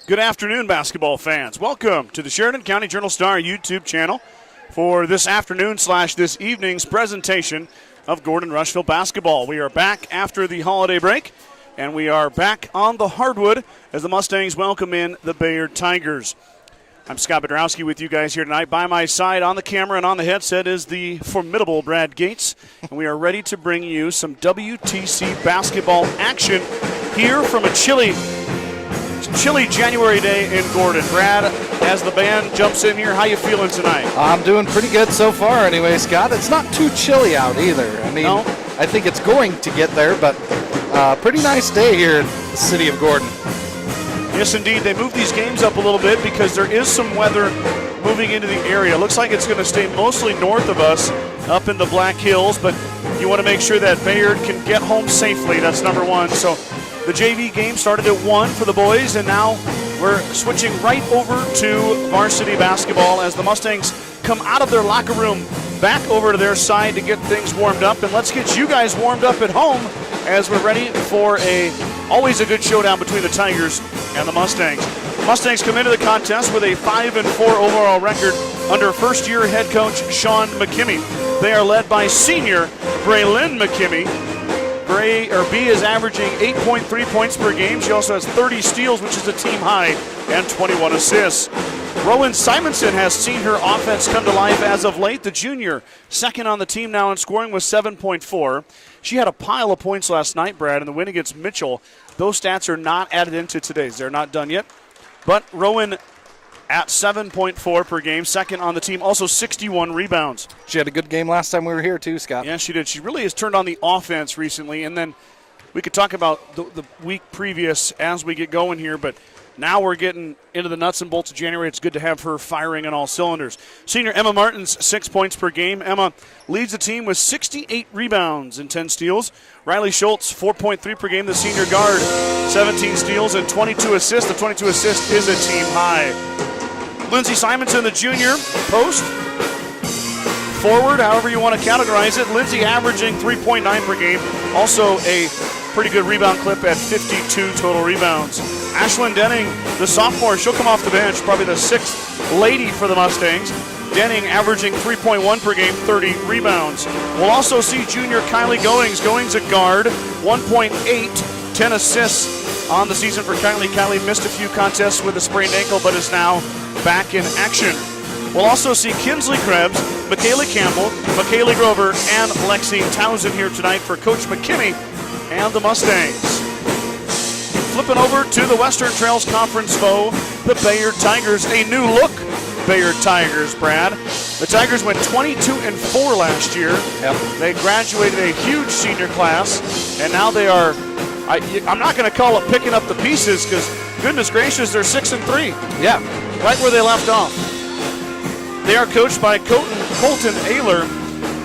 Good afternoon, basketball fans. Welcome to the Sheridan County Journal-Star YouTube channel for this afternoon / this evening's presentation of Gordon-Rushville basketball. We are back after the holiday break, and we are back on the hardwood as the Mustangs welcome in the Bayard Tigers. I'm Scott Bedrowski with you guys here tonight. By my side on the camera and on the headset is the formidable Brad Gates, and we are ready to bring you some WTC basketball action here from a chilly January day in Gordon. Brad, as the band jumps in here, how you feeling tonight? I'm doing pretty good so far anyway, Scott. It's not too chilly out either. I mean, no? I think it's going to get there, but pretty nice day here in the city of Gordon. Yes, indeed. They moved these games up a little bit because there is some weather moving into the area. Looks like it's going to stay mostly north of us up in the Black Hills, but you want to make sure that Bayard can get home safely. That's number one. So the JV game started at 1 for the boys, and now we're switching right over to varsity basketball as the Mustangs come out of their locker room back over to their side to get things warmed up. And let's get you guys warmed up at home as we're ready for always a good showdown between the Tigers and the Mustangs. Mustangs come into the contest with a 5-4 overall record under first-year head coach Sean McKimmey. They are led by senior Braylyn McKimmey. B is averaging 8.3 points per game. She also has 30 steals, which is a team high, and 21 assists. Rowan Simonson has seen her offense come to life as of late. The junior, second on the team now in scoring with 7.4. She had a pile of points last night, Brad, in the win against Mitchell. Those stats are not added into today's. They're not done yet. But Rowan at 7.4 per game, second on the team, also 61 rebounds. She had a good game last time we were here too, Scott. Yeah, she did. She really has turned on the offense recently, and then we could talk about the week previous as we get going here, but now we're getting into the nuts and bolts of January. It's good to have her firing on all cylinders. Senior Emma Martins, 6 points per game. Emma leads the team with 68 rebounds and 10 steals. Riley Schultz, 4.3 per game. The senior guard, 17 steals and 22 assists. The 22 assists is a team high. Lindsey Simonson, the junior, post, forward, however you want to categorize it. Lindsey averaging 3.9 per game. Also a pretty good rebound clip at 52 total rebounds. Ashlyn Denning, the sophomore, she'll come off the bench, probably the sixth lady for the Mustangs. Denning averaging 3.1 per game, 30 rebounds. We'll also see junior Kylie Goings. Goings a guard, 1.8, 10 assists on the season for Kylie. Kylie missed a few contests with a sprained ankle, but is now back in action. We'll also see Kinsley Krebs, Michaela Campbell, Michaela Grover, and Lexi Townsend here tonight for Coach McKimmey and the Mustangs. Flipping over to the Western Trails Conference foe, the Bayard Tigers. A new look Bayard Tigers, Brad. The Tigers went 22-4 last year. Yep. They graduated a huge senior class, and now they are, I'm not going to call it picking up the pieces because, goodness gracious, they're 6-3. Yeah. Right where they left off. They are coached by Colton Ayler,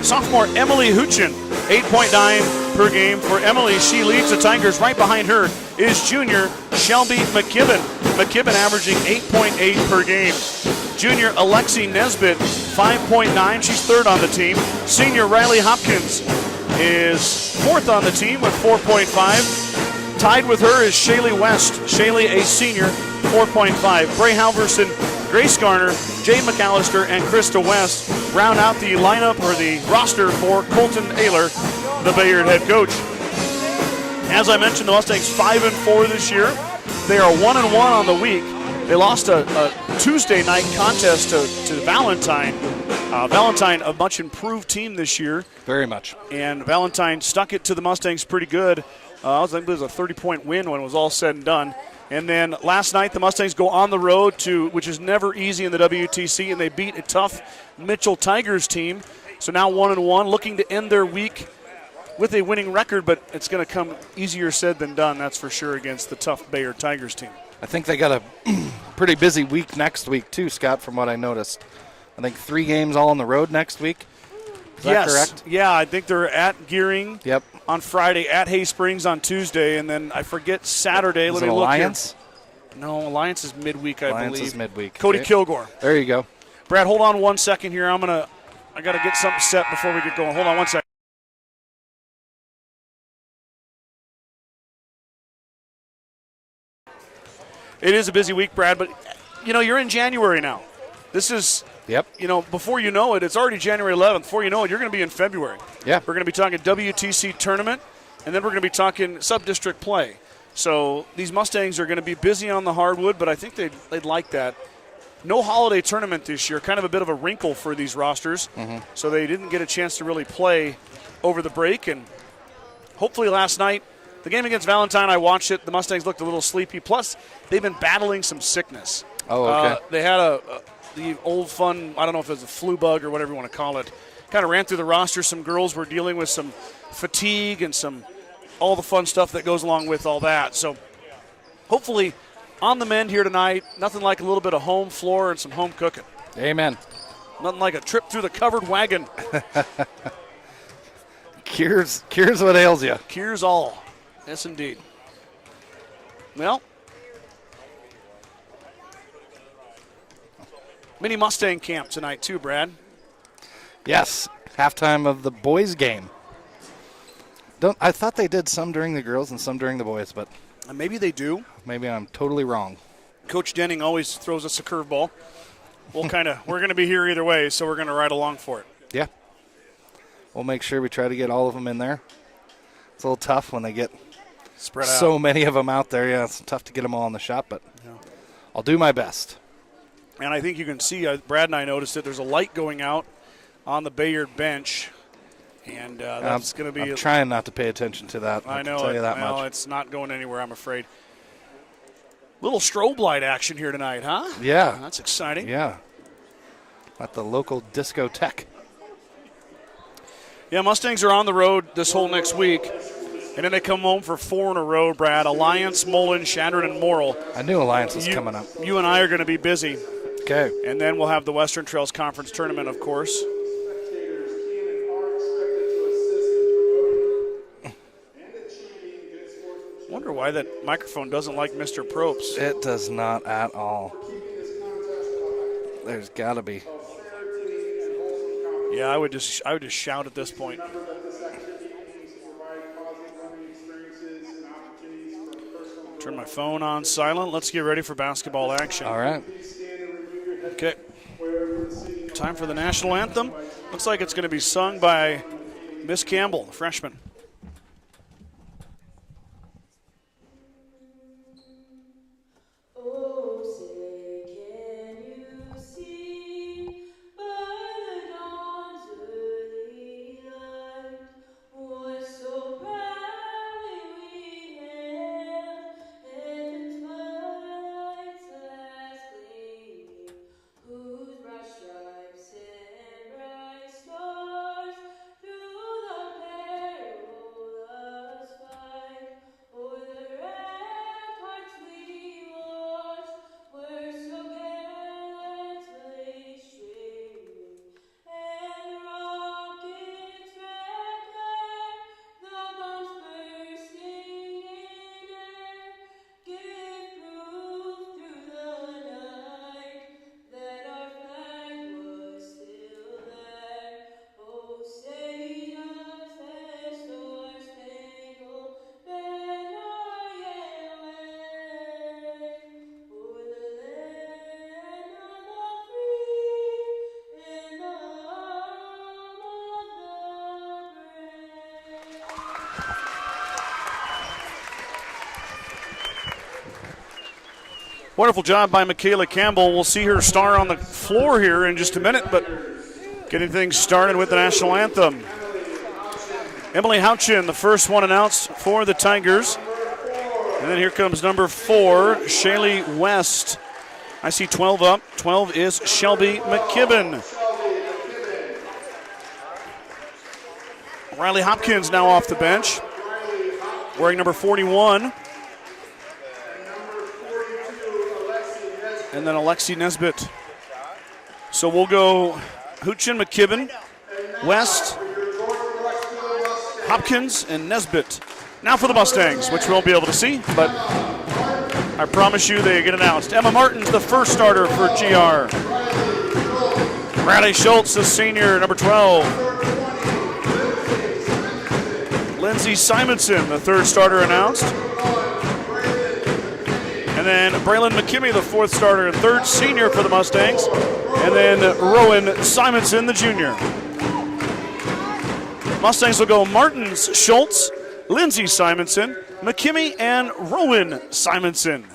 sophomore Emily Huchin, 8.9 per game for Emily. She leads the Tigers. Right behind her is junior Shelby McKibben. McKibben averaging 8.8 per game. Junior Alexi Nesbitt, 5.9. She's third on the team. Senior Riley Hopkins is fourth on the team with 4.5. Tied with her is Shaylee West. Shaylee, a senior, 4.5. Bray Halverson, Grace Garner, Jay McAllister, and Krista West round out the lineup or the roster for Colton Ayler, the Bayard head coach. As I mentioned, the Mustangs 5-4 this year. They are 1-1 on the week. They lost a Tuesday night contest to Valentine. Valentine, a much improved team this year. Very much. And Valentine stuck it to the Mustangs pretty good. I think it was a 30-point win when it was all said and done. And then last night, the Mustangs go on the road which is never easy in the WTC, and they beat a tough Mitchell Tigers team. So now 1-1, looking to end their week with a winning record, but it's going to come easier said than done, that's for sure, against the tough Bayard Tigers team. I think they got a pretty busy week next week too, Scott, from what I noticed. I think 3 games all on the road next week. Is that correct? Yeah, I think they're at Gearing. Yep. On Friday, at Hay Springs on Tuesday, and then I forget Saturday. Let me look Alliance? Here. No, Alliance is midweek, I believe. Alliance is midweek. Cody Kilgore. There you go. Brad, hold on 1 second here. I got to get something set before we get going. Hold on 1 second. It is a busy week, Brad, but, you're in January now. This is, Yep. Before you know it, it's already January 11th. Before you know it, you're going to be in February. Yeah. We're going to be talking WTC tournament, and then we're going to be talking sub-district play. So these Mustangs are going to be busy on the hardwood, but I think they'd like that. No holiday tournament this year, kind of a bit of a wrinkle for these rosters. Mm-hmm. So they didn't get a chance to really play over the break, and hopefully last night, the game against Valentine, I watched it. The Mustangs looked a little sleepy. Plus, they've been battling some sickness. Oh, okay. They had the old fun, I don't know if it was a flu bug or whatever you want to call it, kind of ran through the roster. Some girls were dealing with some fatigue and all the fun stuff that goes along with all that. So hopefully on the mend here tonight, nothing like a little bit of home floor and some home cooking. Amen. Nothing like a trip through the covered wagon. Cures what ails you. Cures all. Yes, indeed. Well, mini Mustang camp tonight too, Brad. Yes, halftime of the boys' game. I thought they did some during the girls and some during the boys, but Maybe they do. maybe I'm totally wrong. Coach Denning always throws us a curveball. We're going to be here either way, so we're going to ride along for it. Yeah. We'll make sure we try to get all of them in there. It's a little tough when they get Spread so out. many of them out there. Yeah, it's tough to get them all in the shop, but I'll do my best. And I think you can see, Brad and I noticed it, there's a light going out on the Bayard bench. And that's going to be. I'm trying not to pay attention to that. I know. I'll tell you that well, much. it's not going anywhere, I'm afraid. Little strobe light action here tonight, huh? Yeah. That's exciting. Yeah. At the local discotheque. Yeah, Mustangs are on the road this whole next week. And then they come home for 4 in a row, Brad. Alliance, Mullen, Shandron, and Morrill. I knew Alliance was coming up. You and I are going to be busy. Okay. And then we'll have the Western Trails Conference Tournament, of course. Wonder why that microphone doesn't like Mr. Probst. It does not at all. There's got to be. Yeah, I would just shout at this point. Turn my phone on silent. Let's get ready for basketball action. All right. Okay. Time for the national anthem. Looks like it's going to be sung by Miss Campbell, the freshman. Wonderful job by Michaela Campbell. We'll see her star on the floor here in just a minute, but getting things started with the national anthem. Emily Houchin, the first one announced for the Tigers. And then here comes number 4, Shaylee West. I see 12 up. 12 is Shelby McKibben. Riley Hopkins now off the bench, wearing number 41. And then Alexi Nesbitt. So we'll go Houchin, McKibben, West, Hopkins, and Nesbitt. Now for the Mustangs, which we won't be able to see, but I promise you they get announced. Emma Martin's the first starter for GR. Bradley Schultz, the senior, number 12. Lindsey Simonson, the third starter announced. And then Braylon McKimmey, the fourth starter, third senior for the Mustangs. And then Rowan Simonson, the junior. Mustangs will go Martins, Schultz, Lindsey Simonson, McKimmey, and Rowan Simonson.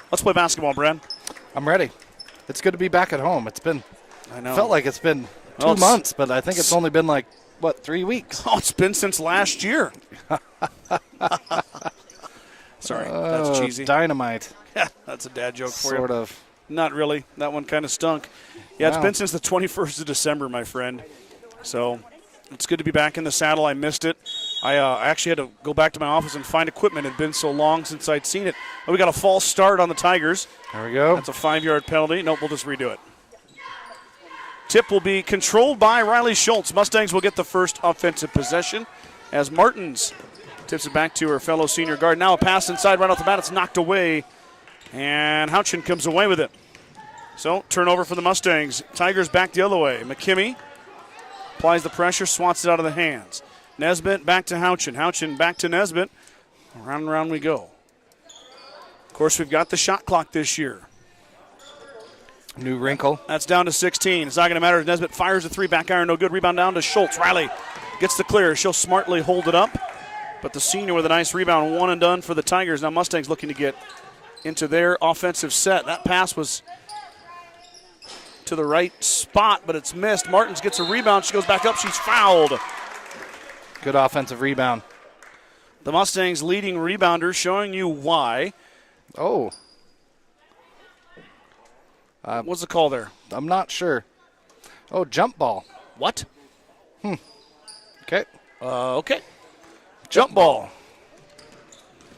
Let's play basketball, Brad. I'm ready. It's good to be back at home. It's been, felt like it's been 2 months, but I think it's only been like, 3 weeks? Oh, it's been since last year. Sorry, that's cheesy. Dynamite. Yeah, that's a dad joke for you. Sort of. Not really. That one kind of stunk. Yeah, It's been since the 21st of December, my friend. So it's good to be back in the saddle. I missed it. I actually had to go back to my office and find equipment. It had been so long since I'd seen it. Oh, we got a false start on the Tigers. There we go. That's a 5-yard penalty. Nope, we'll just redo it. Tip will be controlled by Riley Schultz. Mustangs will get the first offensive possession as Martins tips it back to her fellow senior guard. Now a pass inside right off the bat. It's knocked away, and Houchin comes away with it. So turnover for the Mustangs. Tigers back the other way. McKimmey applies the pressure, swats it out of the hands. Nesbitt back to Houchin. Houchin back to Nesbitt. Round and round we go. Of course, we've got the shot clock this year. New wrinkle. That's down to 16. It's not going to matter if Nesbitt fires a three. Back iron, no good. Rebound down to Schultz. Riley gets the clear. She'll smartly hold it up. But the senior with a nice rebound. One and done for the Tigers. Now Mustangs looking to get into their offensive set. That pass was to the right spot, but it's missed. Martins gets a rebound. She goes back up. She's fouled. Good offensive rebound. The Mustangs leading rebounder, showing you why. Oh. What's the call there? I'm not sure. Oh, jump ball. What? Okay. Okay. Jump ball.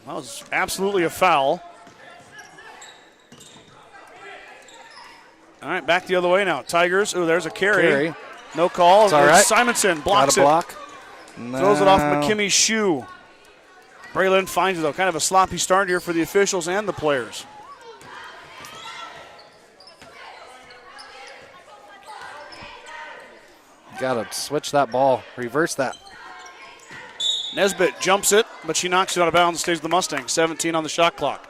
That was absolutely a foul. All right, back the other way now. Tigers. Oh, there's a carry. No call. It's all right. Simonson blocks Got a block. No. Throws it off McKimmy's shoe. Braylon finds it, though. Kind of a sloppy start here for the officials and the players. Got to switch that ball. Reverse that. Nesbitt jumps it, but she knocks it out of bounds and stays with the Mustangs. 17 on the shot clock.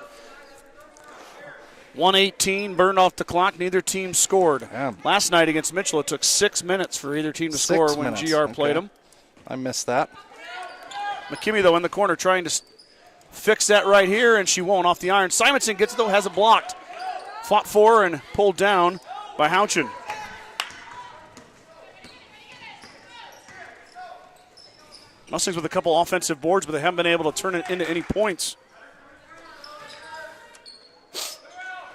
1:18 burned off the clock. Neither team scored. Yeah. Last night against Mitchell, it took 6 minutes for either team to score when GR played them. I missed that. McKimmey, though, in the corner trying to fix that right here, and she won't off the iron. Simonson gets it, though, has it blocked. Fought for and pulled down by Houchin. Mustangs with a couple offensive boards, but they haven't been able to turn it into any points.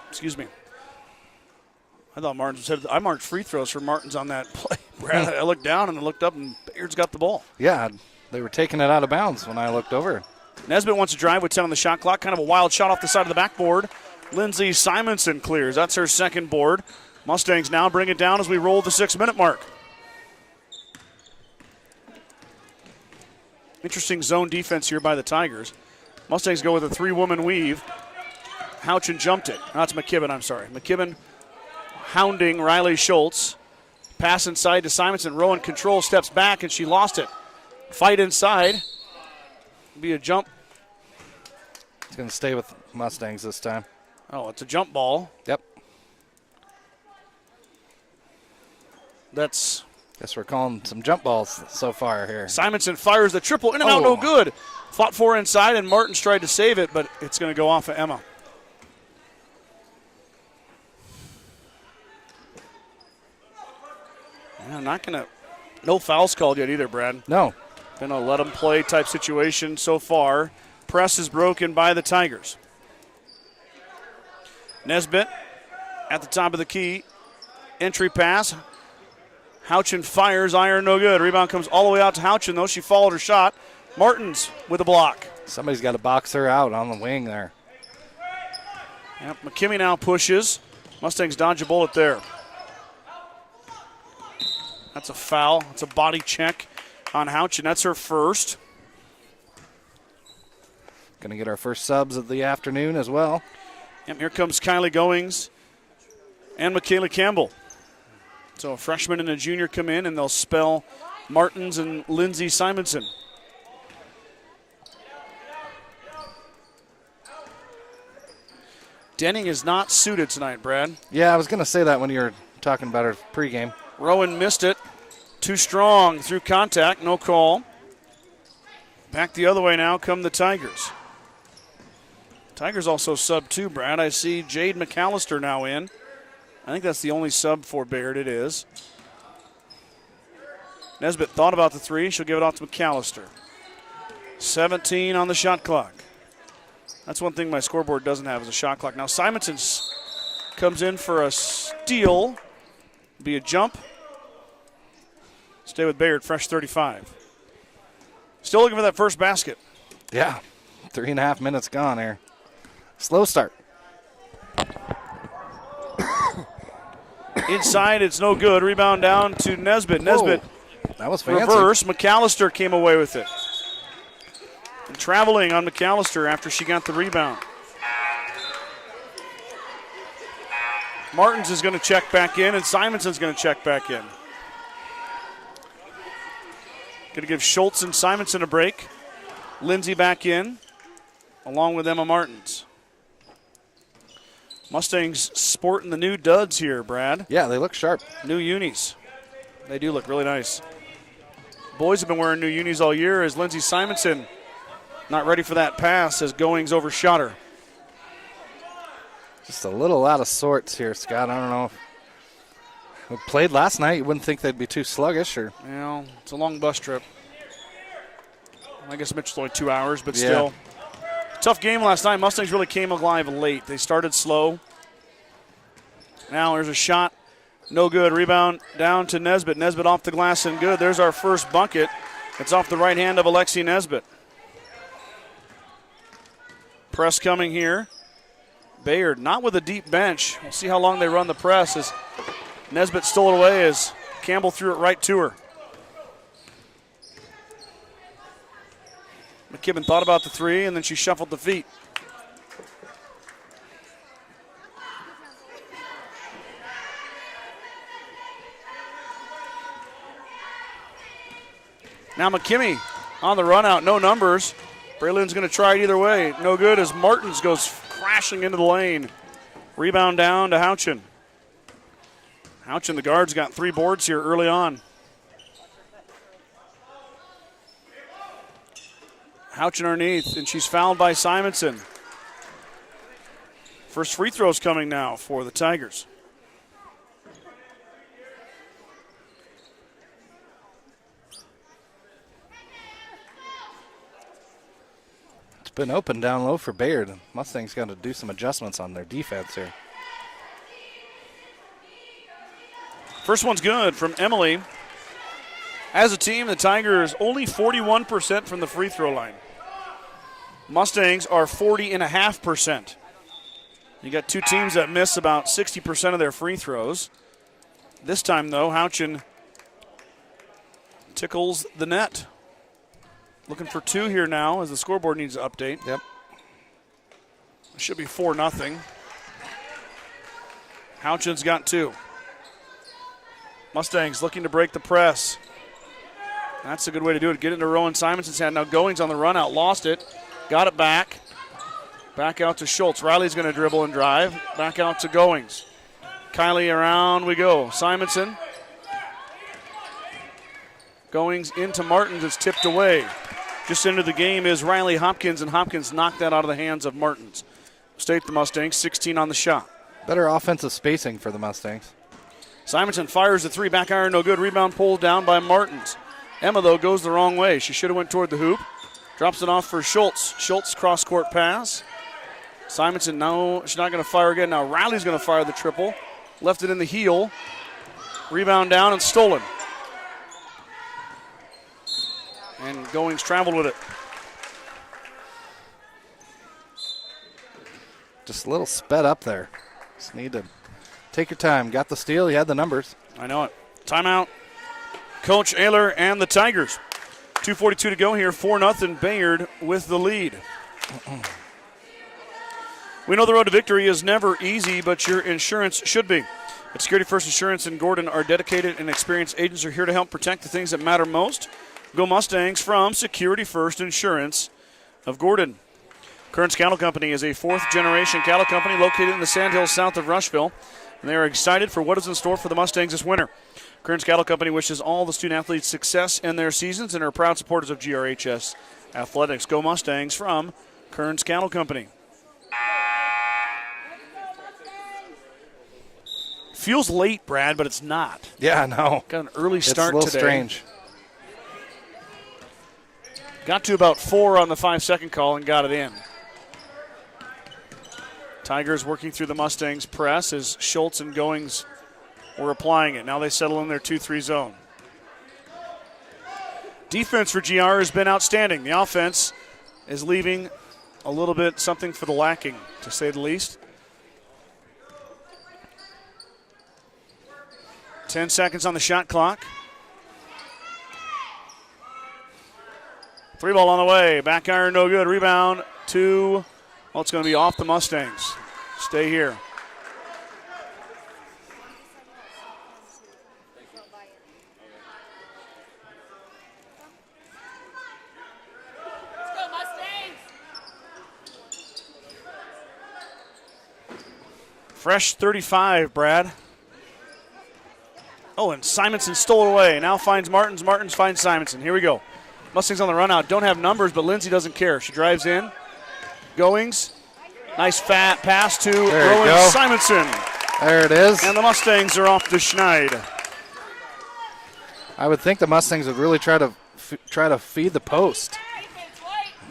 Excuse me. I thought Martins said I marked free throws for Martins on that play. Brad, I looked down and I looked up, and Bayard's got the ball. Yeah, they were taking it out of bounds when I looked over. Nesbitt wants to drive with 10 on the shot clock. Kind of a wild shot off the side of the backboard. Lindsey Simonson clears. That's her second board. Mustangs now bring it down as we roll the 6-minute mark. Interesting zone defense here by the Tigers. Mustangs go with a 3-woman weave. Houchin jumped it. That's McKibben, I'm sorry. McKibben hounding Riley Schultz. Pass inside to Simonson. Rowan control, steps back, and she lost it. Fight inside. Be a jump. It's going to stay with Mustangs this time. Oh, it's a jump ball. Yep. That's... Guess we're calling some jump balls so far here. Simonson fires the triple. In and out, no good. Fought for inside, and Martins tried to save it, but it's going to go off of Emma. Yeah, not going to... No fouls called yet either, Brad. No. Been a let them play type situation so far. Press is broken by the Tigers. Nesbitt at the top of the key. Entry pass. Houchin fires, iron no good. Rebound comes all the way out to Houchin, though. She followed her shot. Martins with a block. Somebody's got to box her out on the wing there. Yep, McKimmey now pushes. Mustangs dodge a bullet there. That's a foul. It's a body check on Houchin. That's her first. Going to get our first subs of the afternoon as well. Yep, here comes Kylie Goings and Michaela Campbell. So a freshman and a junior come in, and they'll spell Martins and Lindsey Simonson. Denning is not suited tonight, Brad. Yeah, I was going to say that when you were talking about her pregame. Rowan missed it. Too strong through contact. No call. Back the other way now come the Tigers. Tigers also sub 2, Brad. I see Jade McAllister now in. I think that's the only sub for Bayard. It is. Nesbitt thought about the 3. She'll give it off to McAllister. 17 on the shot clock. That's one thing my scoreboard doesn't have is a shot clock. Now Simonson comes in for a steal. Be a jump. Stay with Bayard, fresh 35. Still looking for that first basket. Yeah, 3.5 minutes gone here. Slow start. Inside, it's no good. Rebound down to Nesbitt. Nesbitt, that was fancy. Reverse. McAllister came away with it. And traveling on McAllister after she got the rebound. Martins is going to check back in, and Simonson's going to check back in. Going to give Schultz and Simonson a break. Lindsay back in, along with Emma Martins. Mustangs sporting the new duds here, Brad. Yeah, they look sharp. New unis. They do look really nice. Boys have been wearing new unis all year as Lindsay Simonson not ready for that pass as Goings overshot her. Just a little out of sorts here, Scott. I don't know. We played last night. You wouldn't think they'd be too sluggish. Or it's a long bus trip. I guess Mitchell's only 2 hours, but still. Tough game last night. Mustangs really came alive late. They started slow. Now there's a shot. No good. Rebound down to Nesbitt. Nesbitt off the glass and good. There's our first bucket. It's off the right hand of Alexi Nesbitt. Press coming here. Bayard not with a deep bench. We'll see how long they run the press as Nesbitt stole it away as Campbell threw it right to her. McKibben thought about the 3, and then she shuffled the feet. Now McKimmey on the run out, no numbers. Braylon's going to try it either way. No good as Martins goes crashing into the lane. Rebound down to Houchin. Houchin, the guards, got 3 boards here early on. Houchin underneath, and she's fouled by Simonson. First free throw's coming now for the Tigers. It's been open down low for Bayard. Mustangs got to do some adjustments on their defense here. First one's good from Emily. As a team, the Tigers only 41% from the free throw line. Mustangs are 40.5%. You got 2 teams that miss about 60% of their free throws. This time, though, Houchin tickles the net. Looking for 2 here now as the scoreboard needs to update. Yep. It should be 4-0. Houchin's got 2. Mustangs looking to break the press. That's a good way to do it. Get into Rowan Simonson's hand. Now Goings on the run out. Lost it. Got it back. Back out to Schultz. Riley's going to dribble and drive. Back out to Goings. Kylie around we go. Simonson. Goings into Martins. It's tipped away. Just into the game is Riley Hopkins, and Hopkins knocked that out of the hands of Martins. State the Mustangs, 16 on the shot. Better offensive spacing for the Mustangs. Simonson fires the 3. Back iron, no good. Rebound pulled down by Martins. Emma, though, goes the wrong way. She should have went toward the hoop. Drops it off for Schultz. Schultz cross-court pass. Simonson, no, she's not going to fire again. Now Riley's going to fire the triple. Left it in the heel. Rebound down and stolen. And Goings traveled with it. Just a little sped up there. Just need to take your time. Got the steal. You had the numbers. I know it. Timeout. Coach Ayler and the Tigers. 2:42 to go here. 4-0 Bayard with the lead. We know the road to victory is never easy, but your insurance should be. At Security First Insurance in Gordon, our dedicated and experienced agents are here to help protect the things that matter most. Go Mustangs from Security First Insurance of Gordon. Kearns Cattle Company is a fourth-generation cattle company located in the Sandhills south of Rushville, and they are excited for what is in store for the Mustangs this winter. Kearns Cattle Company wishes all the student-athletes success in their seasons and are proud supporters of GRHS Athletics. Go Mustangs from Kearns Cattle Company. Feels late, Brad, but it's not. Yeah, no. Got an early start today. It's a little today. strange. Got to about 4 on the 5-second call and got it in. Tigers working through the Mustangs press as Schultz and Goings were applying it. Now they settle in their 2-3 zone. Defense for GR has been outstanding. The offense is leaving a little bit something for the lacking, to say the least. 10 seconds on the shot clock. 3 ball on the way. Back iron, no good. Rebound, 2. Well, it's going to be off the Mustangs. Stay here. Let's go, Mustangs! Fresh 35, Brad. Oh, and Simonson stole it away. Now finds Martins. Martins finds Simonson. Here we go. Mustangs on the run out. Don't have numbers, but Lindsay doesn't care. She drives in. Goings. Nice fat pass to Rowan Simonson. There it is. And the Mustangs are off the schneid. I would think the Mustangs would really try to feed the post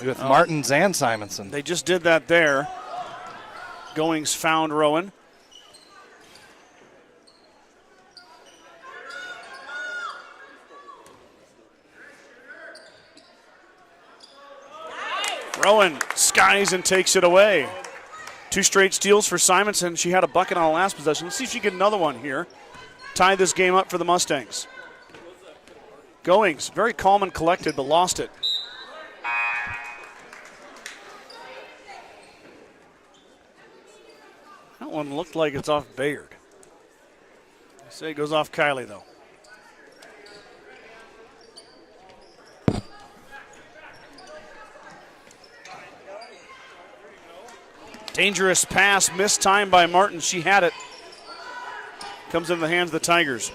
with Martins and Simonson. They just did that there. Goings found Rowan. Rowan skies and takes it away. 2 straight steals for Simonson. She had a bucket on the last possession. Let's see if she can get another one here. Tie this game up for the Mustangs. Goings, very calm and collected, but lost it. That one looked like it's off Bayard. I say it goes off Kylie, though. Dangerous pass, missed time by Martin. She had it. Comes in the hands of the Tigers.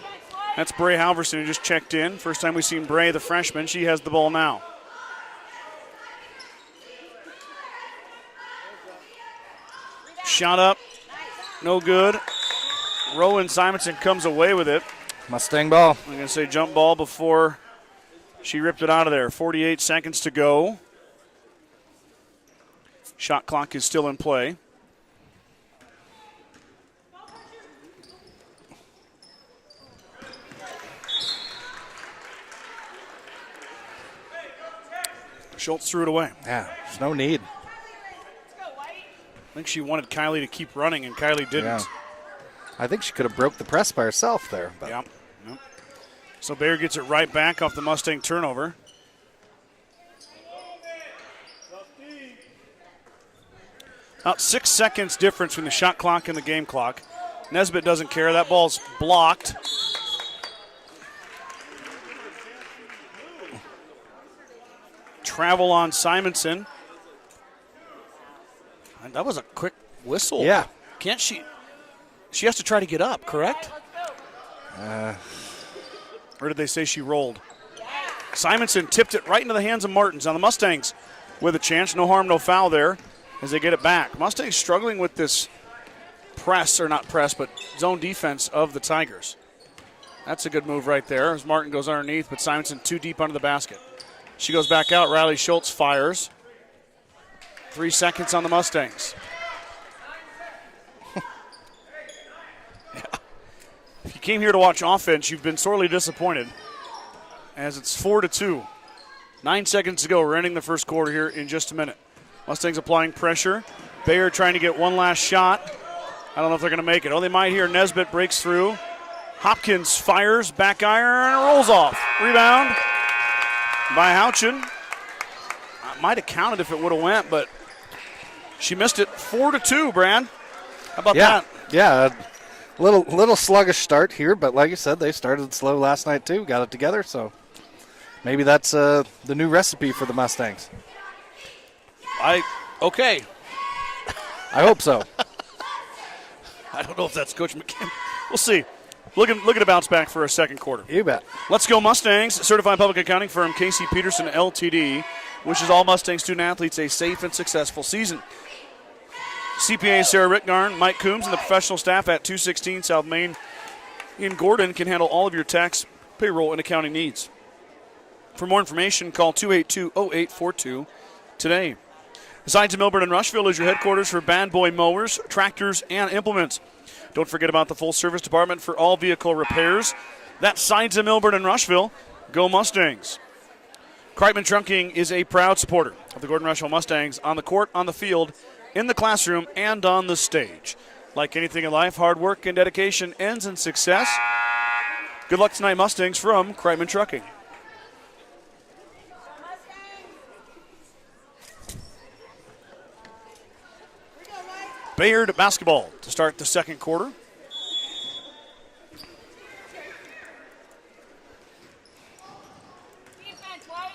That's Bray Halverson who just checked in. First time we've seen Bray, the freshman. She has the ball now. Shot up. No good. Rowan Simonson comes away with it. Mustang ball. I'm going to say jump ball before she ripped it out of there. 48 seconds to go. Shot clock is still in play. Schultz threw it away. Yeah, there's no need. I think she wanted Kylie to keep running, and Kylie didn't. Yeah. I think she could have broke the press by herself there. But. Yep. So Bayard gets it right back off the Mustang turnover. About 6 seconds difference between the shot clock and the game clock. Nesbitt doesn't care. That ball's blocked. Travel on Simonson. And that was a quick whistle. Yeah. Can't she? She has to try to get up, correct? Or did they say she rolled? Simonson tipped it right into the hands of Martins. Now the Mustangs with a chance. No harm, no foul there as they get it back. Mustangs struggling with this press, or not press, but zone defense of the Tigers. That's a good move right there as Martin goes underneath, but Simonson too deep under the basket. She goes back out. Riley Schultz fires. 3 seconds on the Mustangs. Yeah. If you came here to watch offense, you've been sorely disappointed as it's 4-2. 9 seconds to go. We're ending the first quarter here in just a minute. Mustangs applying pressure. Bayard trying to get one last shot. I don't know if they're going to make it. Oh, they might here. Nesbitt breaks through. Hopkins fires, back iron, rolls off. Rebound by Houchin. Might have counted if it would have went, but she missed it. 4-2, Brad. How about that? Yeah, a little sluggish start here, but like you said, they started slow last night too, got it together, so maybe that's the new recipe for the Mustangs. I Okay. I hope so. I don't know if that's Coach McKim. We'll see. Looking to bounce back for a second quarter. You bet. Let's go Mustangs. Certified public accounting firm Casey Peterson LTD wishes all Mustang student athletes a safe and successful season. CPA Sarah Rittgarn, Mike Coombs, and the professional staff at 216 South Main in Gordon can handle all of your tax, payroll, and accounting needs. For more information, call 282-0842 today. Besides Milburn and Rushville is your headquarters for Bad Boy mowers, tractors, and implements. Don't forget about the full service department for all vehicle repairs. That's Sides of Milburn and Rushville. Go Mustangs. Kreitman Trucking is a proud supporter of the Gordon-Rushville Mustangs on the court, on the field, in the classroom, and on the stage. Like anything in life, hard work and dedication ends in success. Good luck tonight, Mustangs, from Kreitman Trucking. Bayard basketball to start the second quarter.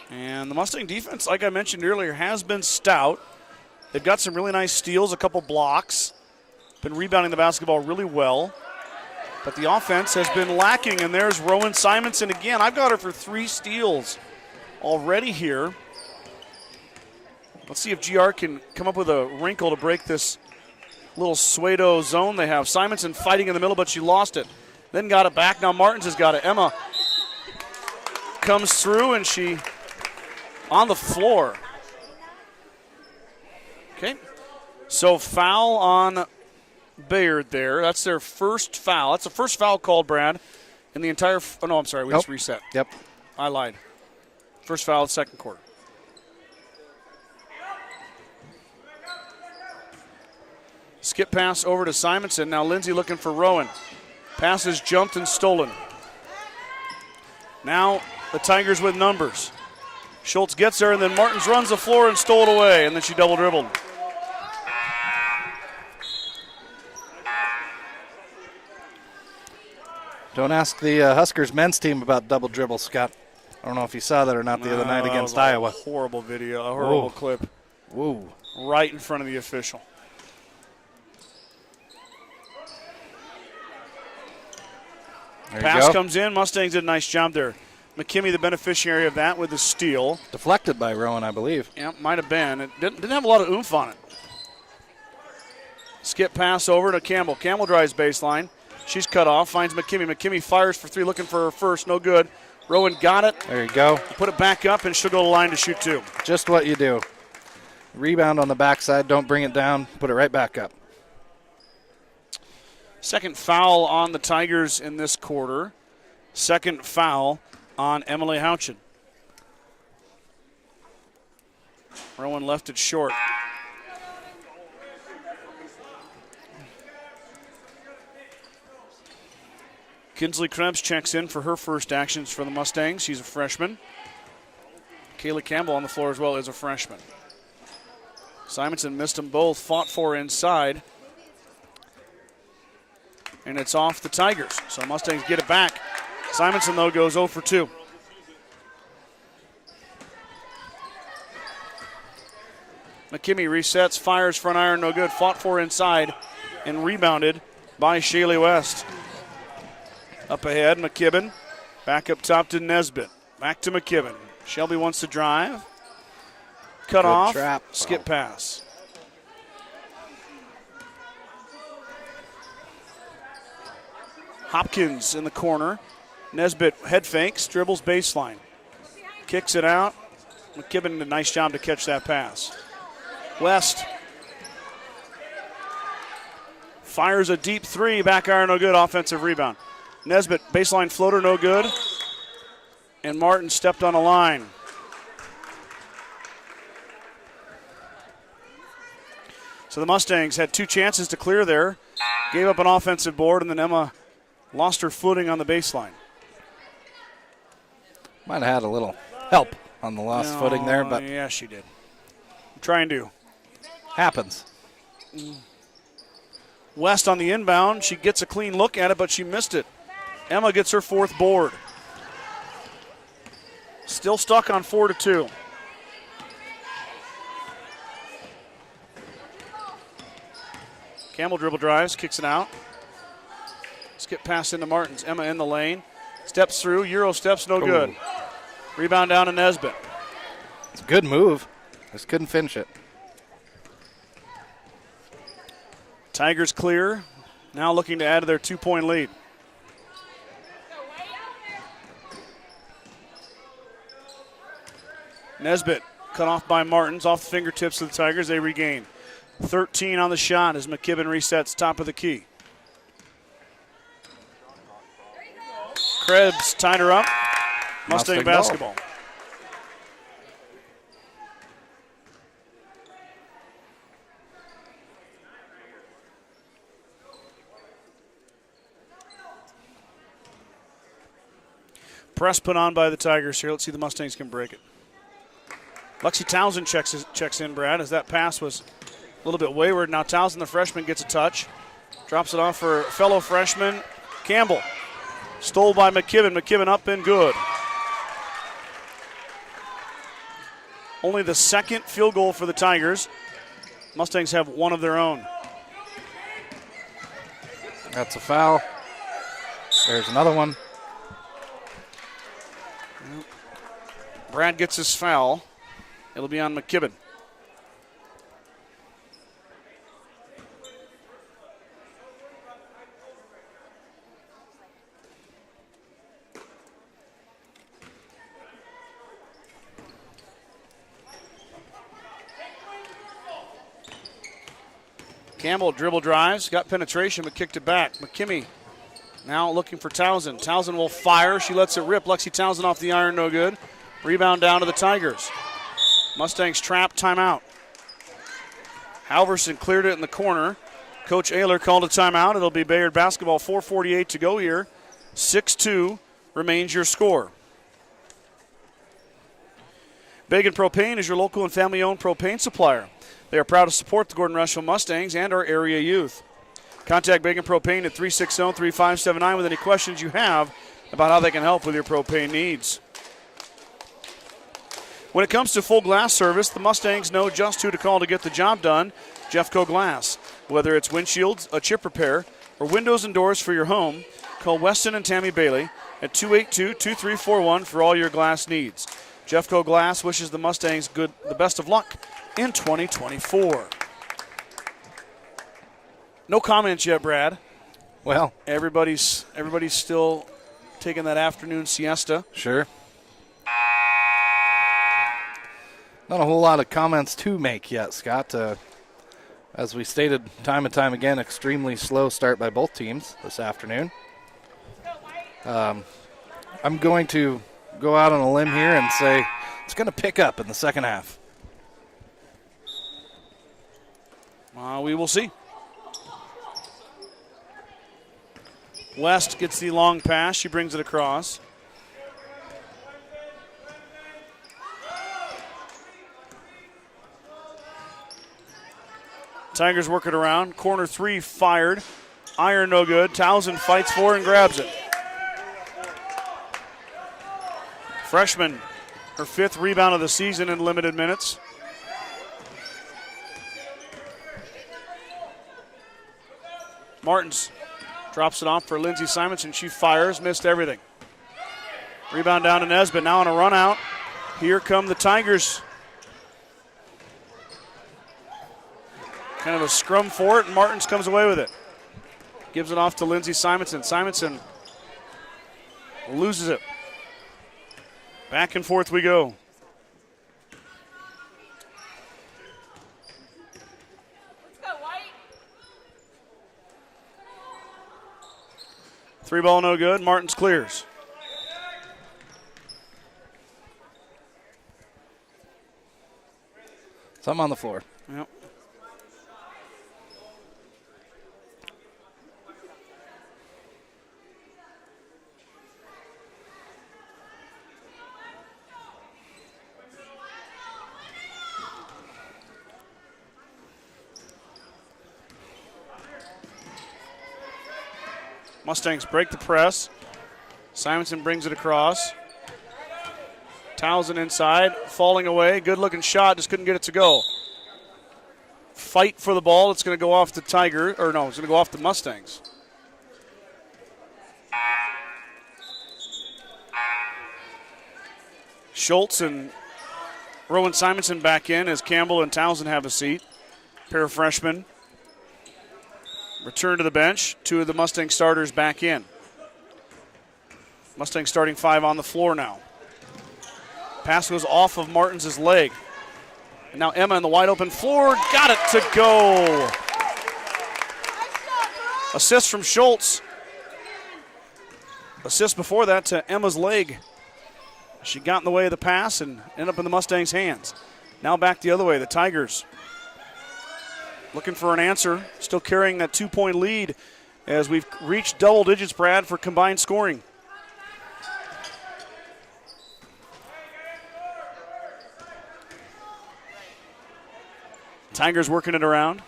And the Mustang defense, like I mentioned earlier, has been stout. They've got some really nice steals, a couple blocks. Been rebounding the basketball really well. But the offense has been lacking, and there's Rowan Simonson again. I've got her for 3 steals already here. Let's see if GR can come up with a wrinkle to break this little Suedo zone they have. Simonson fighting in the middle, but she lost it. Then got it back. Now Martins has got it. Emma comes through, and she on the floor. Okay. So foul on Bayard there. That's their first foul. That's the first foul called, Brad, in the entire – oh, no, I'm sorry. We just reset. Yep. I lied. First foul of the second quarter. Skip pass over to Simonson. Now Lindsay looking for Rowan. Pass is jumped and stolen. Now the Tigers with numbers. Schultz gets there, and then Martins runs the floor and stole it away, and then she double dribbled. Don't ask the Huskers men's team about double dribble, Scott. I don't know if you saw that or not the other night against Iowa. Horrible video, a horrible clip. Whoa. Right in front of the official. Pass comes in. Mustangs did a nice job there. McKimmie, the beneficiary of that, with the steal. Deflected by Rowan, I believe. Yeah, might have been. It didn't have a lot of oomph on it. Skip pass over to Campbell. Campbell drives baseline. She's cut off. Finds McKimmie. McKimmie fires for 3, looking for her first. No good. Rowan got it. There you go. Put it back up, and she'll go to the line to shoot 2. Just what you do. Rebound on the backside. Don't bring it down. Put it right back up. Second foul on the Tigers in this quarter. Second foul on Emily Houchin. Rowan left it short. Kinsley Krebs checks in for her first actions for the Mustangs. She's a freshman. Kaylee Campbell on the floor as well is a freshman. Simonson missed them both, fought for inside. And it's off the Tigers. So Mustangs get it back. Simonson, though, goes 0 for 2. McKimmie resets, fires front iron, no good. Fought for inside and rebounded by Shaylee West. Up ahead, McKibben. Back up top to Nesbitt. Back to McKibben. Shelby wants to drive. Cut Good off. Trap. Skip pass. Hopkins in the corner. Nesbitt head fakes, dribbles baseline. Kicks it out. McKibben did a nice job to catch that pass. West fires a deep 3. Back iron, no good. Offensive rebound. Nesbitt, baseline floater, no good. And Martin stepped on a line. So the Mustangs had 2 chances to clear there. Gave up an offensive board, and then Emma lost her footing on the baseline. Might have had a little help on the lost footing there, but yeah, she did. Trying to. Happens. West on the inbound. She gets a clean look at it, but she missed it. Emma gets her 4th board. Still stuck on 4-2. Campbell dribble drives, kicks it out. Skip pass into Martins. Emma in the lane. Steps through. Euro steps, no good. Rebound down to Nesbitt. It's a good move. Just couldn't finish it. Tigers clear. Now looking to add to their 2-point lead. Nesbitt cut off by Martins, off the fingertips of the Tigers. They regain. 13 on the shot as McKibben resets top of the key. Krebs tied her up. Mustang basketball. Press put on by the Tigers here. Let's see if the Mustangs can break it. Lexi Townsend checks in, Brad, as that pass was a little bit wayward. Now Townsend, the freshman, gets a touch. Drops it off for fellow freshman Campbell. Stole by McKibben. McKibben up and good. Only the second field goal for the Tigers. Mustangs have one of their own. That's a foul. There's another one. Brad gets his foul. It'll be on McKibben. Campbell dribble drives, got penetration, but kicked it back. McKimmey now looking for Townsend. Townsend will fire. She lets it rip. Lexi Townsend off the iron, no good. Rebound down to the Tigers. Mustangs trap, timeout. Halverson cleared it in the corner. Coach Ayler called a timeout. It'll be Bayard basketball, 4:48 to go here. 6-2 remains your score. Bagan Propane is your local and family-owned propane supplier. They are proud to support the Gordon-Rushville Mustangs and our area youth. Contact Bagan Propane at 360-3579 with any questions you have about how they can help with your propane needs. When it comes to full glass service, the Mustangs know just who to call to get the job done, Jeffco Glass. Whether it's windshields, a chip repair, or windows and doors for your home, call Weston and Tammy Bailey at 282-2341 for all your glass needs. Jeffco Glass wishes the Mustangs the best of luck in 2024. No comments yet, Brad. Well, everybody's still taking that afternoon siesta. Sure. Not a whole lot of comments to make yet, Scott. As we stated time and time again, extremely slow start by both teams this afternoon. I'm going to go out on a limb here and say it's going to pick up in the second half. We will see. West gets the long pass. She brings it across. Tigers work it around. Corner three fired. Iron no good. Townsend fights for and grabs it. Freshman, her fifth rebound of the season in limited minutes. Martins drops it off for Lindsey Simonson. She fires, missed everything. Rebound down to Nesbitt. Now on a run out. Here come the Tigers. Kind of a scrum for it, and Martins comes away with it. Gives it off to Lindsey Simonson. Simonson loses it. Back and forth we go. Three ball no good. Martins clears. Something on the floor. Yep. Mustangs break the press. Simonson brings it across. Townsend inside, falling away. Good looking shot, just couldn't get it to go. fight for the ball. It's going to go off the Tiger, or no, it's going to go off the Mustangs. Schultz and Rowan Simonson back in as Campbell and Townsend have a seat. Pair of freshmen return to the bench. Two of the Mustang starters back in. Mustang starting 5 on the floor now. Pass goes off of Martins' leg. And now Emma in the wide open floor. Got it to go. Assist from Schultz. Assist before that to Emma's leg. She got in the way of the pass and ended up in the Mustangs' hands. Now back the other way, the Tigers looking for an answer. Still carrying that 2-point lead as we've reached double digits, Brad, for combined scoring. Tigers working it around.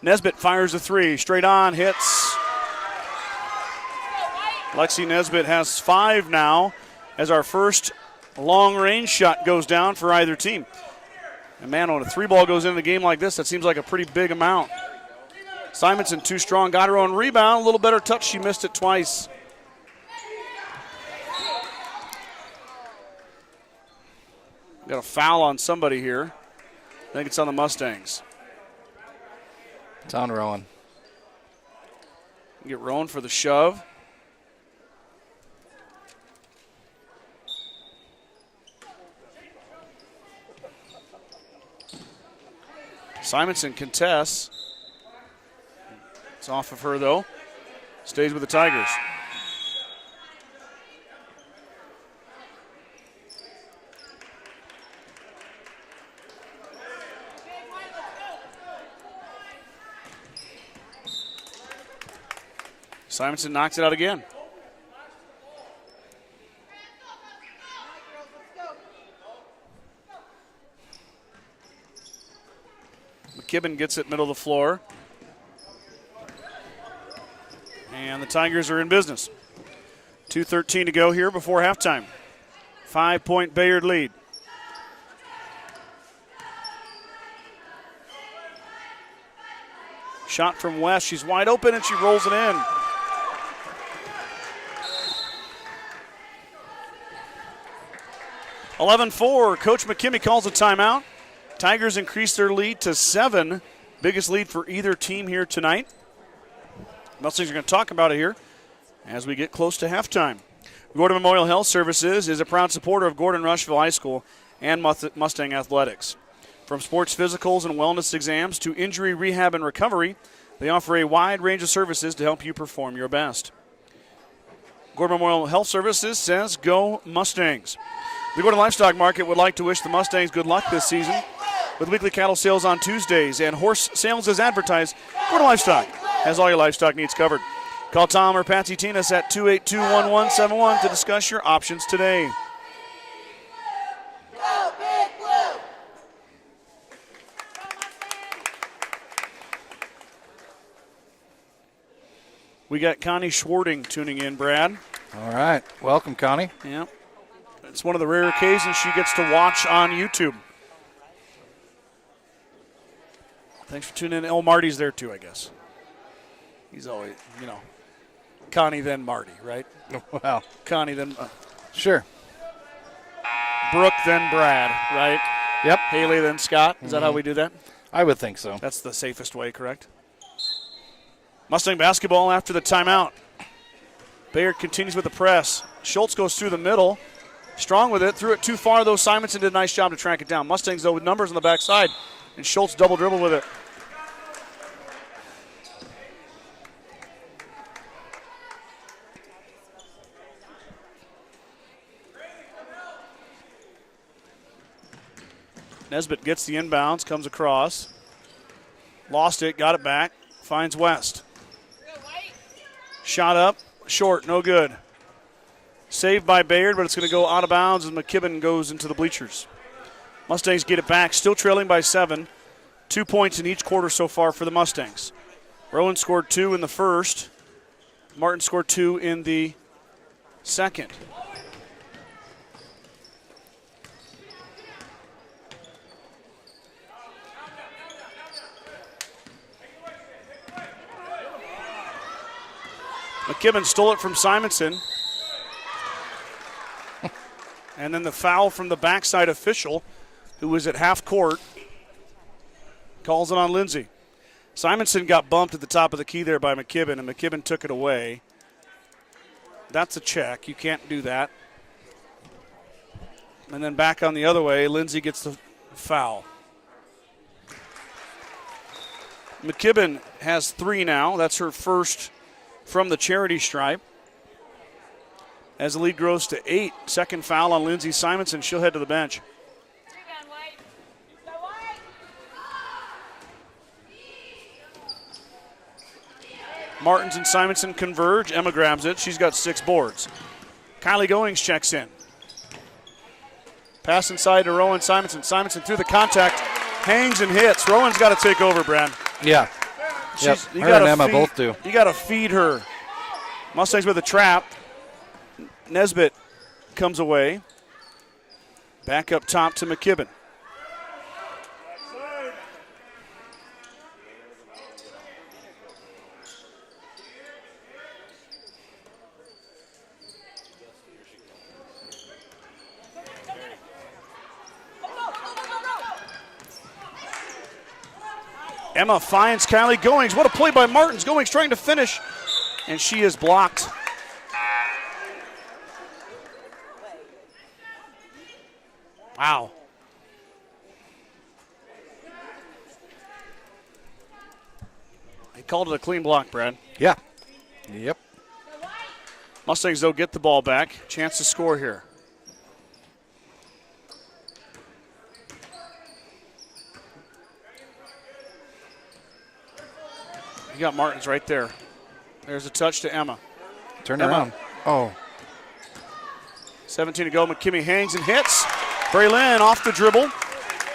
Nesbitt fires a 3, straight on, hits. Lexi Nesbitt has 5 now as our first long-range shot goes down for either team. And man, when a 3-ball goes into a game like this, that seems like a pretty big amount. Simonson too strong, got her own rebound, a little better touch, she missed it twice. Got a foul on somebody here. I think it's on the Mustangs. It's on Rowan. Get Rowan for the shove. Simonson contests. It's off of her, though. Stays with the Tigers. Simonson knocks it out again. McKibben gets it middle of the floor. And the Tigers are in business. 2:13 to go here before halftime. 5-point Bayard lead. Shot from West. She's wide open and she rolls it in. (11-4). Coach McKimmey calls a timeout. Tigers increase their lead to 7. Biggest lead for either team here tonight. Mustangs are going to talk about it here as we get close to halftime. Gordon Memorial Health Services is a proud supporter of Gordon-Rushville High School and Mustang Athletics. From sports physicals and wellness exams to injury rehab and recovery, they offer a wide range of services to help you perform your best. Gordon Memorial Health Services says, go Mustangs. The Gordon Livestock Market would like to wish the Mustangs good luck this season. With weekly cattle sales on Tuesdays and horse sales as advertised, Gordon Livestock has all your livestock needs covered. Call Tom or Patsy Tinas at 282-1171 to discuss your options today. Go Big Blue! We got Connie Schwarting tuning in, Brad. All right. Welcome, Connie. Yeah. It's one of the rare occasions she gets to watch on YouTube. Thanks for tuning in. El Marty's there too, I guess. He's always, Connie then Marty, right? Well, Connie then sure. Brooke then Brad, right? Yep. Haley then Scott. Is that how we do that? I would think so. That's the safest way, correct? Mustang basketball after the timeout. Bayard continues with the press. Schultz goes through the middle. Strong with it. Threw it too far, though. Simonson did a nice job to track it down. Mustangs, though, with numbers on the backside. And Schultz double dribble with it. Nesbitt gets the inbounds, comes across. Lost it, got it back. Finds West. Shot up, short, no good. Saved by Bayard, but it's going to go out of bounds as McKibben goes into the bleachers. Mustangs get it back, still trailing by 7. 2 points in each quarter so far for the Mustangs. Rowan scored 2 in the first. Martin scored 2 in the second. McKibben stole it from Simonson. And then the foul from the backside official, who was at half court, calls it on Lindsay. Simonson got bumped at the top of the key there by McKibben, and McKibben took it away. That's a check. You can't do that. And then back on the other way, Lindsay gets the foul. McKibben has 3 now. That's her first from the charity stripe. As the lead grows to 8, second foul on Lindsay Simonson. She'll head to the bench. Martins and Simonson converge. Emma grabs it. She's got 6 boards. Kylie Goings checks in. Pass inside to Rowan Simonson. Simonson through the contact, hangs and hits. Rowan's got to take over, Brad. Yeah. Yep. Her and Emma both do. You got to feed her. Mustangs with a trap. Nesbitt comes away. Back up top to McKibben. Emma finds Kylie Goings. What a play by Martins. Goings trying to finish, and she is blocked. Wow. They called it a clean block, Brad. Yeah. Yep. Mustangs, though, get the ball back. Chance to score here. You got Martins right there. There's a touch to Emma. Turn around. Oh. 17 to go. McKimmie hangs and hits. Braylon off the dribble.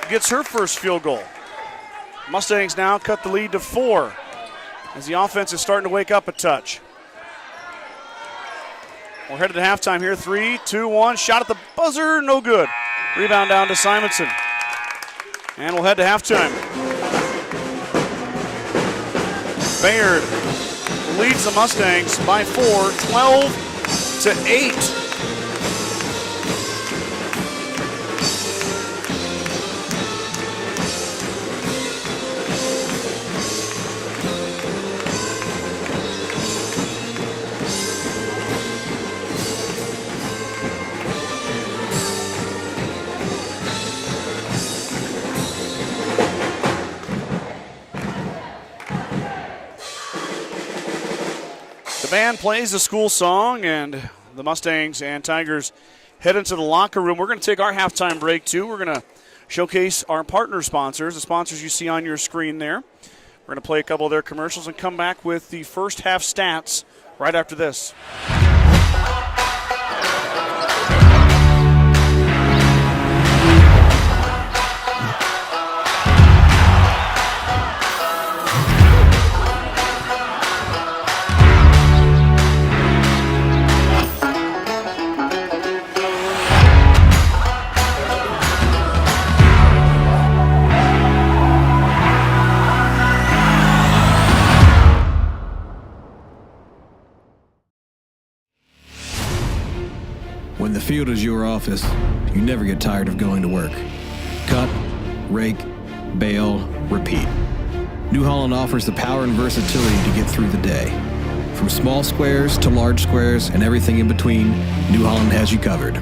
Gets her first field goal. Mustangs now cut the lead to 4 as the offense is starting to wake up a touch. We're headed to halftime here. 3, 2, 1. Shot at the buzzer. No good. Rebound down to Simonson. And we'll head to halftime. Bayard leads the Mustangs by 4, 12 to 8. The band plays the school song, and the Mustangs and Tigers head into the locker room. We're going to take our halftime break, too. We're going to showcase our partner sponsors, the sponsors you see on your screen there. We're going to play a couple of their commercials and come back with the first half stats right after this. When the field is your office, you never get tired of going to work. Cut, rake, bale, repeat. New Holland offers the power and versatility to get through the day. From small squares to large squares and everything in between, New Holland has you covered.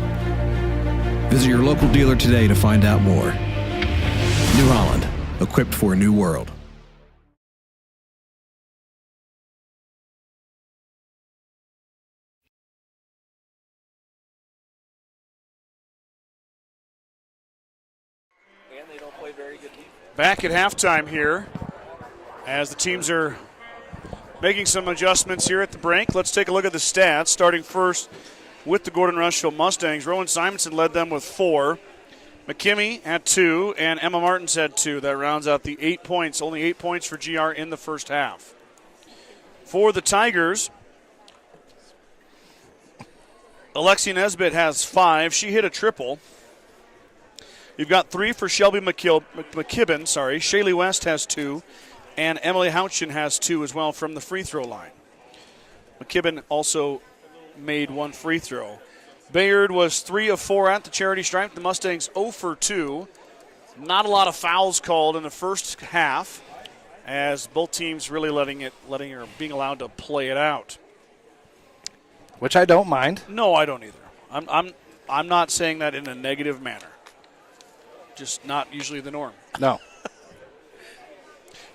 Visit your local dealer today to find out more. New Holland, equipped for a new world. Back at halftime here as the teams are making some adjustments here at the break. Let's take a look at the stats, starting first with the Gordon-Rushville Mustangs. Rowan Simonson led them with 4. McKimmie had 2, and Emma Martins had 2. That rounds out the 8 points. Only 8 points for GR in the first half. For the Tigers, Alexi Nesbitt has 5. She hit a triple. You've got 3 for Shelby McKibben. Shaylee West has 2, and Emily Houchin has 2 as well from the free throw line. McKibben also made 1 free throw. Bayard was 3 of 4 at the charity stripe. The Mustangs 0 for 2. Not a lot of fouls called in the first half, as both teams really being allowed to play it out. Which I don't mind. No, I don't either. I'm not saying that in a negative manner. Just not usually the norm. No.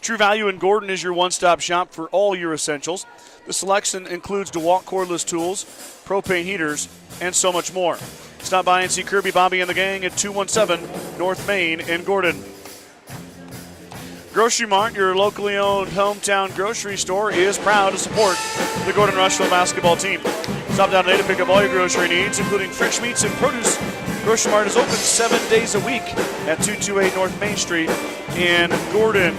True Value in Gordon is your one-stop shop for all your essentials. The selection includes DeWalt cordless tools, propane heaters, and so much more. Stop by and see Kirby, Bobby, and the gang at 217 North Main in Gordon. Grocery Mart, your locally owned hometown grocery store, is proud to support the Gordon-Rushville basketball team. Stop down today to pick up all your grocery needs, including fresh meats and produce. Grocery Mart is open 7 days a week at 228 North Main Street in Gordon.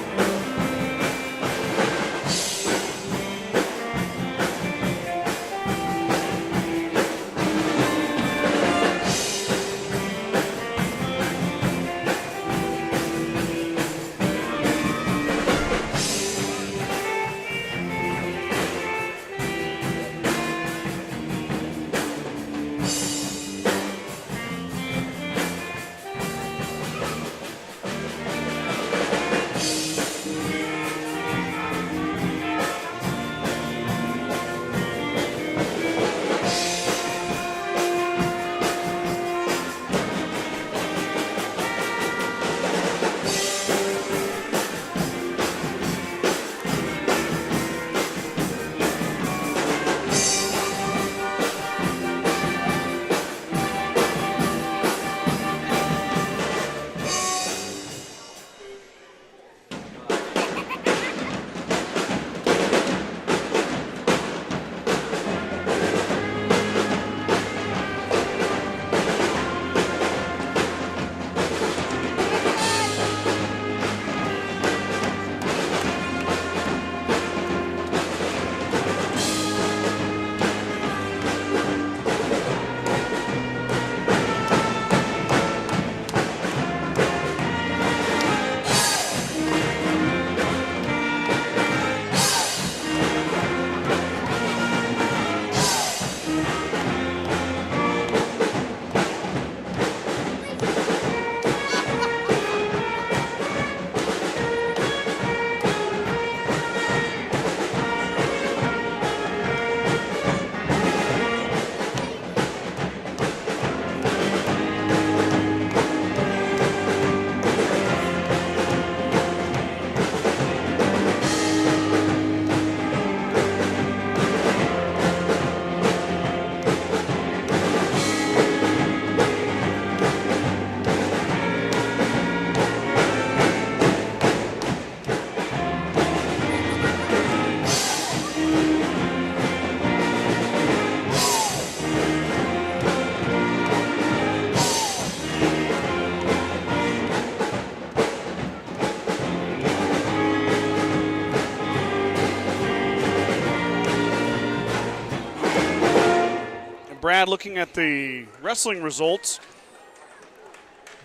Brad, looking at the wrestling results.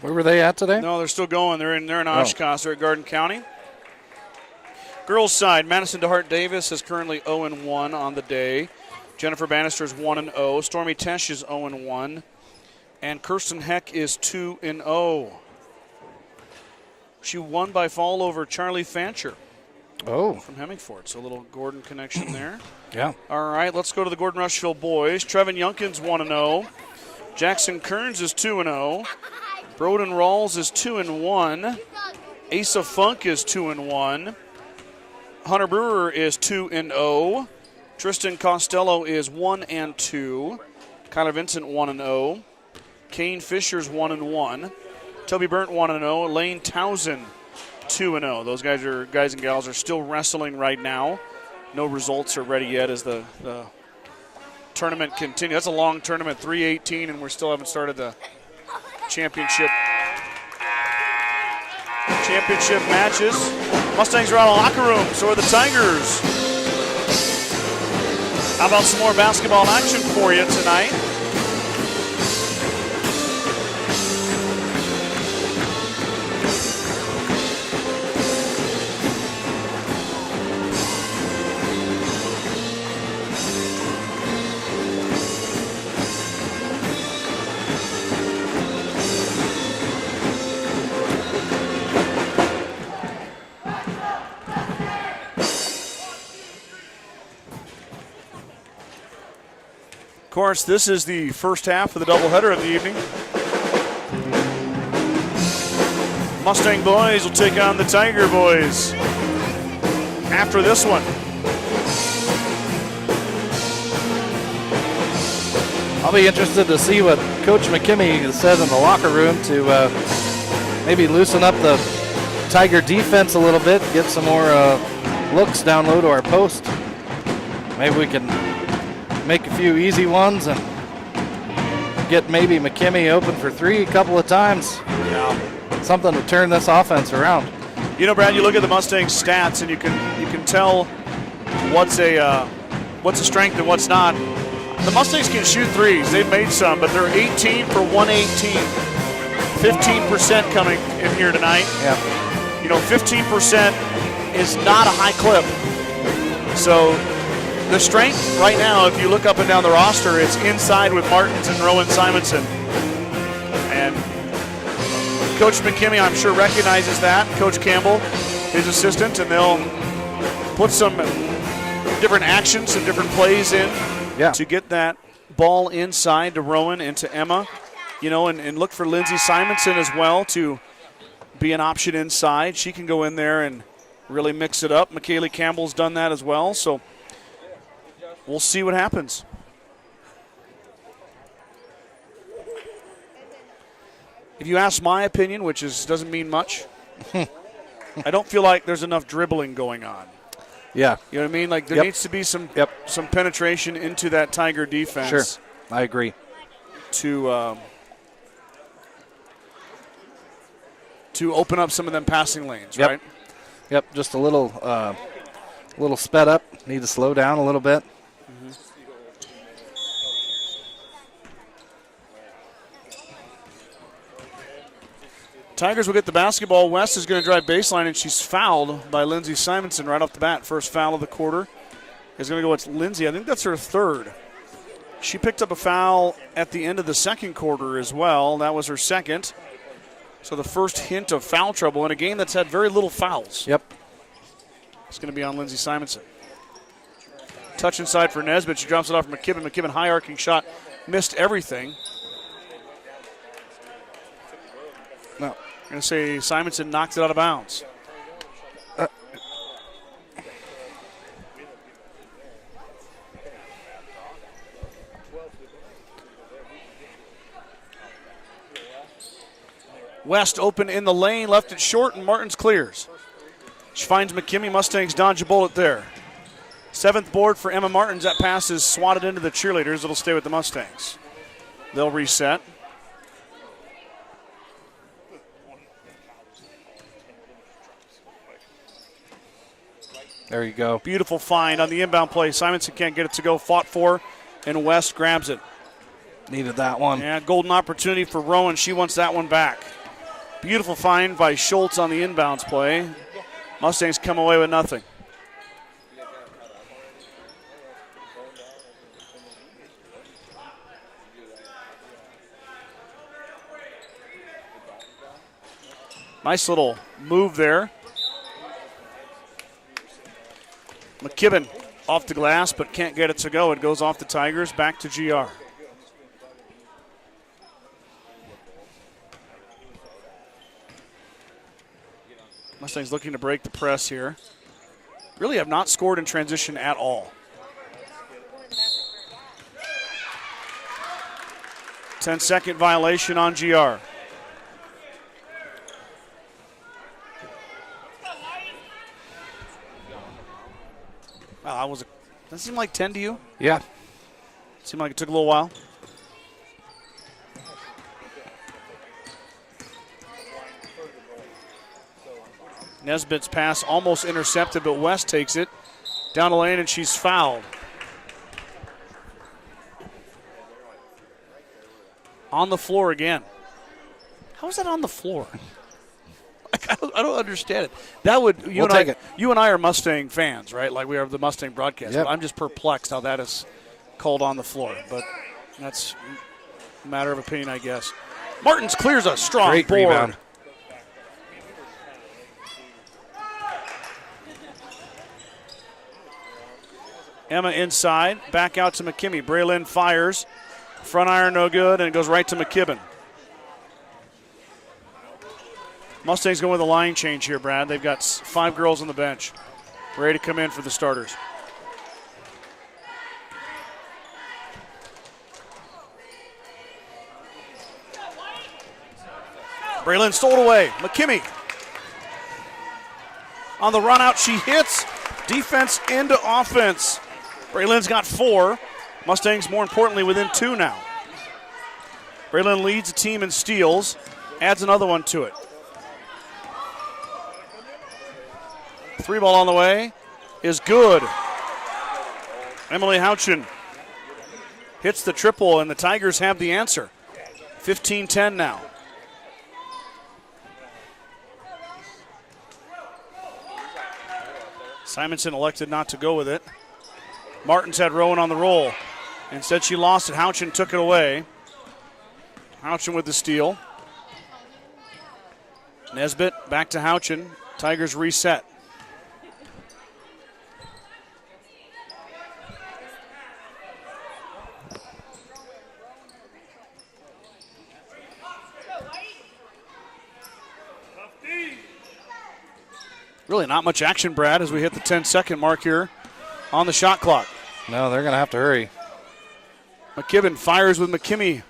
Where were they at today? No, they're still going. They're in Oshkosh. They're at Garden County. Girls side, Madison DeHart Davis is currently 0-1 on the day. Jennifer Bannister is 1-0. Stormy Tesh is 0-1. And Kirsten Heck is 2-0. She won by fall over Charlie Fancher. Oh. From Hemmingford. So a little Gordon connection there. Yeah. All right, let's go to the Gordon-Rushville boys. Trevin Youngkin's 1-0. Jackson Kearns is 2-0. Broden Rawls is 2-1. Asa Funk is 2-1. Hunter Brewer is 2-0. Tristan Costello is 1-2. Kyler Vincent 1-0. Kane Fisher's 1-1. Toby Burnt 1-0. Lane Townsend 2-0. Those guys and gals are still wrestling right now. No results are ready yet as the tournament continues. That's a long tournament, 3-18, and we still haven't started the championship matches. Mustangs are out of the locker room, so are the Tigers. How about some more basketball action for you tonight? course, this is the first half of the doubleheader of the evening. Mustang boys will take on the Tiger boys after this one. I'll be interested to see what Coach McKimmey said in the locker room to maybe loosen up the Tiger defense a little bit, get some more looks down low to our post. Maybe we can make a few easy ones and get maybe McKimmey open for three a couple of times. Yeah. Something to turn this offense around. You know, Brad, you look at the Mustangs stats and you can tell what's a strength and what's not. The Mustangs can shoot threes. They've made some, but they're 18 for 118. 15% coming in here tonight. Yeah. You know, 15% is not a high clip. So the strength right now, if you look up and down the roster, it's inside with Martins and Rowan Simonson. And Coach McKimmey, I'm sure, recognizes that. Coach Campbell, his assistant, and they'll put some different actions and different plays in to get that ball inside to Rowan and to Emma. You know, and look for Lindsay Simonson as well to be an option inside. She can go in there and really mix it up. McKaylee Campbell's done that as well, so we'll see what happens. If you ask my opinion, which doesn't mean much, I don't feel like there's enough dribbling going on. Yeah. You know what I mean? Like there needs to be some penetration into that Tiger defense. Sure, I agree. To open up some of them passing lanes, right? Yep, just a little sped up. Need to slow down a little bit. Mm-hmm. Tigers will get the basketball. West is going to drive baseline, and she's fouled by Lindsay Simonson right off the bat. First foul of the quarter is going to go with Lindsay. I think that's her third. She picked up a foul at the end of the second quarter as well. That was her second. So the first hint of foul trouble in a game that's had very little fouls. Yep. It's going to be on Lindsay Simonson. Touch inside for Nesbitt. She drops it off for McKibben. McKibben, high arcing shot. Missed everything. No. I'm going to say Simonson knocked it out of bounds. West open in the lane, left it short, and Martins clears. She finds McKimmey. Mustangs dodge a bullet there. Seventh board for Emma Martins. That pass is swatted into the cheerleaders. It'll stay with the Mustangs. They'll reset. There you go. Beautiful find on the inbound play. Simonson can't get it to go. Fought for, and West grabs it. Needed that one. Yeah, golden opportunity for Rowan. She wants that one back. Beautiful find by Schultz on the inbounds play. Mustangs come away with nothing. Nice little move there. McKibben off the glass, but can't get it to go. It goes off the Tigers, back to GR. Mustangs looking to break the press here. Really have not scored in transition at all. 10-second violation on GR. Wow, that seemed like 10 to you? Yeah. Seemed like it took a little while. Nesbitt's pass almost intercepted, but West takes it down the lane, and she's fouled. On the floor again. How is that on the floor? I don't understand it. That would you and I are Mustang fans, right? Like we are the Mustang broadcast. Yep. But I'm just perplexed how that is called on the floor. But that's a matter of opinion, I guess. Martins clears a strong Great board. Rebound. Emma inside, back out to McKimmey. Braylon fires. Front iron no good, and it goes right to McKibben. Mustangs going with a line change here, Brad. They've got 5 girls on the bench ready to come in for the starters. Braylon stole it away. McKimmey on the run out. She hits. Defense into offense. Braylon's got 4. Mustangs, more importantly, within 2 now. Braylon leads the team in steals. Adds another one to it. 3 ball on the way is good. Emily Houchin hits the triple, and the Tigers have the answer. 15-10 now. Simonson elected not to go with it. Martins had Rowan on the roll. Instead, she lost it. Houchin took it away. Houchin with the steal. Nesbitt back to Houchin. Tigers reset. Really not much action, Brad, as we hit the 10-second mark here on the shot clock. No, they're going to have to hurry. McKibben fires with McKimmey.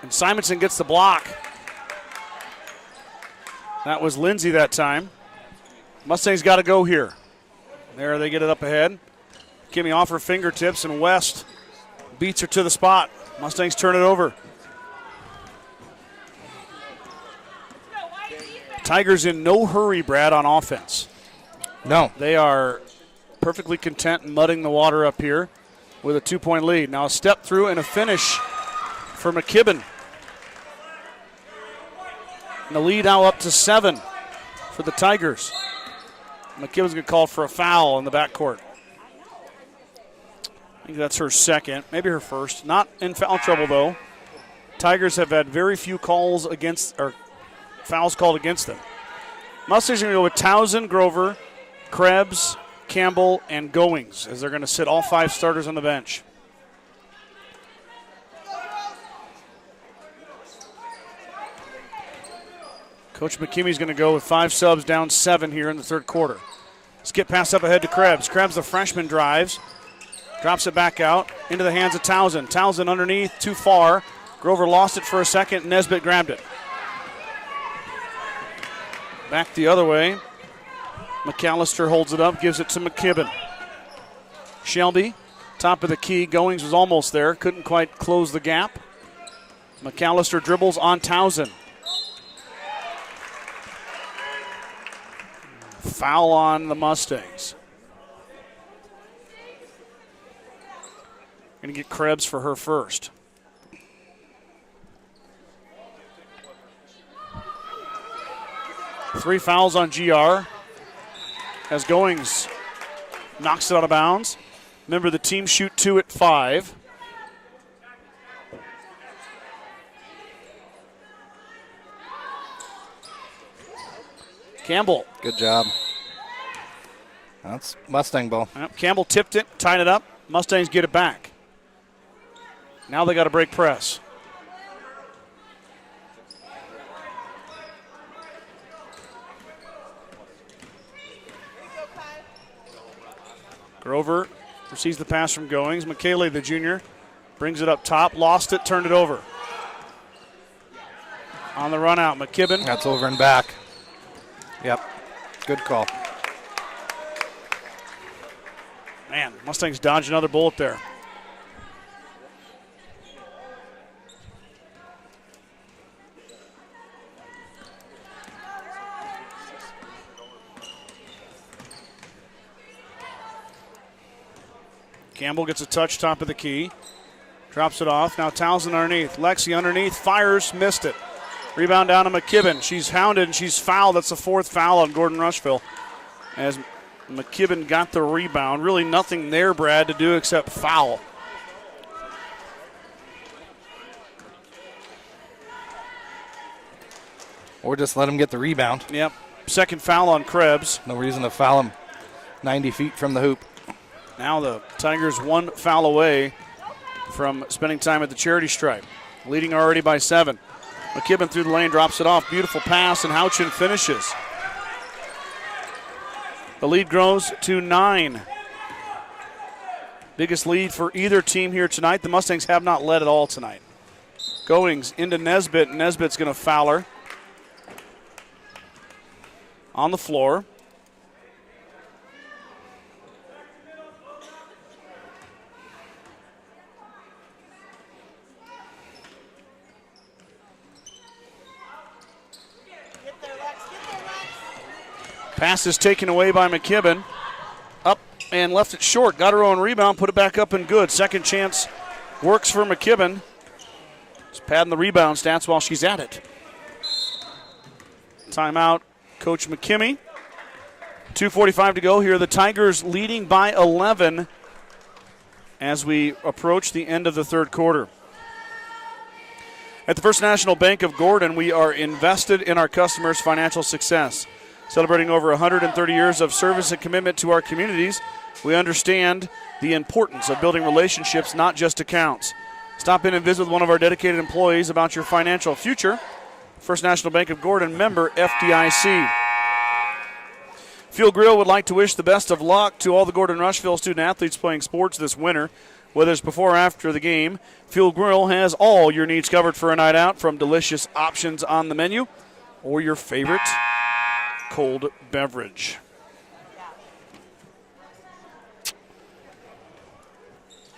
And Simonson gets the block. That was Lindsay that time. Mustangs got to go here. There they get it up ahead. McKimmey off her fingertips, and West beats her to the spot. Mustangs turn it over. Tigers in no hurry, Brad, on offense. No. They are perfectly content mudding the water up here with a 2-point lead. Now a step through and a finish for McKibben. And the lead now up to 7 for the Tigers. McKibben's going to call for a foul in the backcourt. I think that's her second, maybe her first. Not in foul trouble, though. Tigers have had very few calls against, or fouls called against them. Mustangs are going to go with Townsend, Grover, Krebs, Campbell, and Goings, as they're going to sit all 5 starters on the bench. Coach McKimmey's going to go with 5 subs, down 7 here in the third quarter. Skip pass up ahead to Krebs. Krebs, the freshman, drives. Drops it back out into the hands of Townsend. Townsend underneath, too far. Grover lost it for a second. Nesbitt grabbed it. Back the other way. McAllister holds it up, gives it to McKibben. Shelby, top of the key. Goings was almost there, couldn't quite close the gap. McAllister dribbles on Townsend. Foul on the Mustangs. Going to get Krebs for her first. Three fouls on GR as Goings knocks it out of bounds. Remember, the team shoot 2 at 5. Campbell. Good job. That's Mustang ball. Yep, Campbell tipped it, tied it up. Mustangs get it back. Now they got to break press. Grover receives the pass from Goings. McKaylee, the junior, brings it up top, lost it, turned it over. On the run out, McKibben. That's over and back. Yep, good call. Man, Mustangs dodge another bullet there. Campbell gets a touch, top of the key. Drops it off. Now Townsend underneath. Lexi underneath. Fires. Missed it. Rebound down to McKibben. She's hounded and she's fouled. That's the 4th foul on Gordon-Rushville. As McKibben got the rebound. Really nothing there, Brad, to do except foul. Or just let him get the rebound. Yep. Second foul on Krebs. No reason to foul him 90 feet from the hoop. Now the Tigers one foul away from spending time at the charity stripe. Leading already by 7. McKibben through the lane, drops it off. Beautiful pass, and Houchin finishes. The lead grows to 9. Biggest lead for either team here tonight. The Mustangs have not led at all tonight. Goings into Nesbitt. Nesbitt's going to foul her. On the floor. Pass is taken away by McKibben. Up and left it short. Got her own rebound, put it back up and good. Second chance works for McKibben. Just padding the rebound stats while she's at it. Timeout, Coach McKimmey. 2:45 to go here. The Tigers leading by 11 as we approach the end of the third quarter. At the First National Bank of Gordon, we are invested in our customers' financial success. Celebrating over 130 years of service and commitment to our communities, we understand the importance of building relationships, not just accounts. Stop in and visit with one of our dedicated employees about your financial future. First National Bank of Gordon, member FDIC. Field Grill would like to wish the best of luck to all the Gordon-Rushville student-athletes playing sports this winter. Whether it's before or after the game, Field Grill has all your needs covered for a night out, from delicious options on the menu or your favorite cold beverage.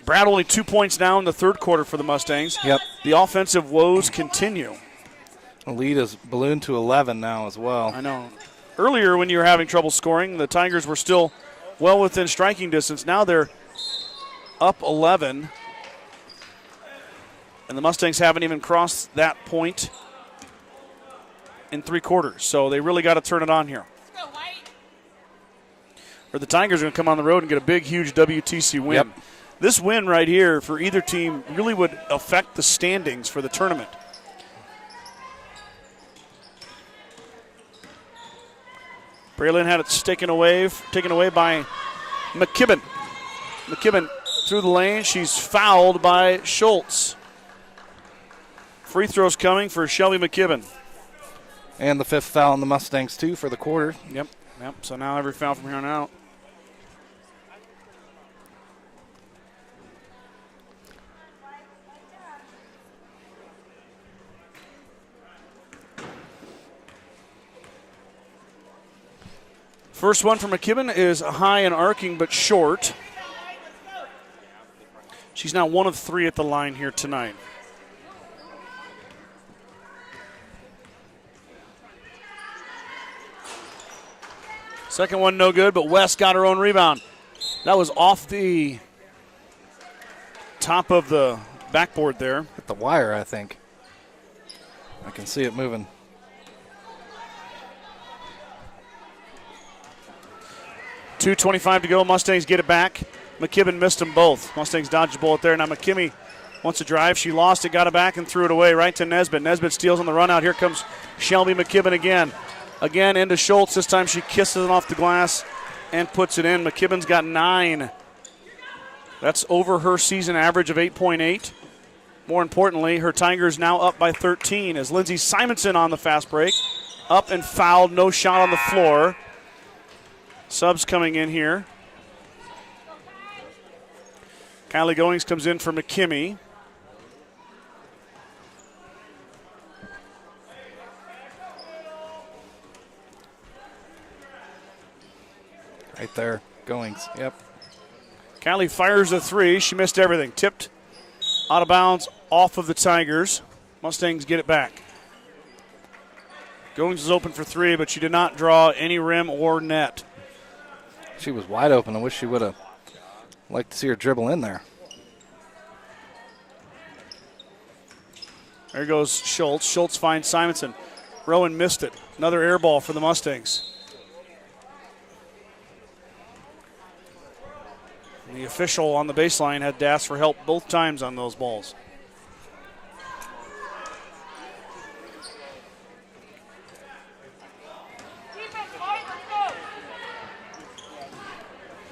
Brad only 2 points now in the third quarter for the Mustangs. Yep. The offensive woes continue. The lead is ballooned to 11 now as well. I know. Earlier when you were having trouble scoring, the Tigers were still well within striking distance. Now they're up 11. And the Mustangs haven't even crossed that point in 3 quarters. So they really got to turn it on here. Or the Tigers are going to come on the road and get a big, huge WTC win. Yep. This win right here for either team really would affect the standings for the tournament. Braylon had it taken away by McKibben. McKibben through the lane. She's fouled by Schultz. Free throws coming for Shelby McKibben. And the 5th foul on the Mustangs, too, for the quarter. Yep. So now every foul from here on out. First one from McKibben is high and arcing but short. She's now 1 of 3 at the line here tonight. Second one no good, but West got her own rebound. That was off the top of the backboard there. Hit the wire, I think. I can see it moving. .225 to go. Mustangs get it back. McKibben missed them both. Mustangs dodged a bullet there. Now McKimmey wants to drive. She lost it, got it back, and threw it away right to Nesbitt. Nesbitt steals on the run out. Here comes Shelby McKibben again. Again into Schultz. This time she kisses it off the glass and puts it in. McKibben's got 9. That's over her season average of 8.8. More importantly, her Tigers now up by 13 as Lindsey Simonson on the fast break. Up and fouled. No shot on the floor. Subs coming in here. Kylie Goings comes in for McKimmey. Right there, Goings, yep. Kylie fires a 3. She missed everything. Tipped out of bounds off of the Tigers. Mustangs get it back. Goings is open for 3, but she did not draw any rim or net. She was wide open. I wish she would have liked to see her dribble in there. There goes Schultz. Schultz finds Simonson. Rowan missed it. Another air ball for the Mustangs. The official on the baseline had to ask for help both times on those balls.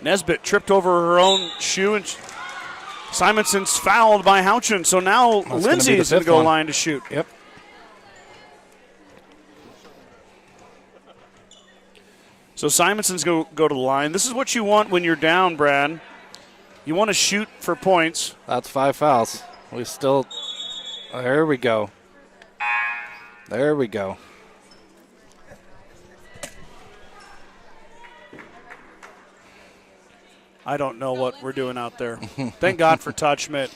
Nesbitt tripped over her own shoe, and Simonson's fouled by Houchin. So now Lindsay's going to go line to shoot. Yep. So Simonson's go to the line. This is what you want when you're down, Brad. You want to shoot for points. That's 5 fouls. We still, there we go. There we go. I don't know what we're doing out there. Thank God for Todd Schmidt.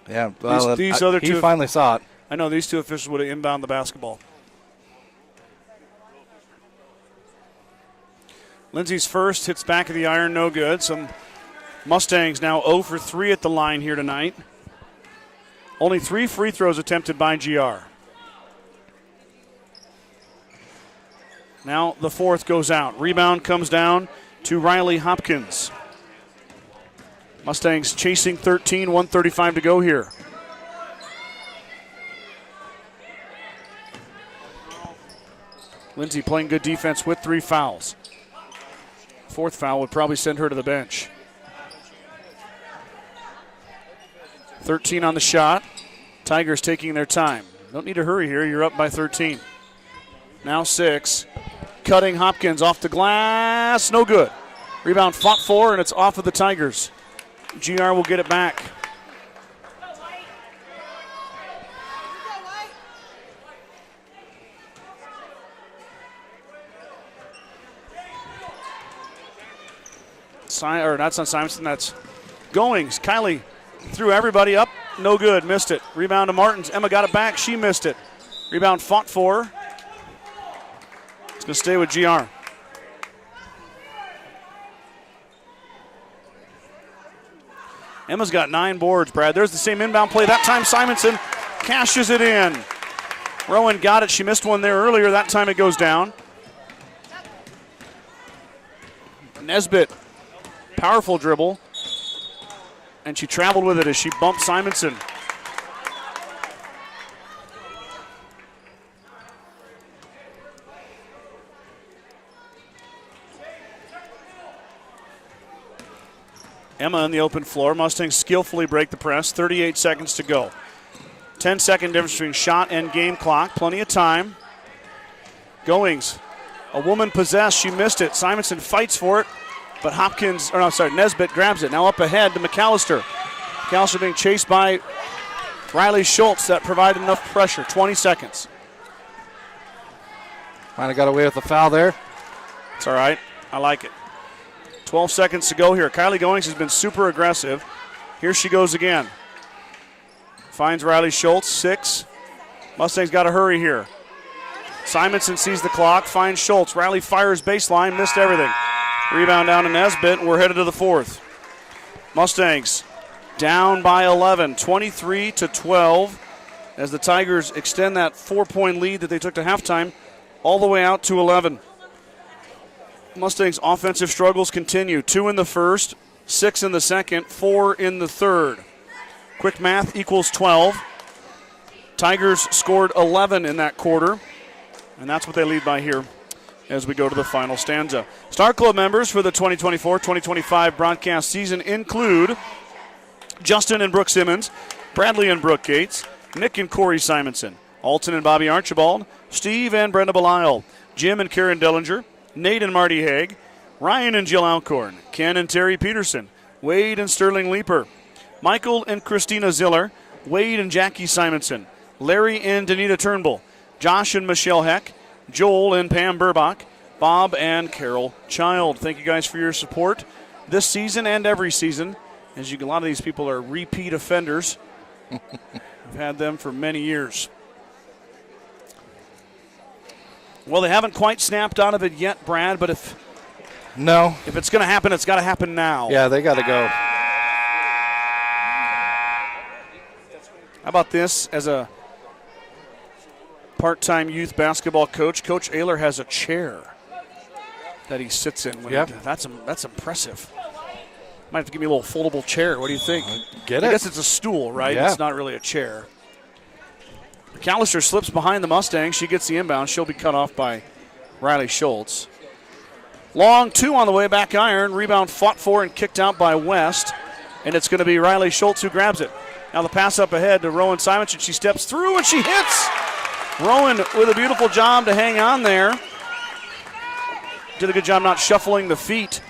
Yeah, well, these other two. He finally saw it. I know these two officials would have inbound the basketball. Lindsay's first hits back of the iron, no good. Some Mustangs now 0 for 3 at the line here tonight. Only 3 free throws attempted by GR. Now the fourth goes out. Rebound comes down to Riley Hopkins. Mustangs chasing 13, 1:35 to go here. Lindsay playing good defense with 3 fouls. Fourth foul would probably send her to the bench. 13 on the shot. Tigers taking their time. Don't need to hurry here. You're up by 13. Now 6. Cutting Hopkins off the glass. No good. Rebound fought for, and it's off of the Tigers. GR will get it back. That's not Simonson, that's Goings. Kylie threw everybody up. No good. Missed it. Rebound to Martins. Emma got it back. She missed it. Rebound fought for. It's going to stay with GR. Emma's got 9 boards, Brad. There's the same inbound play. That time Simonson cashes it in. Rowan got it. She missed one there earlier. That time it goes down. Nesbitt, powerful dribble. And she traveled with it as she bumped Simonson. Emma on the open floor. Mustangs skillfully break the press. 38 seconds to go. 10-second difference between shot and game clock. Plenty of time. Goings. A woman possessed. She missed it. Simonson fights for it. But Nesbitt grabs it. Now up ahead to McAllister. McAllister being chased by Riley Schultz. That provided enough pressure. 20 seconds. Might have got away with the foul there. It's all right. I like it. 12 seconds to go here. Kylie Goings has been super aggressive. Here she goes again. Finds Riley Schultz, 6. Mustangs got to hurry here. Simonson sees the clock, finds Schultz. Riley fires baseline, missed everything. Rebound down to Nesbitt. We're headed to the fourth. Mustangs down by 11, 23-12, as the Tigers extend that 4-point lead that they took to halftime all the way out to 11. Mustangs' offensive struggles continue. 2 in the first, 6 in the second, 4 in the third. Quick math equals 12. Tigers scored 11 in that quarter, and that's what they lead by here as we go to the final stanza. Star Club members for the 2024-2025 broadcast season include Justin and Brooke Simmons, Bradley and Brooke Gates, Nick and Corey Simonson, Alton and Bobby Archibald, Steve and Brenda Belisle, Jim and Karen Dellinger, Nate and Marty Haig, Ryan and Jill Alcorn, Ken and Terry Peterson, Wade and Sterling Leeper, Michael and Christina Ziller, Wade and Jackie Simonson, Larry and Danita Turnbull, Josh and Michelle Heck, Joel and Pam Burbach, Bob and Carol Child. Thank you guys for your support this season and every season. A lot of these people are repeat offenders. I've had them for many years. Well, they haven't quite snapped out of it yet, Brad, but if it's going to happen, it's got to happen now. Yeah, they got to go. How about this? As a part-time youth basketball coach, Coach Ayler has a chair that he sits in. That's impressive. Might have to give me a little foldable chair. What do you think? Get it? I guess it's a stool, right? Yeah. It's not really a chair. McAllister slips behind the Mustangs. She gets the inbound. She'll be cut off by Riley Schultz. Long two on the way, back iron. Rebound fought for and kicked out by West. And it's going to be Riley Schultz who grabs it. Now the pass up ahead to Rowan Simonson. She steps through and she hits. Rowan with a beautiful job to hang on there. Did a good job not shuffling the feet.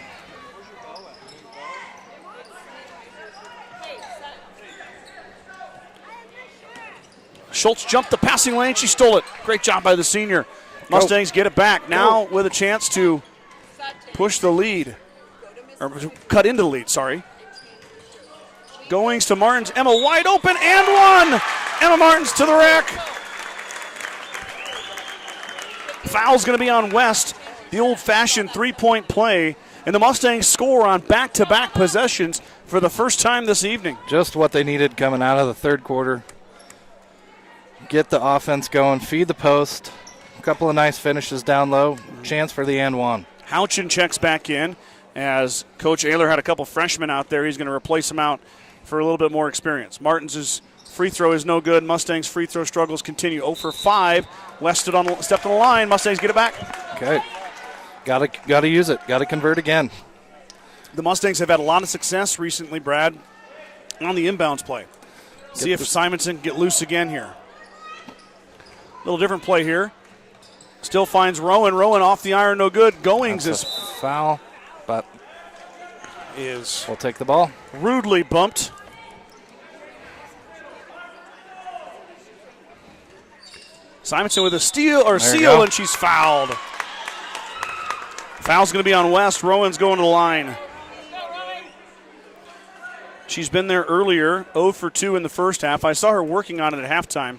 Schultz jumped the passing lane. She stole it. Great job by the senior. Mustangs get it back. Now with a chance to push the lead. Or cut into the lead, sorry. Goings to Martins. Emma wide open and one. Emma Martins to the rack. Foul's going to be on West. The old-fashioned three-point play. And the Mustangs score on back-to-back possessions for the first time this evening. Just what they needed coming out of the third quarter. Get the offense going, feed the post. A couple of nice finishes down low. Chance for the and one. Houchin checks back in as Coach Ayler had a couple freshmen out there. He's going to replace them out for a little bit more experience. Martins' free throw is no good. Mustangs' free throw struggles continue. 0 for 5. West stepped on the line. Mustangs get it back. Okay. Got to use it. Got to convert again. The Mustangs have had a lot of success recently, Brad, on the inbounds play. See if Simonson can get loose again here. A little different play here. Still finds Rowan. Rowan off the iron, no good. Goings is foul, but we'll take the ball. Rudely bumped. Simonson with a steal and she's fouled. Foul's going to be on West. Rowan's going to the line. She's been there earlier, 0 for 2 in the first half. I saw her working on it at halftime.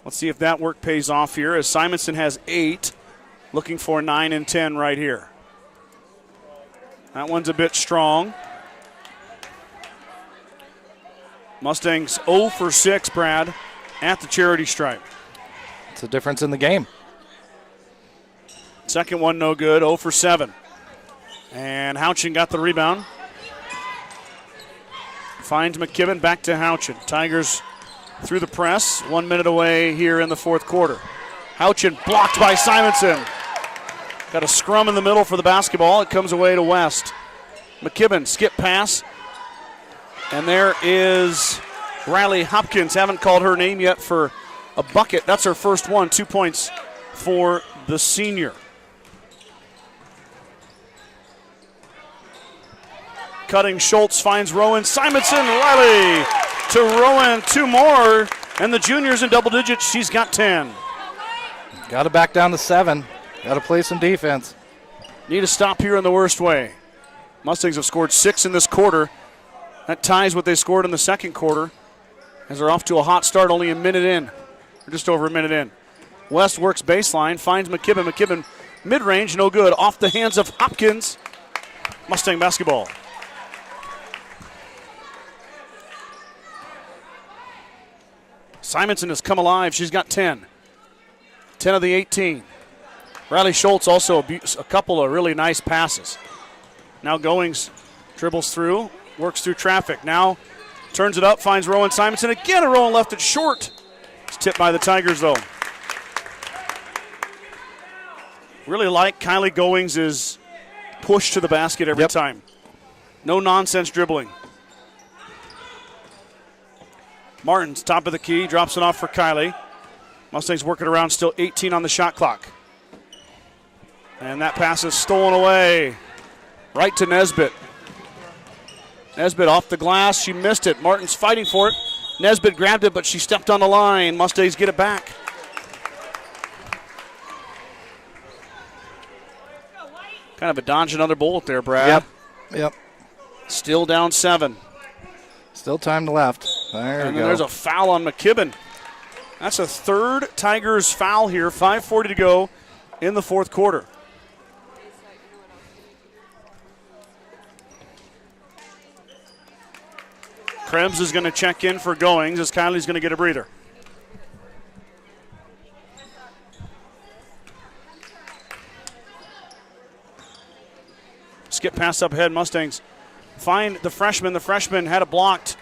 Let's see if that work pays off here as Simonson has 8, looking for 9 and 10 right here. That one's a bit strong. Mustangs 0 for 6, Brad, at the charity stripe. It's a difference in the game. Second one no good, 0 for 7. And Houchin got the rebound. Finds McKibben, back to Houchin. Tigers through the press, 1 minute away here in the fourth quarter. Houchin blocked by Simonson. Got a scrum in the middle for the basketball. It comes away to West. McKibben, skip pass. And there is Riley Hopkins. Haven't called her name yet for a bucket. That's her first one. 2 points for the senior. Cutting Schultz finds Rowan. Simonson, Riley to Rowan, 2 more. And the junior's in double digits. She's got 10. Got to back down to 7. Got to play some defense. Need a stop here in the worst way. Mustangs have scored 6 in this quarter. That ties what they scored in the second quarter as they're off to a hot start, only a minute in, or just over a minute in. West works baseline, finds McKibben. McKibben mid-range, no good. Off the hands of Hopkins. Mustang basketball. Simonson has come alive. She's got 10. 10 of the 18. Riley Schultz also a couple of really nice passes. Now Goings dribbles through, works through traffic. Now turns it up, finds Rowan Simonson. Again, and Rowan left it short. It's tipped by the Tigers, though. Really like Kylie Goings' push to the basket every time. No nonsense dribbling. Martins, top of the key, drops it off for Kylie. Mustangs working around, still 18 on the shot clock. And that pass is stolen away. Right to Nesbitt. Nesbitt off the glass. She missed it. Martins fighting for it. Nesbitt grabbed it, but she stepped on the line. Mustangs get it back. Kind of a dodge another bullet there, Brad. Yep. Still down 7. Still time left. There we go. There's a foul on McKibben. That's a third Tigers foul here. 5:40 to go in the fourth quarter. Krebs is going to check in for Goings as Kylie's going to get a breather. Skip pass up ahead. Mustangs find the freshman. The freshman had it blocked.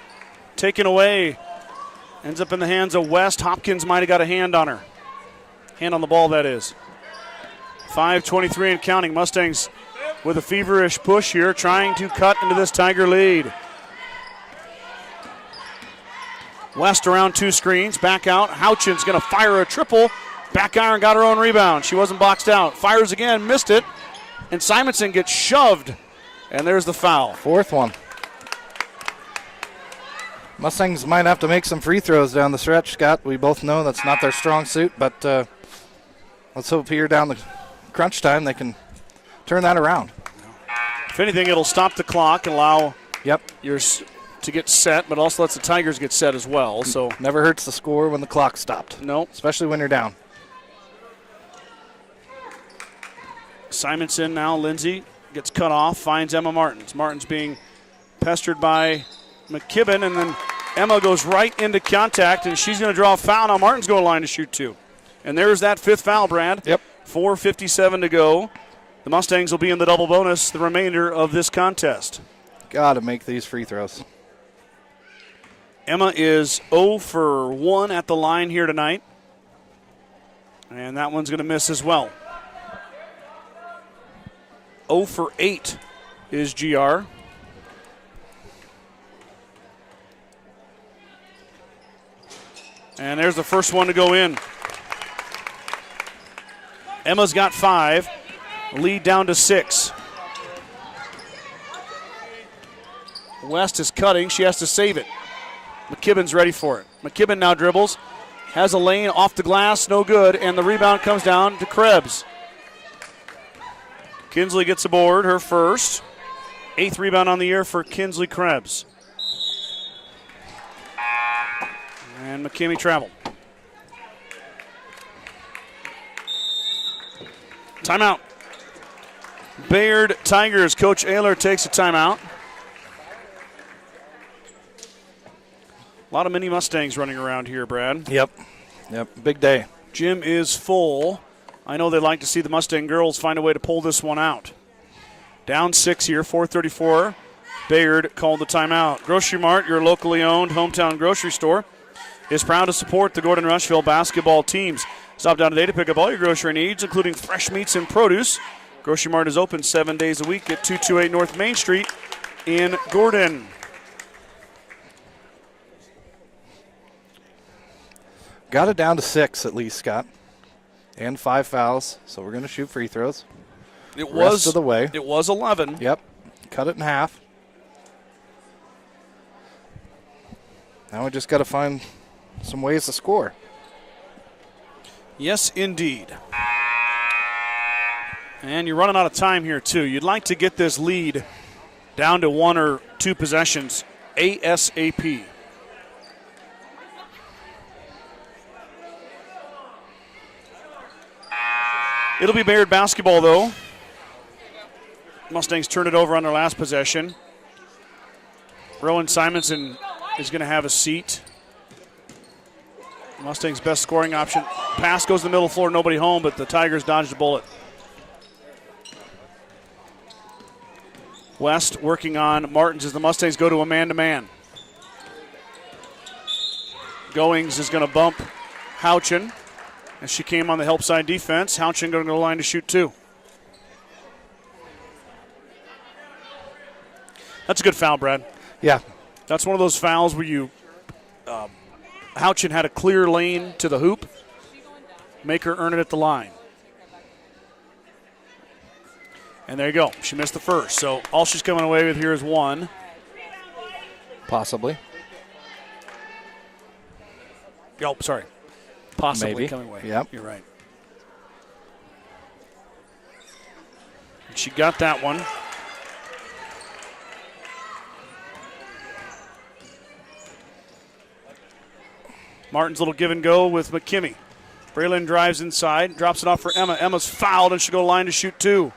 Taken away. Ends up in the hands of West. Hopkins might have got a hand on her. Hand on the ball, that is. 5:23 and counting. Mustangs with a feverish push here, trying to cut into this Tiger lead. West around 2 screens, back out. Houchin's going to fire a triple. Back iron, got her own rebound. She wasn't boxed out. Fires again, missed it. And Simonson gets shoved. And there's the foul. 4th one. Mustangs might have to make some free throws down the stretch, Scott. We both know that's not their strong suit, but let's hope here down the crunch time they can turn that around. If anything, it'll stop the clock and allow yours to get set, but also lets the Tigers get set as well. So never hurts the score when the clock stopped. No. Especially when you're down. Simonson now, Lindsay gets cut off, finds Emma Martins. Martins being pestered by McKibben, and then Emma goes right into contact, and she's going to draw a foul. Now Martins go to line to shoot 2. And there's that 5th foul, Brad. 4:57 to go. The Mustangs will be in the double bonus the remainder of this contest. Got to make these free throws. Emma is 0 for 1 at the line here tonight. And that one's going to miss as well. 0 for 8 is GR. And there's the first one to go in. Emma's got 5. Lead down to 6. West is cutting. She has to save it. McKibben's ready for it. McKibben now dribbles. Has a lane off the glass. No good. And the rebound comes down to Krebs. Kinsley gets aboard, her first. 8th rebound on the year for Kinsley Krebs. And McKimmey traveled. Timeout. Bayard Tigers. Coach Ayler takes a timeout. A lot of mini Mustangs running around here, Brad. Yep. Big day. Gym is full. I know they'd like to see the Mustang girls find a way to pull this one out. Down 6 here, 4:34. Bayard called the timeout. Grocery Mart, your locally owned hometown grocery store, is proud to support the Gordon-Rushville basketball teams. Stop down today to pick up all your grocery needs, including fresh meats and produce. Grocery Mart is open 7 days a week at 228 North Main Street in Gordon. Got it down to 6 at least, Scott. And 5 fouls, so we're going to shoot free throws. Rest of the way. It was 11. Yep. Cut it in half. Now we just got to find some ways to score. Yes, indeed. And you're running out of time here, too. You'd like to get this lead down to 1 or 2 possessions ASAP. It'll be Bayard basketball, though. Mustangs turned it over on their last possession. Rowan Simonson is going to have a seat. Mustangs' best scoring option. Pass goes to the middle floor, nobody home, but the Tigers dodged a bullet. West working on Martins as the Mustangs go to a man-to-man. Goings is going to bump Houchin as she came on the help side defense. Houchin going to go to the line to shoot 2. That's a good foul, Brad. Yeah. That's one of those fouls where you Houchin had a clear lane to the hoop. Make her earn it at the line. And there you go. She missed the first. So all she's coming away with here is 1. Possibly. Oh, sorry. Possibly Maybe. coming away. Yep. You're right. And she got that one. Martin's little give and go with McKimmey. Braylon drives inside, drops it off for Emma. Emma's fouled and she'll go line to shoot 2.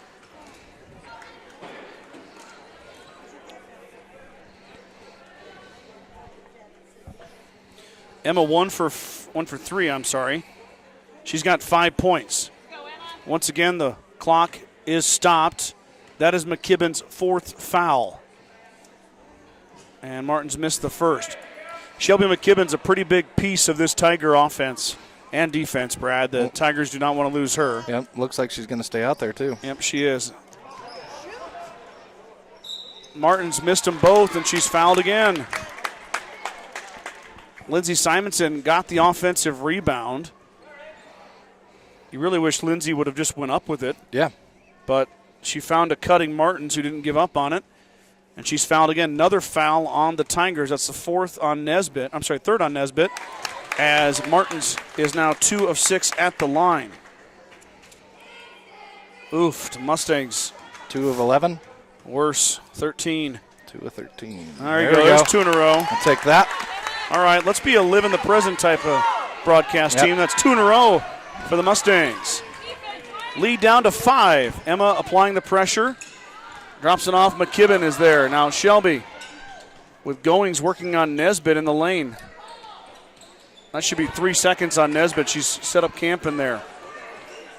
Emma 1 for 3, I'm sorry. She's got 5 points. Once again, the clock is stopped. That is McKibben's 4th foul. And Martin's missed the first. Shelby McKibben's a pretty big piece of this Tiger offense and defense, Brad. The Tigers do not want to lose her. Yep, looks like she's going to stay out there, too. Yep, she is. Martins missed them both, and she's fouled again. Lindsay Simonson got the offensive rebound. You really wish Lindsay would have just went up with it. Yeah. But she found a cutting Martins who didn't give up on it. And she's fouled again. Another foul on the Tigers. That's the third on Nesbitt, as Martins is now 2 of 6 at the line. Oof, to Mustangs. 2 of 11. Worse, 13. 2 of 13. There you go. There's 2 in a row. I'll take that. All right, let's be a live in the present type of broadcast team. That's 2 in a row for the Mustangs. Lead down to 5. Emma applying the pressure. Drops it off. McKibben is there. Now Shelby with Goings working on Nesbitt in the lane. That should be 3 seconds on Nesbitt. She's set up camp in there.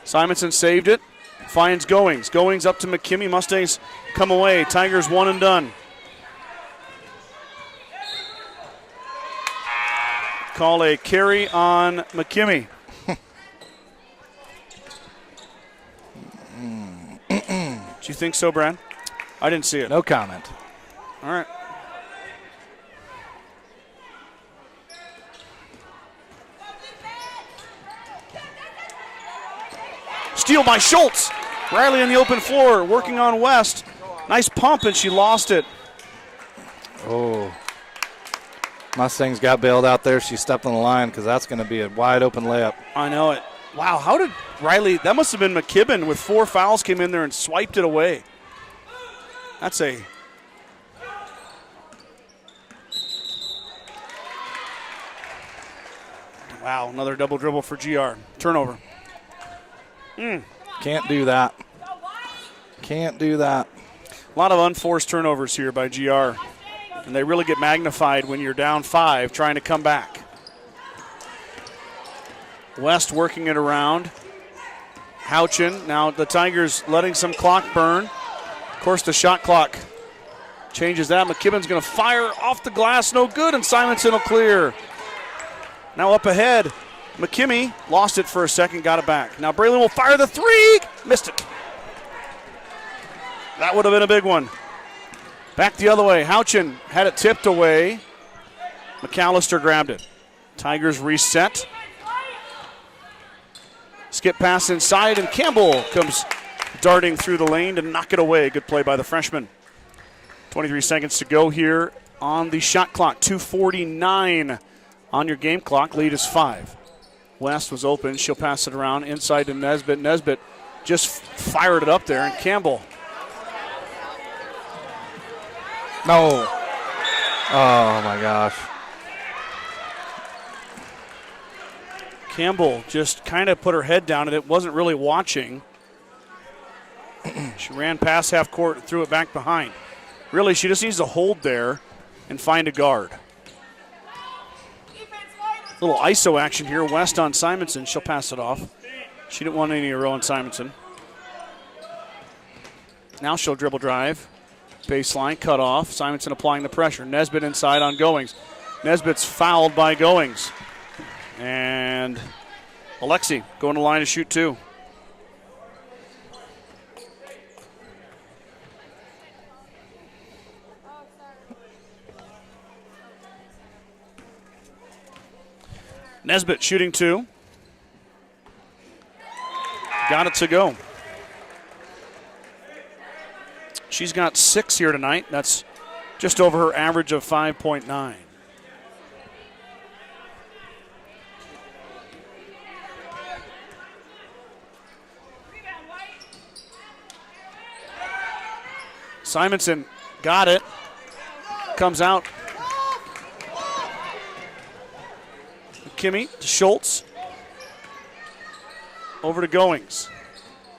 Simonson saved it. Finds Goings. Goings up to McKimmey. Mustangs come away. Tigers 1 and done. Call a carry on McKimmey. Do you think so, Brad? I didn't see it. No comment. All right. Steal by Schultz. Riley on the open floor, working on West. Nice pump, and she lost it. Oh. Mustangs got bailed out there. She stepped on the line because that's going to be a wide open layup. I know it. Wow, how did Riley, that must have been McKibben with 4 fouls, came in there and swiped it away. That's a... Wow, another double dribble for GR. Turnover. Can't do that. Can't do that. A lot of unforced turnovers here by GR. And they really get magnified when you're down 5 trying to come back. West working it around. Houchin. Now the Tigers letting some clock burn. Of course, the shot clock changes that. McKibben's going to fire off the glass. No good, and Simonson will clear. Now up ahead. McKimmey lost it for a second, got it back. Now Braylon will fire the 3. Missed it. That would have been a big one. Back the other way. Houchin had it tipped away. McAllister grabbed it. Tigers reset. Skip pass inside, and Campbell comes darting through the lane to knock it away. Good play by the freshman. 23 seconds to go here on the shot clock. 2:49 on your game clock. Lead is 5. West was open. She'll pass it around inside to Nesbitt. Nesbitt just fired it up there, and Campbell. No. Oh, my gosh. Campbell just kind of put her head down, and it wasn't really watching. She ran past half court and threw it back behind. Really, she just needs to hold there and find a guard. Little ISO action here. West on Simonson. She'll pass it off. She didn't want any of her own Simonson. Now she'll dribble drive. Baseline, cut off. Simonson applying the pressure. Nesbitt inside on Goings. Nesbitt's fouled by Goings. And Alexi going to the line to shoot 2. Nesbitt shooting 2. Got it to go. She's got 6 here tonight. That's just over her average of 5.9. Simonson got it. Comes out. McKimmey to Schultz. Over to Goings.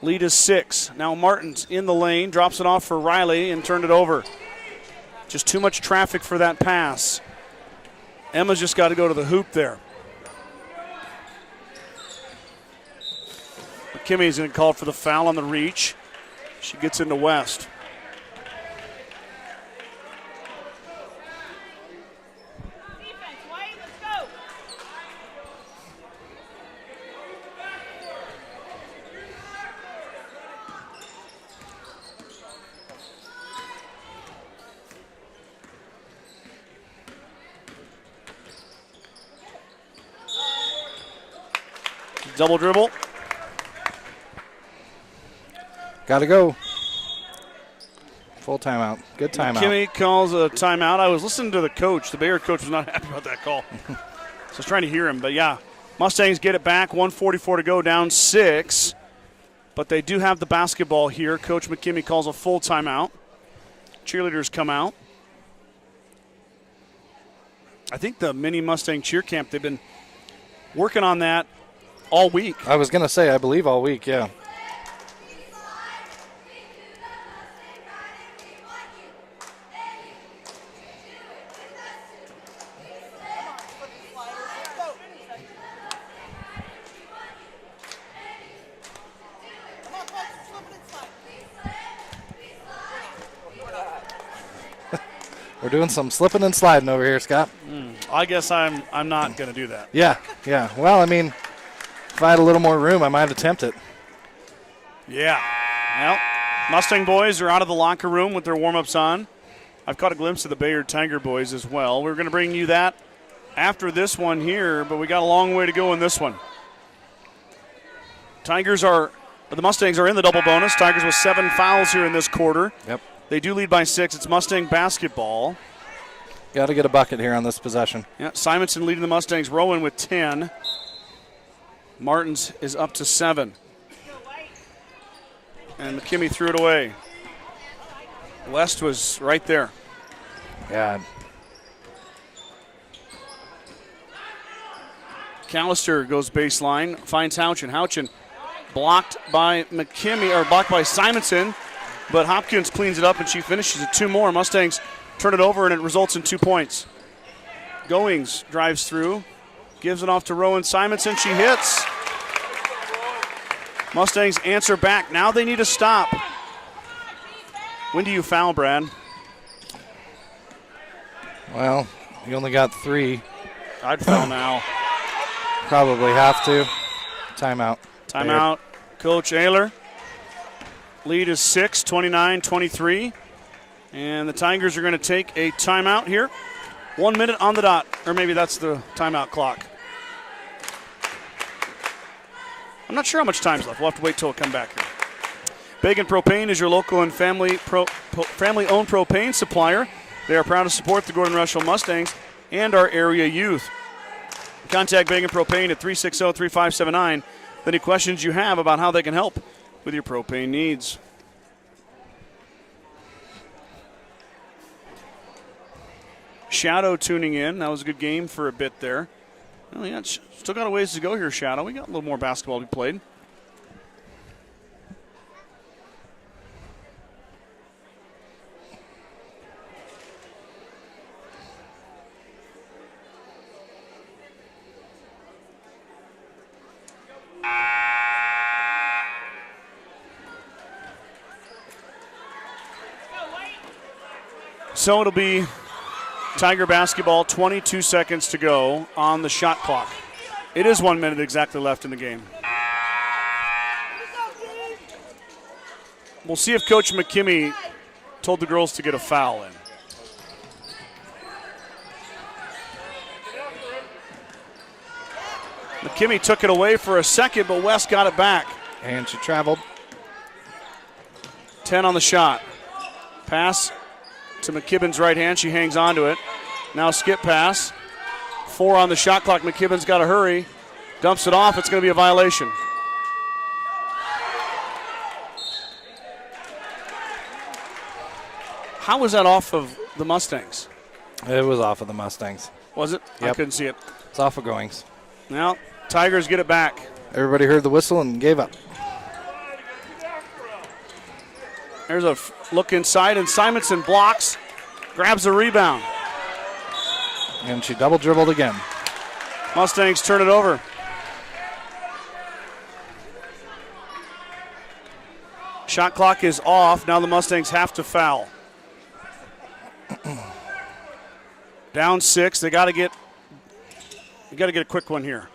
Lead is 6. Now Martins in the lane. Drops it off for Riley and turned it over. Just too much traffic for that pass. Emma's just got to go to the hoop there. McKimmey's going to call for the foul on the reach. She gets into West. Double dribble. Got to go. Full timeout. Good timeout. Kimmy calls a timeout. I was listening to the coach. The Bayard coach was not happy about that call. So I was trying to hear him. But, yeah, Mustangs get it back. 1:44 to go, down 6. But they do have the basketball here. Coach McKimmey calls a full timeout. Cheerleaders come out. I think the mini Mustang cheer camp, they've been working on that all week. I was going to say, I believe all week, yeah. We're doing some slipping and sliding over here, Scott. I guess I'm not going to do that. Yeah. Well, I mean, if I had a little more room, I might attempt it. Yeah. Well, Mustang boys are out of the locker room with their warm-ups on. I've caught a glimpse of the Bayard Tiger boys as well. We're going to bring you that after this one here, but we got a long way to go in this one. The Mustangs are in the double bonus. Tigers with 7 fouls here in this quarter. Yep. They do lead by 6. It's Mustang basketball. Got to get a bucket here on this possession. Yeah, Simonson leading the Mustangs. Rowan with 10. Martins is up to 7. And McKimmey threw it away. West was right there. Yeah. Callister goes baseline, finds Houchin. Houchin blocked by McKimmey, or blocked by Simonson, but Hopkins cleans it up and she finishes it. 2 more. Mustangs turn it over and it results in 2 points. Goings drives through, gives it off to Rowan Simonson. She hits. Mustangs answer back. Now they need to stop. When do you foul, Brad? Well, you only got 3. I'd foul now. Probably have to. Timeout. Timeout. Coach Ayler. Lead is 6, 29-23. And the Tigers are going to take a timeout here. 1 minute on the dot. Or maybe that's the timeout clock. I'm not sure how much time's left. We'll have to wait till it come back here. Bagan Propane is your local and family-owned propane supplier. They are proud to support the Gordon-Rushville Mustangs and our area youth. Contact Bagan Propane at 360-3579. Any questions you have about how they can help with your propane needs. Shadow tuning in. That was a good game for a bit there. Well, yeah, still got a ways to go here, Shadow. We got a little more basketball to be played. So it'll be Tiger basketball, 22 seconds to go on the shot clock. It is 1 minute exactly left in the game. We'll see if Coach McKimmey told the girls to get a foul in. McKimmey took it away for a second, but West got it back. And she traveled. 10 on the shot. Pass to McKibben's right hand. She hangs on to it. Now skip pass. 4 on the shot clock. McKibben's got to hurry. Dumps it off. It's going to be a violation. How was that off of the Mustangs? It was off of the Mustangs. Was it? Yep. I couldn't see it. It's off of Goings. Now, Tigers get it back. Everybody heard the whistle and gave up. There's a look inside, and Simonson blocks, grabs a rebound. And she double dribbled again. Mustangs turn it over. Shot clock is off. Now the Mustangs have to foul. Down 6. They got to get a quick one here.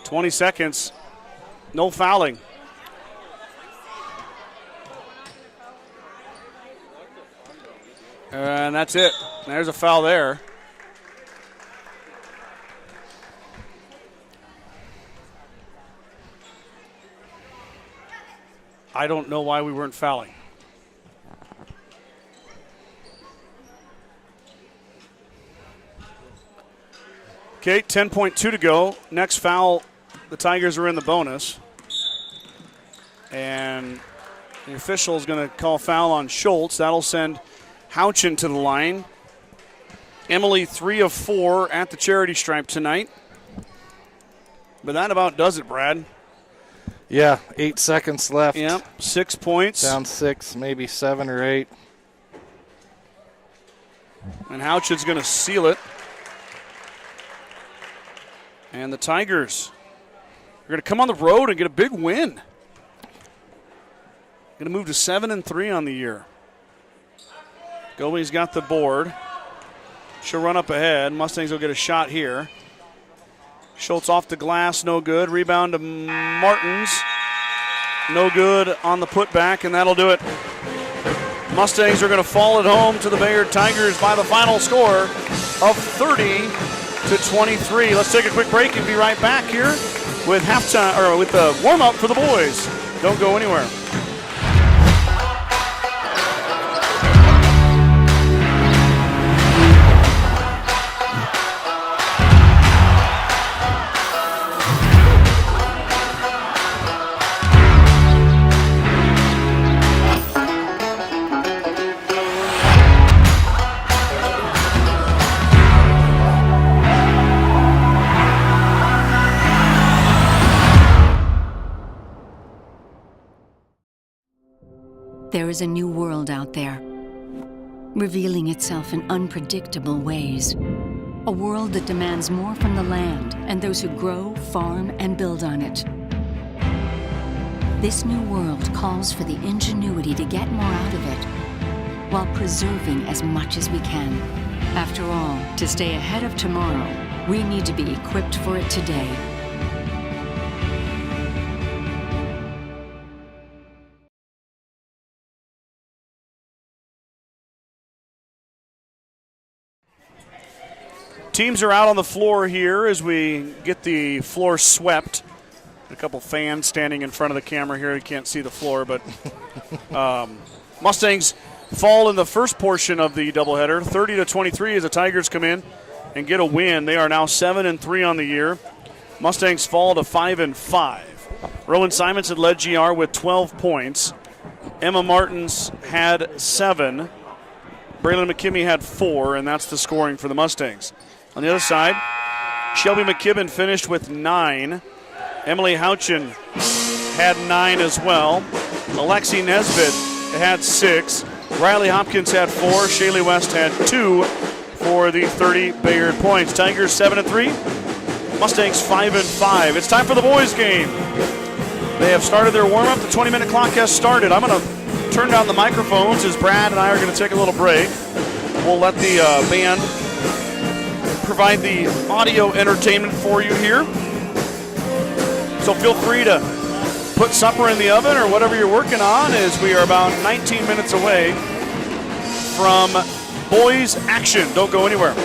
$20 seconds. No fouling. And that's it. There's a foul there. I don't know why we weren't fouling. Okay, 10.2 to go. Next foul, the Tigers are in the bonus. And the official is going to call foul on Schultz. That'll send Houchin to the line. Emily 3 of 4 at the charity stripe tonight. But that about does it, Brad. Yeah, 8 seconds left. Yep, 6 points. Down 6, maybe 7 or 8. And Houchin's going to seal it. And the Tigers are going to come on the road and get a big win. Going to move to 7-3 on the year. Goldie's got the board. She'll run up ahead. Mustangs will get a shot here. Schultz off the glass, no good. Rebound to Martins. No good on the putback, and that'll do it. Mustangs are going to fall at home to the Bayard Tigers by the final score of 30-23. Let's take a quick break and be right back here with halftime or with the warm-up for the boys. Don't go anywhere. There is a new world out there, revealing itself in unpredictable ways. A world that demands more from the land and those who grow, farm, and build on it. This new world calls for the ingenuity to get more out of it, while preserving as much as we can. After all, to stay ahead of tomorrow, we need to be equipped for it today. Teams are out on the floor here as we get the floor swept. A couple fans standing in front of the camera here. You can't see the floor, but Mustangs fall in the first portion of the doubleheader, 30-23 as the Tigers come in and get a win. They are now 7-3 on the year. Mustangs fall to 5-5. Rowan Simonson led GR with 12 points. Emma Martins had 7. Braylon McKimmey had 4, and that's the scoring for the Mustangs. On the other side, Shelby McKibben finished with 9. Emily Houchin had 9 as well. Alexi Nesbitt had 6. Riley Hopkins had 4. Shaylee West had 2 for the 30 Bayard points. Tigers 7-3. Mustangs 5-5. It's time for the boys' game. They have started their warm-up. The 20-minute clock has started. I'm going to turn down the microphones as Brad and I are going to take a little break. We'll let the band provide the audio entertainment for you here. So feel free to put supper in the oven or whatever you're working on, as we are about 19 minutes away from boys action. Don't go anywhere.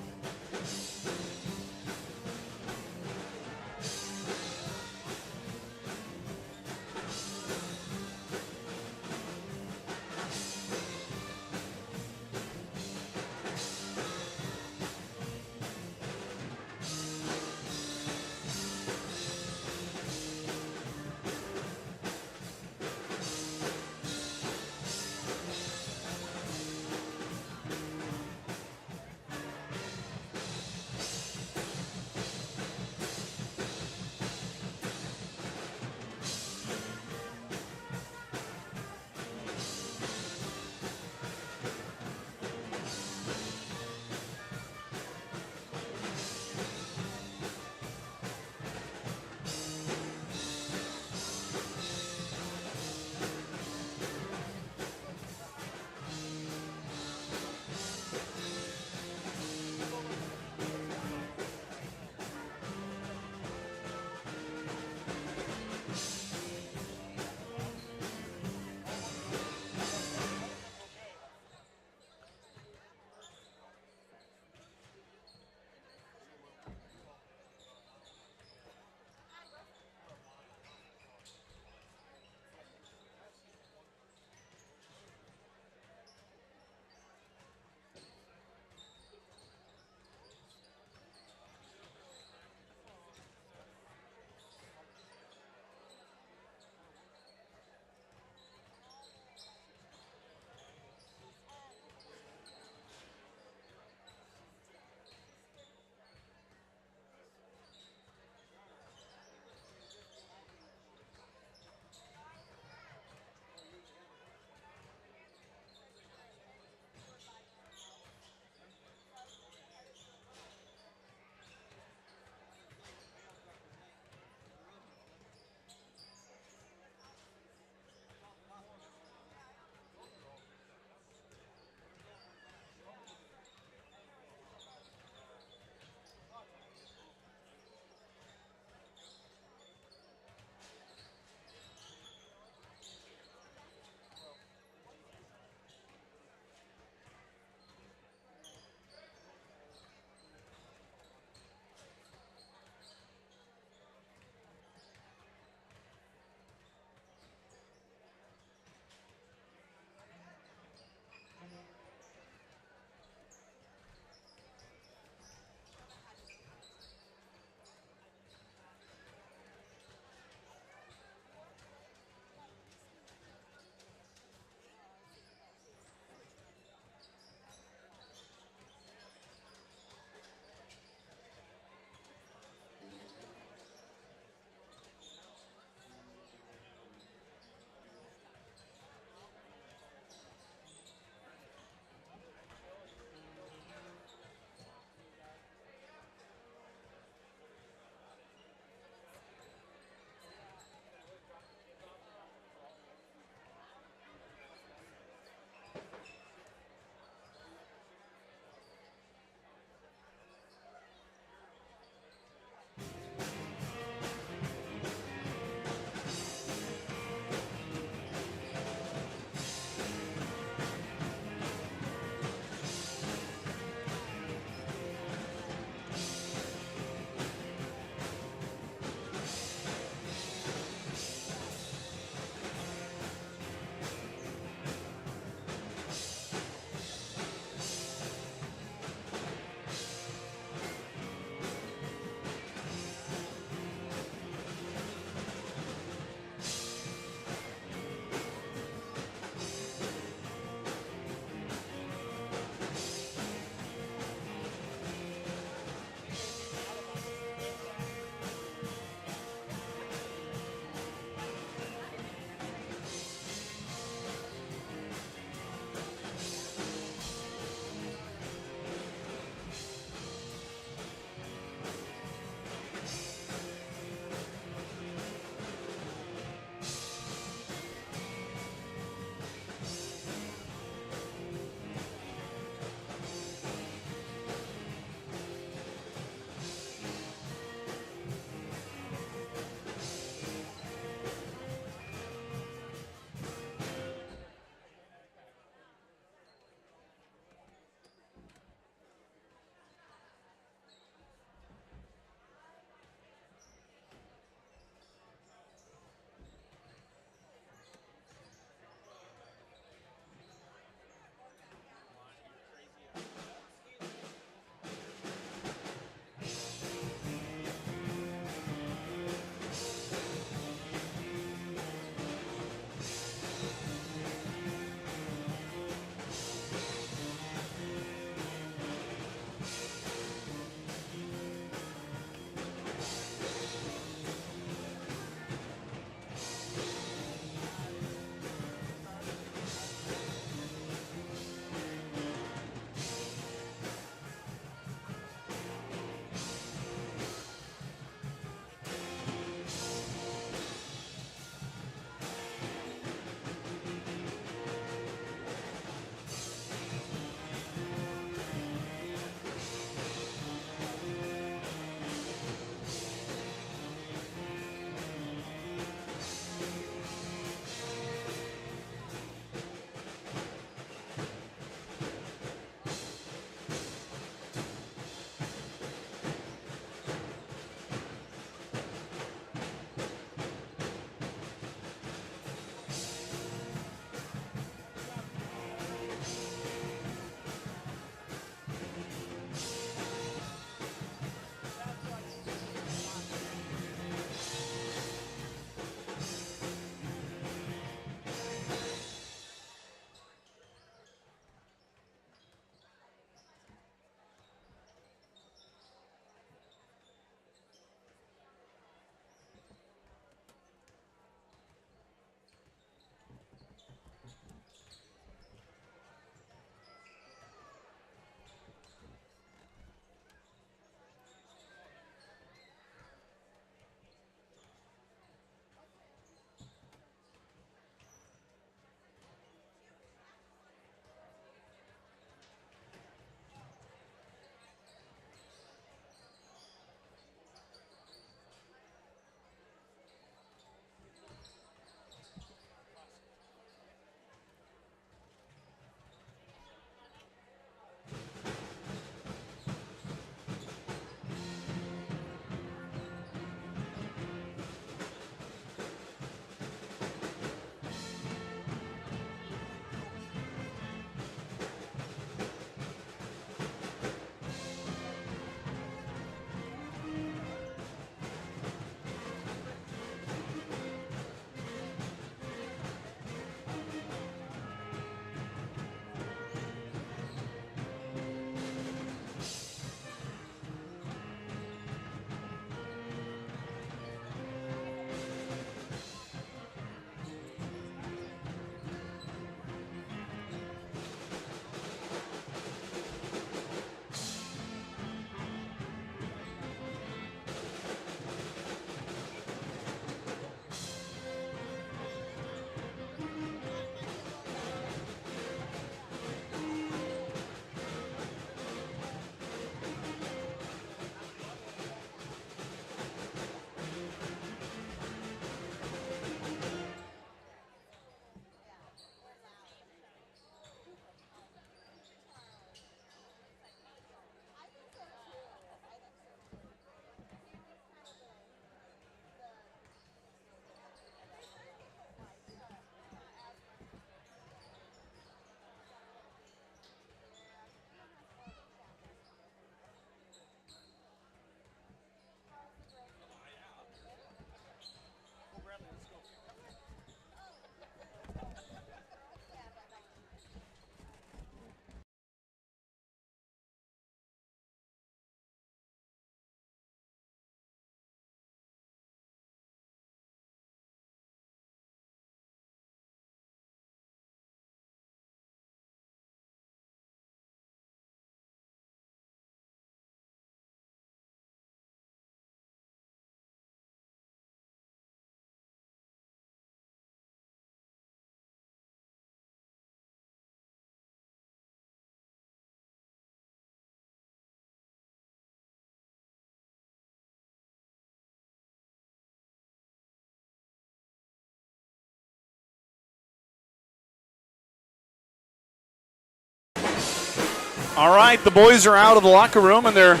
All right, the boys are out of the locker room, and they're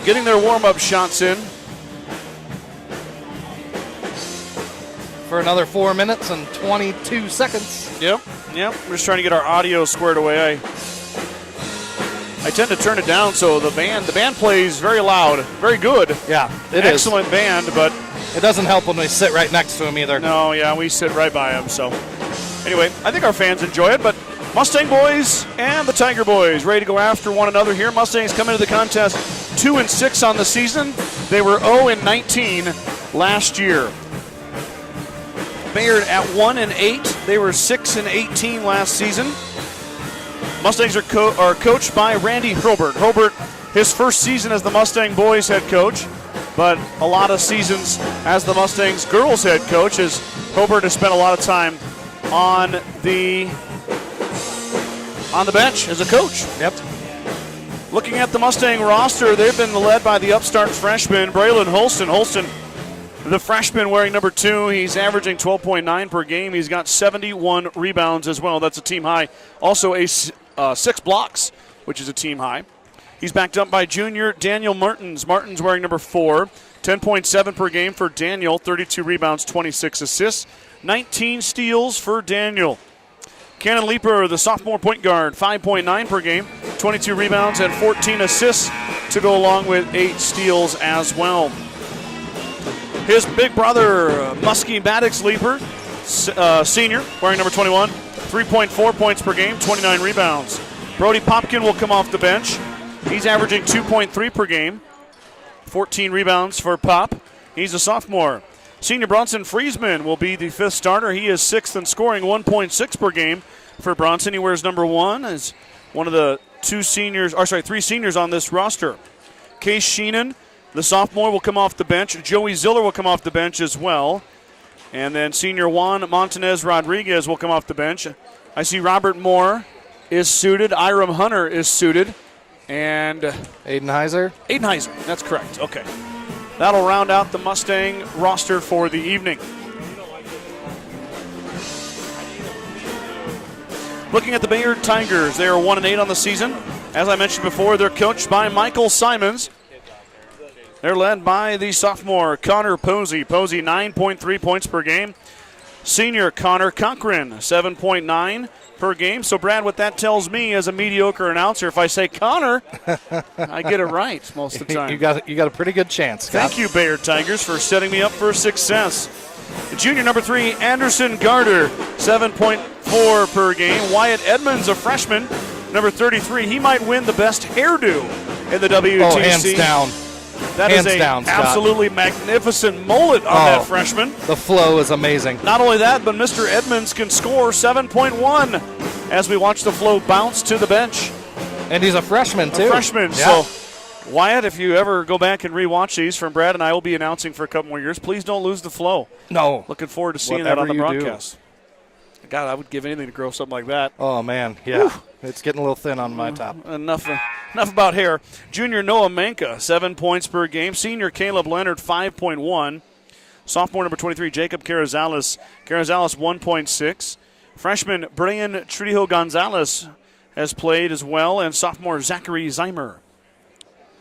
getting their warm-up shots in. For another 4 minutes and 22 seconds. Yep. We're just trying to get our audio squared away. I tend to turn it down so the band plays very loud, very good. Yeah, it Excellent band, but it doesn't help when we sit right next to him either. no, yeah, we sit right by them. So anyway, I think our fans enjoy it, but Mustang boys and the Tiger boys ready to go after one another here. Mustangs come into the contest 2-6 on the season. They were 0-19 last year. Bayard at 1-8. They were 6-18 last season. Mustangs are coached by Randy Hurlbert. Hurlbert, his first season as the Mustang boys head coach, but a lot of seasons as the Mustangs girls head coach, as Hurlbert has spent a lot of time on the bench as a coach. Yep. Looking at the Mustang roster, they've been led by the upstart freshman, Braylon Holston. Holston, the freshman wearing number 2, he's averaging 12.9 per game. He's got 71 rebounds as well. That's a team high. Also 6 blocks, which is a team high. He's backed up by junior Daniel Martins. Martins wearing number 4, 10.7 per game for Daniel, 32 rebounds, 26 assists, 19 steals for Daniel. Cannon Leaper, the sophomore point guard, 5.9 per game, 22 rebounds and 14 assists to go along with 8 steals as well. His big brother, Muskie Maddox Leaper, senior, wearing number 21, 3.4 points per game, 29 rebounds. Brody Popkin will come off the bench. He's averaging 2.3 per game, 14 rebounds for Pop. He's a sophomore. Senior Bronson Friesman will be the 5th starter. He is 6th in scoring, 1.6 per game for Bronson. He wears number 1 as one of the 3 seniors on this roster. Case Sheenan, the sophomore, will come off the bench. Joey Ziller will come off the bench as well. And then senior Juan Montanez Rodriguez will come off the bench. I see Robert Moore is suited. Iram Hunter is suited. And Aiden Heiser, that's correct. Okay. That'll round out the Mustang roster for the evening. Looking at the Bayard Tigers, they are 1-8 on the season. As I mentioned before, they're coached by Michael Simons. They're led by the sophomore Connor Posey. Posey, 9.3 points per game. Senior Connor Cochran, 7.9 per game. So, Brad, what that tells me as a mediocre announcer, if I say Connor, I get it right most of the time. You got a pretty good chance, Scott. Thank you, Bayard Tigers, for setting me up for success. The junior number 3, Anderson Garter, 7.4 per game. Wyatt Edmonds, a freshman, number 33. He might win the best hairdo in the WTC. Oh, hands down. That Hands is down, Scott. absolutely magnificent mullet on that freshman. The flow is amazing. Not only that, but Mr. Edmonds can score 7.1 as we watch the flow bounce to the bench. And he's a freshman, too. A freshman. Yeah. So, Wyatt, if you ever go back and rewatch these from Brad and I will be announcing for a couple more years, please don't lose the flow. No. Looking forward to seeing Whatever that on the you broadcast. God, I would give anything to grow something like that. Oh, man. Yeah. Whew. It's getting a little thin on my top. Enough about hair. Junior Noah Manka, 7 points per game. Senior Caleb Leonard, 5.1. Sophomore number 23, Jacob Carrizales. Carrizales, 1.6. Freshman Brian Trijo Gonzalez has played as well. And sophomore Zachary Zeimer.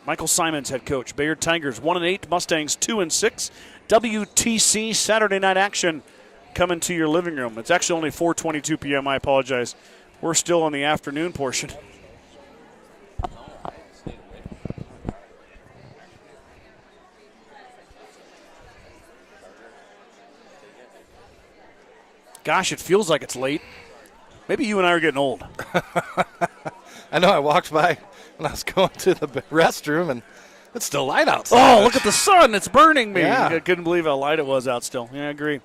Michael Simons, head coach. Bayard Tigers, 1-8. Mustangs, 2-6. WTC Saturday night action coming to your living room. It's actually only 4:22 p.m. I apologize. We're still on the afternoon portion. Gosh, it feels like it's late. Maybe you and I are getting old. I know I walked by when I was going to the restroom, and it's still light outside. Oh, look at the sun. It's burning me. Yeah. I couldn't believe how light it was out still. Yeah, I agree.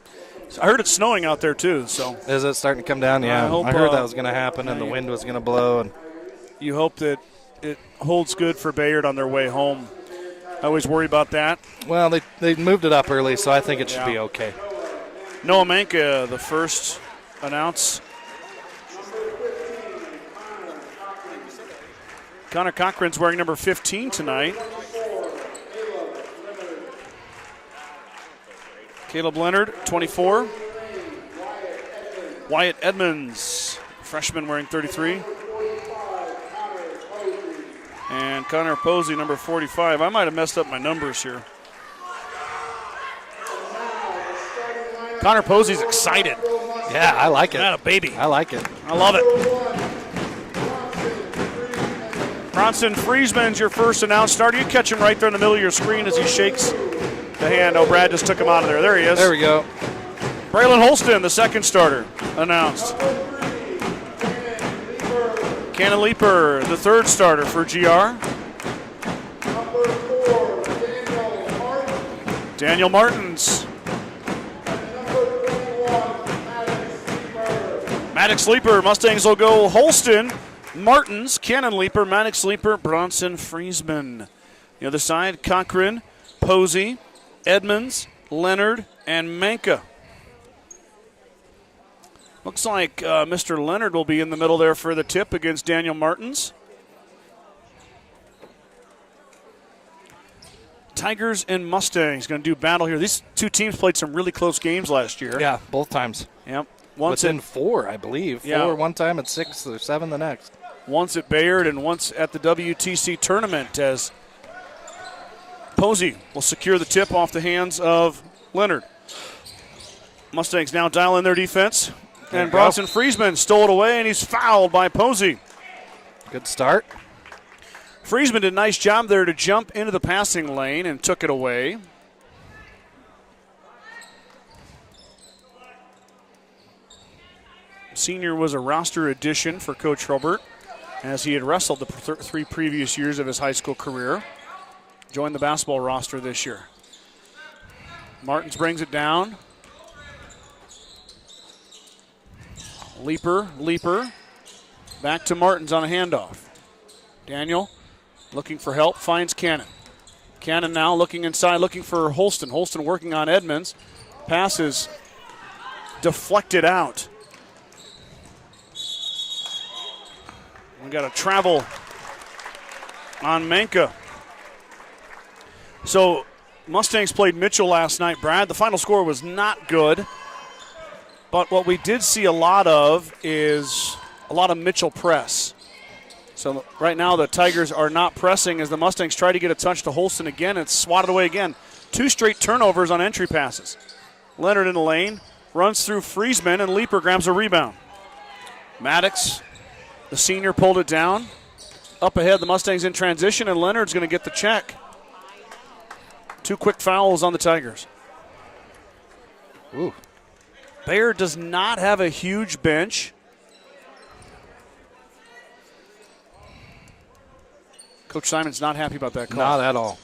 I heard it's snowing out there, too. So Is it starting to come down? Yeah. I heard hope, that was going to happen, and the wind was going to blow. And you hope that it holds good for Bayard on their way home. I always worry about that. Well, they moved it up early, so I think it should be okay. Noah Manka, the first announce. Connor Cochran's wearing number 15 tonight. Caleb Leonard, 24. Wyatt Edmonds, freshman, wearing 33. And Connor Posey, number 45. I might have messed up my numbers here. Connor Posey's excited. Yeah, I like it. Not a baby. I like it. I love it. Bronson Friesman's your first announced starter. You catch him right there in the middle of your screen as he shakes the hand. Oh, Brad just took him out of there. There he is. There we go. Braylon Holston, the second starter, announced. Cannon Leaper, the third starter for GR. Daniel Martins. Maddox Leaper, Mustangs will go Holston, Martins, Cannon Leaper, Maddox Leaper, Bronson Friesman. The other side, Cochran, Posey, Edmonds, Leonard, and Manka. Looks like Mr. Leonard will be in the middle there for the tip against Daniel Martins. Tigers and Mustangs going to do battle here. These two teams played some really close games last year. Yeah, both times. Yep. Once within 4, I believe. 4 one time and 6 or 7 the next. Once at Bayard and once at the WTC tournament, as Posey will secure the tip off the hands of Leonard. Mustangs now dial in their defense. And Bronson Friesman stole it away, and he's fouled by Posey. Good start. Friesman did a nice job there to jump into the passing lane and took it away. Senior was a roster addition for Coach Hurlbert, as he had wrestled the 3 previous years of his high school career. Joined the basketball roster this year. Martins brings it down. Leaper. Back to Martins on a handoff. Daniel looking for help, finds Cannon. Cannon now looking inside, looking for Holston. Holston working on Edmonds. Pass is deflected out. We got a travel on Manka. So Mustangs played Mitchell last night, Brad. The final score was not good. But what we did see a lot of is a lot of Mitchell press. So right now the Tigers are not pressing as the Mustangs try to get a touch to Holston again. It's swatted away again. 2 straight turnovers on entry passes. Leonard in the lane, runs through Friesman, and Leaper grabs a rebound. Maddox, the senior, pulled it down. Up ahead, the Mustangs in transition, and Leonard's going to get the check. 2 quick fouls on the Tigers. Ooh. Bayard does not have a huge bench. Coach Simon's not happy about that call. Not at all.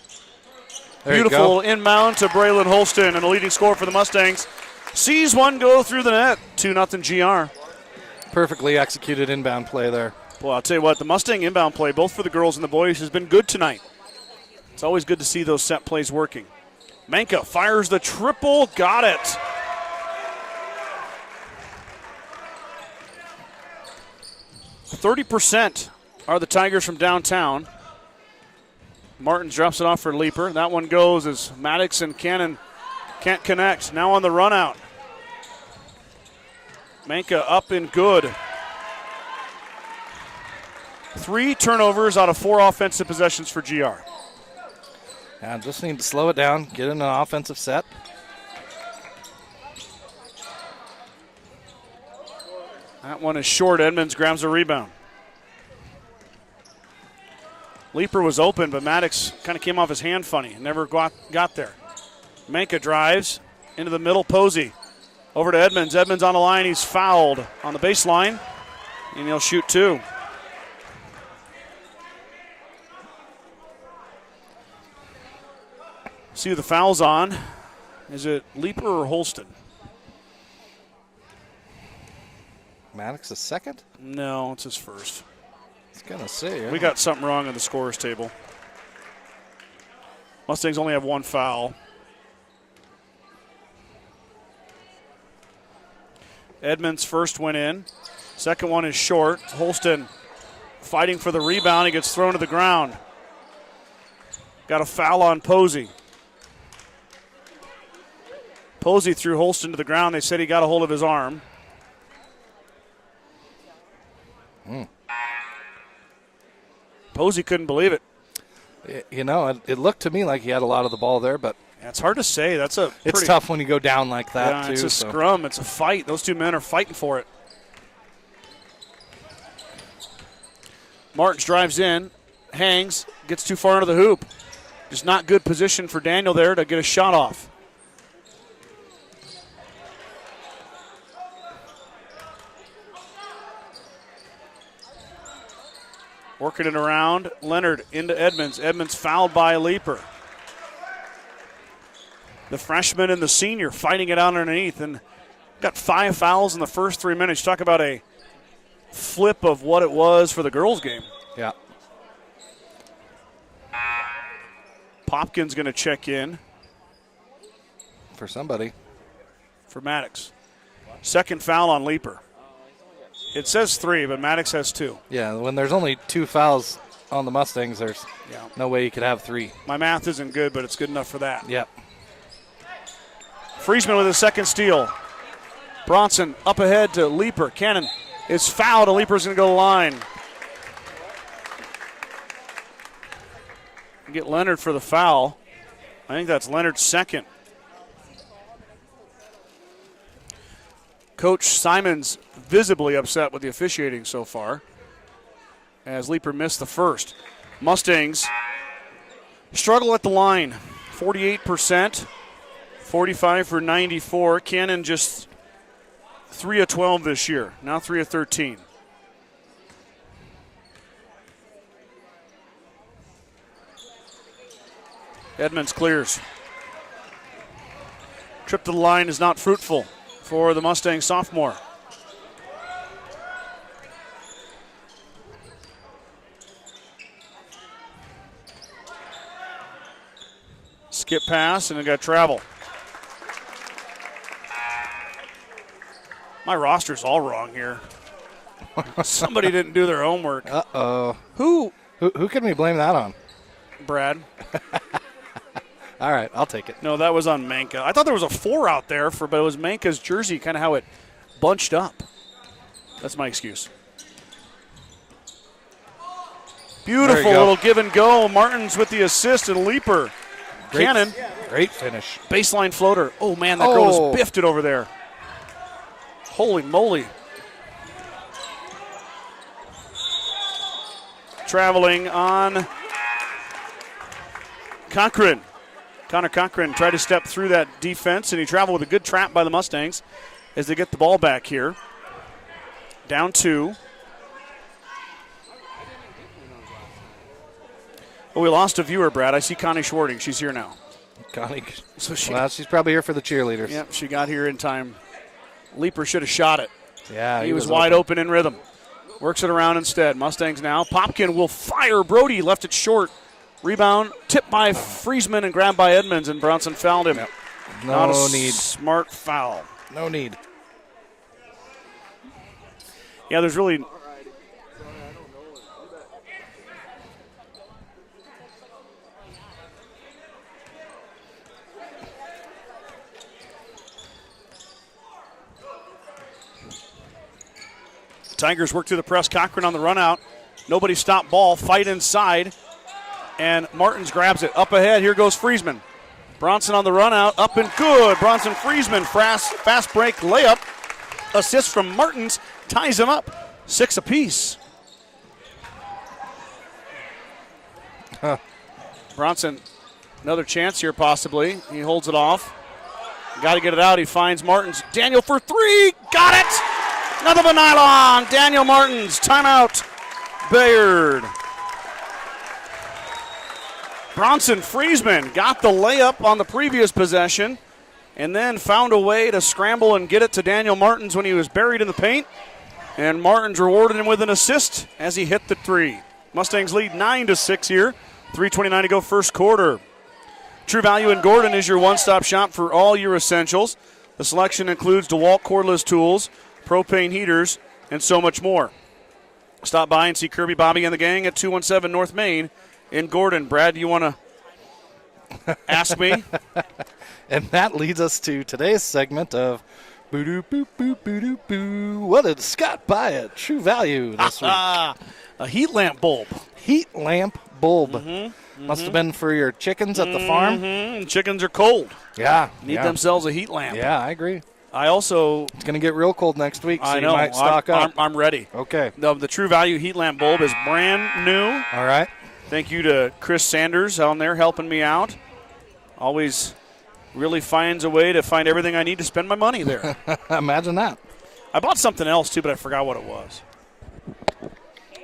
There Beautiful inbound to Braylon Holston, and a leading scorer for the Mustangs. Sees one go through the net. 2-0 GR. Perfectly executed inbound play there. Well, I'll tell you what, the Mustang inbound play, both for the girls and the boys, has been good tonight. It's always good to see those set plays working. Manka fires the triple. Got it. %30 are the Tigers from downtown. Martins drops it off for Leaper. That one goes as Maddox and Cannon can't connect. Now on the run out. Manka up and good. 3 turnovers out of 4 offensive possessions for GR. Yeah, just need to slow it down, get in an offensive set. That one is short. Edmonds grabs a rebound. Leaper was open, but Maddox kind of came off his hand funny. Never got there. Manka drives into the middle. Posey over to Edmonds. Edmonds on the line. He's fouled on the baseline, and he'll shoot 2. See who the foul's on. Is it Leaper or Holston? Maddox is second? No, it's his first. I was going to say. We got something wrong on the scorer's table. Mustangs only have 1 foul. Edmonds' first went in. Second one is short. Holston fighting for the rebound. He gets thrown to the ground. Got a foul on Posey. Posey threw Holston to the ground. They said he got a hold of his arm. Posey couldn't believe it. You know, it looked to me like he had a lot of the ball there, but It's hard to say. it's tough when you go down like that, too. It's a scrum. It's a fight. Those two men are fighting for it. Martins drives in, hangs, gets too far into the hoop. Just not good position for Daniel there to get a shot off. Working it around. Leonard into Edmonds. Edmonds fouled by Leaper. The freshman and the senior fighting it out underneath. And got 5 fouls in the first 3 minutes. Talk about a flip of what it was for the girls' game. Yeah. Popkin's going to check in. For somebody. For Maddox. Second foul on Leaper. It says 3, but Maddox has 2. Yeah, when there's only 2 fouls on the Mustangs, there's no way you could have 3. My math isn't good, but it's good enough for that. Yep. Friesman with his second steal. Bronson up ahead to Leaper. Cannon is fouled, and Leaper's going to go to the line. Get Leonard for the foul. I think that's Leonard's second. Coach Simon's visibly upset with the officiating so far, as Leaper missed the first. Mustangs struggle at the line. 48%, 45 for 94. Cannon just 3 of 12 this year, now 3 of 13. Edmonds clears. Trip to the line is not fruitful for the Mustang sophomore. Skip pass, and it got travel. My roster's all wrong here. Somebody didn't do their homework. Uh-oh. Who can we blame that on? Brad. All right, I'll take it. No, that was on Manka. I thought there was a 4 out there, but it was Manka's jersey, kind of how it bunched up. That's my excuse. Beautiful little give and go. Martins with the assist and Leaper. Cannon. Great finish. Baseline floater. Oh, man, that girl just biffed it over there. Holy moly. Traveling on Cochran. Connor Cochran tried to step through that defense, and he traveled with a good trap by the Mustangs as they get the ball back here. Down 2. Oh, we lost a viewer, Brad. I see Connie Schwarting. She's here now. Connie. So she's probably here for the cheerleaders. Yep, she got here in time. Leaper should have shot it. Yeah, he was wide open in rhythm. Works it around instead. Mustangs now. Popkin will fire. Brody left it short. Rebound, tipped by Friesman and grabbed by Edmonds, and Bronson fouled him. Yep. Not a need. Smart foul. No need. Yeah, there's really... Tigers work through the press. Cochran on the run out. Nobody stopped ball. Fight inside. And Martins grabs it. Up ahead, here goes Friesman. Bronson on the run out. Up and good. Bronson Friesman, fast break layup. Assist from Martins. Ties him up. 6 apiece. Bronson, another chance here possibly. He holds it off. Got to get it out. He finds Martins. Daniel for 3. Got it. Nothing but nylon. Daniel Martins. Timeout. Bayard. Bronson Friesman got the layup on the previous possession and then found a way to scramble and get it to Daniel Martins when he was buried in the paint. And Martins rewarded him with an assist as he hit the 3. Mustangs lead 9-6 here. 3:29 to go first quarter. True Value in Gordon is your one-stop shop for all your essentials. The selection includes DeWalt cordless tools, propane heaters, and so much more. Stop by and see Kirby, Bobby, and the gang at 217 North Main in Gordon. Brad, you want to ask me? And that leads us to today's segment of Boo-doo-boo-boo-boo-doo-boo. What did Scott buy at True Value this week? A heat lamp bulb. Heat lamp bulb. Must have been for your chickens at the farm. Chickens are cold. Yeah. Need themselves a heat lamp. Yeah, I agree. I also... It's going to get real cold next week, so I know. you might stock up. I'm ready. Okay. The True Value heat lamp bulb is brand new. All right. Thank you to Chris Sanders on there helping me out. Always really finds a way to find everything I need to spend my money there. Imagine that. I bought something else, too, but I forgot what it was.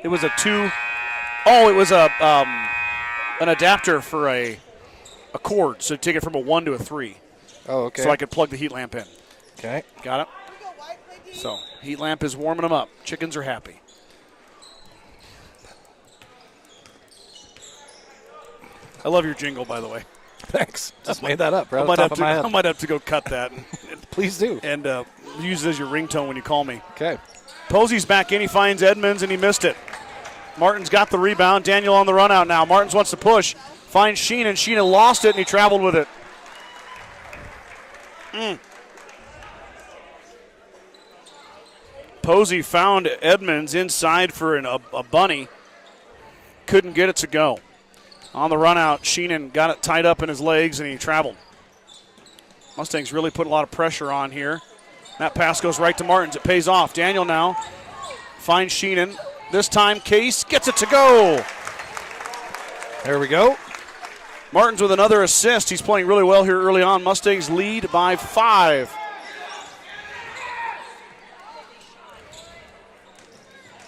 It was a it was an adapter for a cord, so take it from a 1 to a 3. Oh, okay. So I could plug the heat lamp in. Okay. Got it? So, heat lamp is warming them up. Chickens are happy. I love your jingle, by the way. Thanks. Just made that up right I off might, the have top of my head. I might have to go cut that Please do. and use it as your ringtone when you call me. Okay. Posey's back in. He finds Edmonds, and he missed it. Martin's got the rebound. Daniel on the run out now. Martins wants to push. Finds Sheenan. Sheenan lost it, and he traveled with it. Posey found Edmonds inside for a bunny. Couldn't get it to go. On the run out, Sheenan got it tied up in his legs, and he traveled. Mustangs really put a lot of pressure on here. That pass goes right to Martins. It pays off. Daniel now finds Sheenan. This time, Case gets it to go. There we go. Martins with another assist. He's playing really well here early on. Mustangs lead by 5.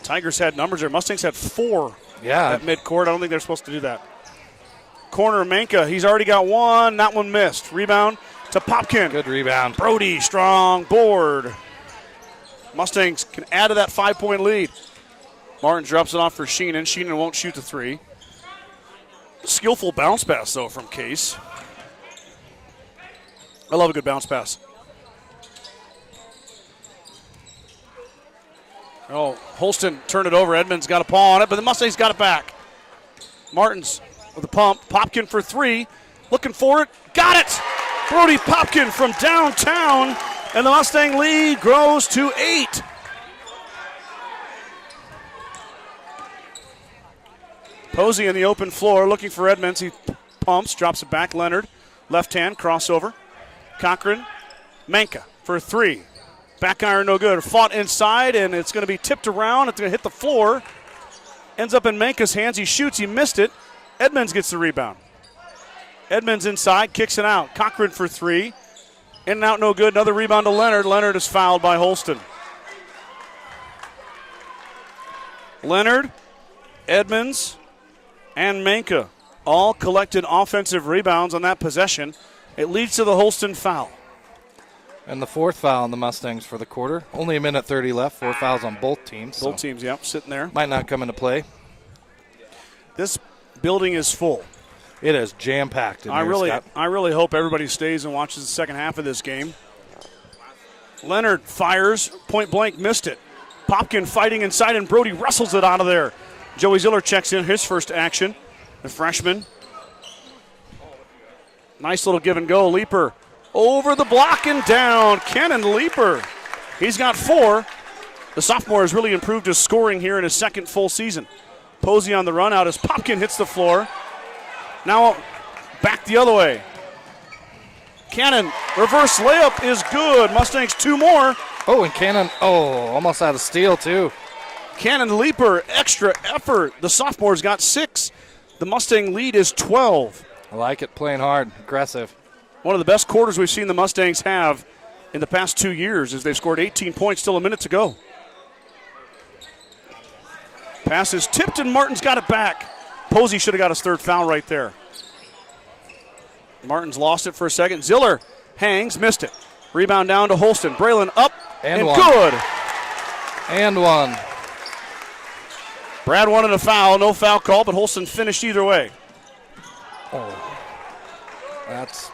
Tigers had numbers there. Mustangs had 4 at midcourt. I don't think they're supposed to do that. Corner, Manka. He's already got one. That one missed. Rebound to Popkin. Good rebound. Brody, strong board. Mustangs can add to that 5-point lead. Martin drops it off for Sheenan. Sheenan won't shoot the 3. Skillful bounce pass, though, from Case. I love a good bounce pass. Oh, Holston turned it over. Edmonds got a paw on it, but the Mustangs got it back. Martins with a pump. Popkin for 3. Looking for it. Got it! Brody Popkin from downtown, and the Mustang lead grows to 8. Posey in the open floor looking for Edmonds. He pumps, drops it back. Leonard, left hand, crossover. Cochran, Manka for 3. Back iron, no good. Fought inside, and it's going to be tipped around. It's going to hit the floor. Ends up in Manka's hands. He shoots. He missed it. Edmonds gets the rebound. Edmonds inside, kicks it out. Cochran for 3. In and out, no good. Another rebound to Leonard. Leonard is fouled by Holston. Leonard, Edmonds, and Manka all collected offensive rebounds on that possession. It leads to the Holston foul. And the 4th foul on the Mustangs for the quarter. Only a minute 30 left. 4 fouls on both teams. Both teams, yep, sitting there. Might not come into play. This building is full. It is jam-packed. I really hope everybody stays and watches the second half of this game. Leonard fires, point blank, missed it. Popkin fighting inside, and Brody wrestles it out of there. Joey Ziller checks in his first action. The freshman. Nice little give and go. Leaper over the block and down. Cannon Leaper. He's got 4. The sophomore has really improved his scoring here in his second full season. Posey on the run out as Popkin hits the floor. Now back the other way. Cannon, reverse layup is good. Mustangs 2 more. Oh, and Cannon, almost out of steal too. Cannon Leaper, extra effort. The sophomore's got 6. The Mustang lead is 12. I like it, playing hard, aggressive. One of the best quarters we've seen the Mustangs have in the past 2 years as they've scored 18 points, still a minute to go. Pass is tipped, and Martin's got it back. Posey should have got his 3rd foul right there. Martin's lost it for a second. Ziller hangs, missed it. Rebound down to Holston. Braylon up, and good. And 1. Brad wanted a foul, no foul call, but Holston finished either way. Oh, that's...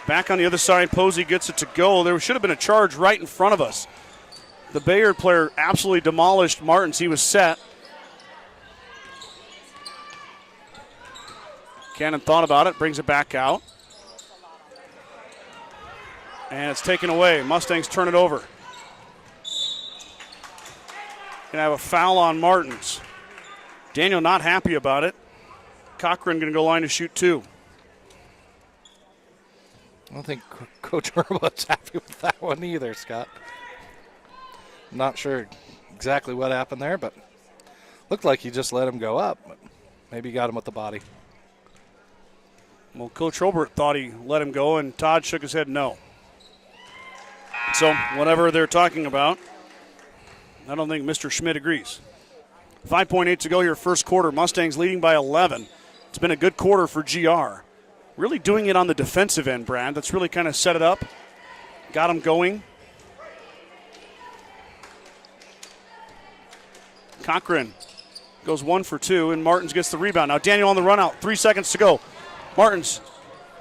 Back on the other side, Posey gets it to go. There should have been a charge right in front of us. The Bayard player absolutely demolished Martins. He was set. Cannon thought about it, brings it back out. And it's taken away. Mustangs turn it over. Gonna have a foul on Martins. Daniel not happy about it. Cochran gonna go line to shoot 2. I don't think Coach Herbert's happy with that one either, Scott. Not sure exactly what happened there, but looked like he just let him go up. But maybe he got him with the body. Well, Coach Robert thought he let him go, and Todd shook his head no. So whatever they're talking about, I don't think Mr. Schmidt agrees. 5.8 to go here, first quarter. Mustangs leading by 11. It's been a good quarter for GR. Really doing it on the defensive end, Brad. That's really kind of set it up. Got them going. Cochran goes 1 for 2, and Martins gets the rebound. Now Daniel on the run out. 3 seconds to go. Martins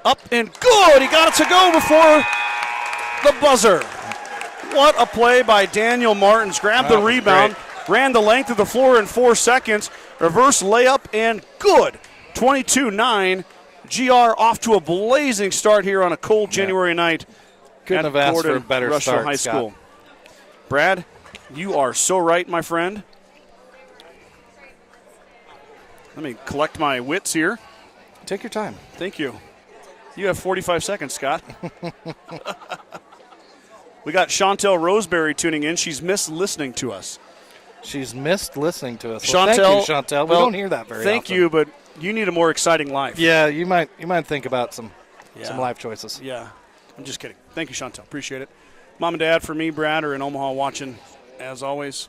up and good. He got it to go before the buzzer. What a play by Daniel Martins. Grabbed the rebound, ran the length of the floor in 4 seconds. Reverse layup and good. 22-9. GR off to a blazing start here on a cold January night. Couldn't have asked for a better Gordon-Rushville start, High Scott. School. Brad, you are so right, my friend. Let me collect my wits here. Take your time. Thank you. You have 45 seconds, Scott. We got Chantel Roseberry tuning in. She's missed listening to us. She's missed listening to us. Chantel, well, thank you, Chantel. We don't hear that very often. Thank you, but you need a more exciting life. Yeah, you might think about some life choices. Yeah, I'm just kidding. Thank you, Chantel. Appreciate it. Mom and Dad, for me, Brad, are in Omaha watching, as always.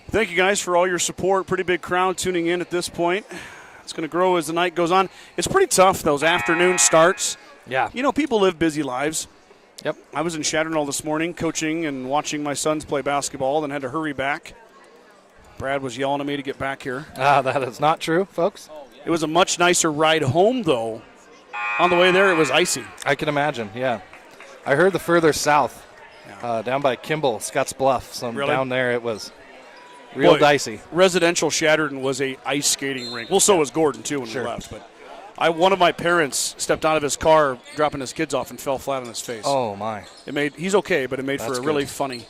Thank you guys for all your support. Pretty big crowd tuning in at this point. It's going to grow as the night goes on. It's pretty tough, those afternoon starts. Yeah. You know, people live busy lives. Yep. I was in Shatternall this morning coaching and watching my sons play basketball, then had to hurry back. Brad was yelling at me to get back here. That is not true, folks. It was a much nicer ride home, though. On the way there, it was icy. I can imagine, yeah. I heard the further south, down by Kimball, Scotts Bluff, down there it was real dicey. Residential Shadderton was a ice skating rink. Well, so was Gordon, too, when we left. But one of my parents stepped out of his car dropping his kids off and fell flat on his face. Oh, my. He's okay, but it made for a really funny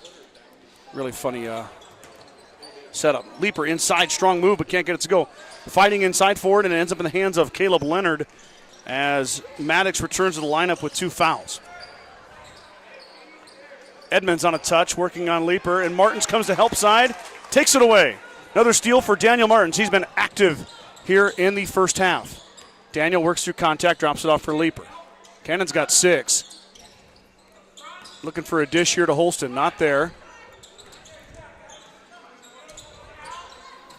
setup. Leaper inside, strong move, but can't get it to go. Fighting inside forward, and it ends up in the hands of Caleb Leonard as Maddox returns to the lineup with 2 fouls. Edmonds on a touch, working on Leaper, and Martins comes to help side, takes it away. Another steal for Daniel Martins. He's been active here in the first half. Daniel works through contact, drops it off for Leaper. Cannon's got 6. Looking for a dish here to Holston, not there.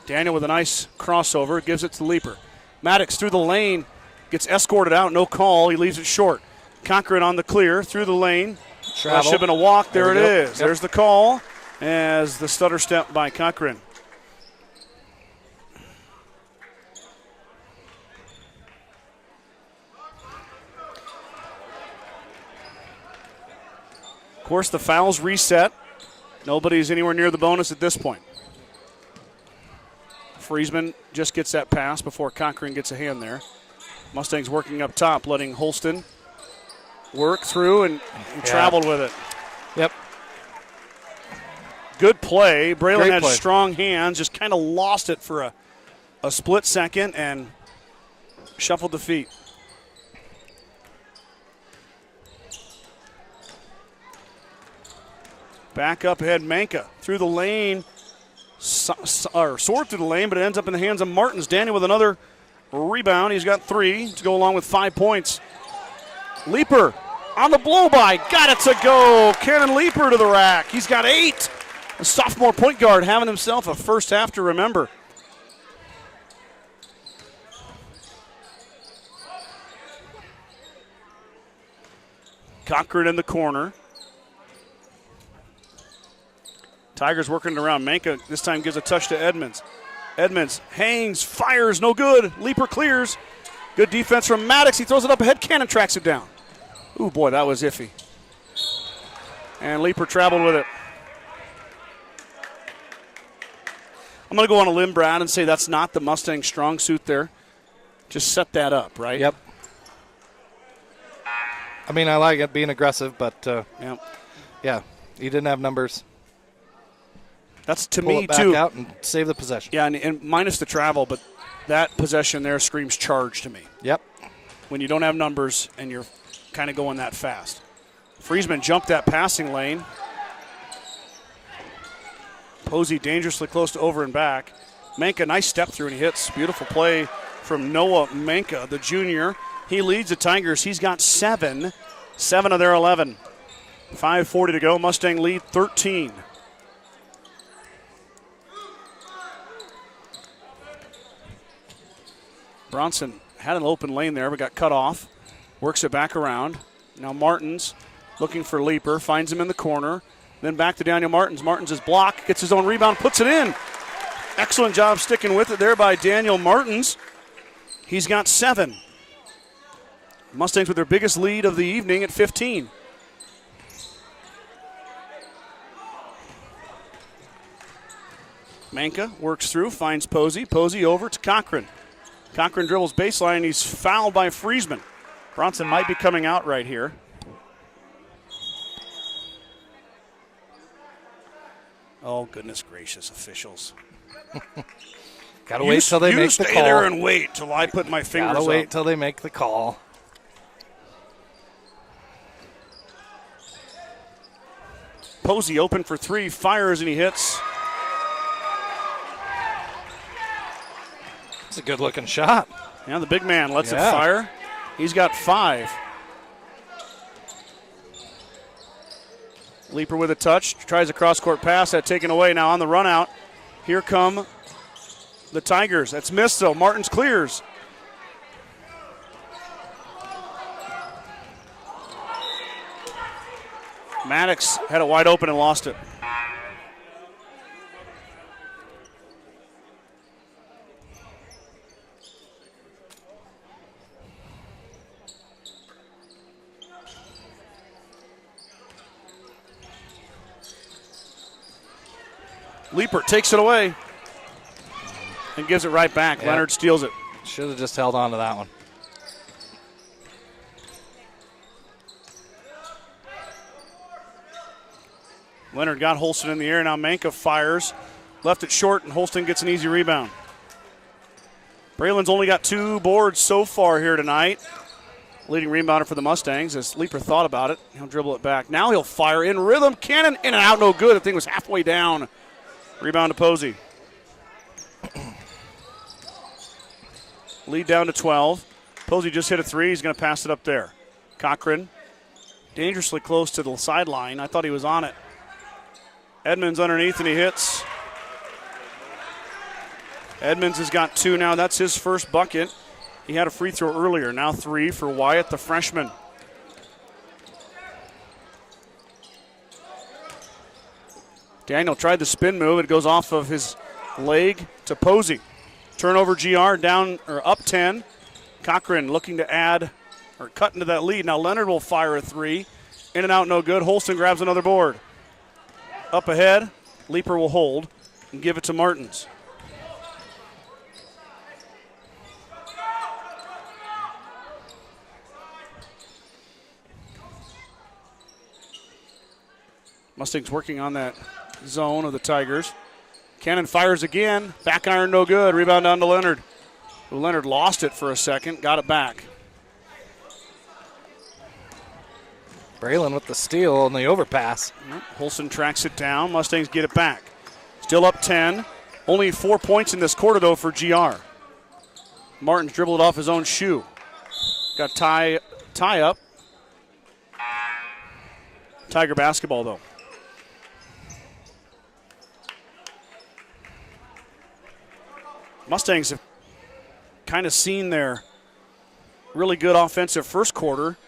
Daniel with a nice crossover, gives it to Leaper. Maddox through the lane, gets escorted out, no call, he leaves it short. Cochran on the clear, through the lane. Should have been a walk, there it is. Yep. There's the call as the stutter step by Cochran. Of course, the foul's reset. Nobody's anywhere near the bonus at this point. Friesman just gets that pass before Cochran gets a hand there. Mustangs working up top, letting Holston work through and traveled with it. Yep. Good play. Braylon had strong hands, just kind of lost it for a split second and shuffled the feet. Back up ahead, Manka through the lane. Soared through the lane, but it ends up in the hands of Martins. Daniel with another rebound. He's got 3 to go along with 5 points. Leaper on the blow-by. Got it to go. Cannon Leaper to the rack. He's got 8. A sophomore point guard having himself a first half to remember. Cochran in the corner. Tigers working around. Manka this time gives a touch to Edmonds. Edmonds hangs, fires, no good. Leaper clears. Good defense from Maddox. He throws it up ahead. Cannon tracks it down. Ooh, boy, that was iffy. And Leaper traveled with it. I'm going to go on a limb, Brad, and say that's not the Mustang strong suit there. Just set that up, right? Yep. I mean, I like it being aggressive, but Yeah. yeah, he didn't have numbers. That's to Pull me it back too. out and save the possession. Yeah, and minus the travel, but that possession there screams charge to me. Yep. When you don't have numbers and you're kind of going that fast. Friesman jumped that passing lane. Posey dangerously close to over and back. Manka, nice step through, and he hits. Beautiful play from Noah Manka, the junior. He leads the Tigers. He's got 7 of their 11. 5:40 to go. Mustang lead 13. Bronson had an open lane there, but got cut off. Works it back around. Now Martins looking for Leaper. Finds him in the corner. Then back to Daniel Martins. Martins is blocked. Gets his own rebound. Puts it in. Excellent job sticking with it there by Daniel Martins. He's got 7. Mustangs with their biggest lead of the evening at 15. Manka works through, finds Posey. Posey over to Cochran. Cochran dribbles baseline, and he's fouled by Friesman. Bronson might be coming out right here. Oh, goodness gracious, officials. Gotta wait till they make the call. You stay there and wait till I put my fingers up. Gotta wait till they make the call. Posey open for 3, fires, and he hits. It's a good-looking shot. Yeah, the big man lets it fire. He's got 5. Leaper with a touch, tries a cross-court pass, that taken away. Now on the run out, here come the Tigers. That's missed though. Martins clears. Maddox had it wide open and lost it. Leaper takes it away and gives it right back. Yep. Leonard steals it. Should have just held on to that one. Leonard got Holston in the air. Now Manka fires. Left it short, and Holston gets an easy rebound. Braylon's only got 2 boards so far here tonight. Leading rebounder for the Mustangs. As Leaper thought about it, he'll dribble it back. Now he'll fire in rhythm. Cannon in and out, no good. The thing was halfway down. Rebound to Posey. Lead down to 12. Posey just hit a 3. He's going to pass it up there. Cochran dangerously close to the sideline. I thought he was on it. Edmonds underneath, and he hits. Edmonds has got 2 now. That's his first bucket. He had a free throw earlier. Now 3 for Wyatt, the freshman. Daniel tried the spin move. It goes off of his leg to Posey. Turnover GR down or up 10. Cochran looking to add or cut into that lead. Now Leonard will fire a 3. In and out, no good. Holston grabs another board. Up ahead, Leaper will hold and give it to Martins. Mustangs working on that zone of the Tigers. Cannon fires again. Back iron, no good. Rebound down to Leonard. Leonard lost it for a second, got it back. Braylon with the steal on the overpass. Holston tracks it down. Mustangs get it back. Still up 10. Only 4 points in this quarter, though, for GR. Martins dribbled off his own shoe. Got tie up. Tiger basketball, though. Mustangs have kind of seen their really good offensive first quarter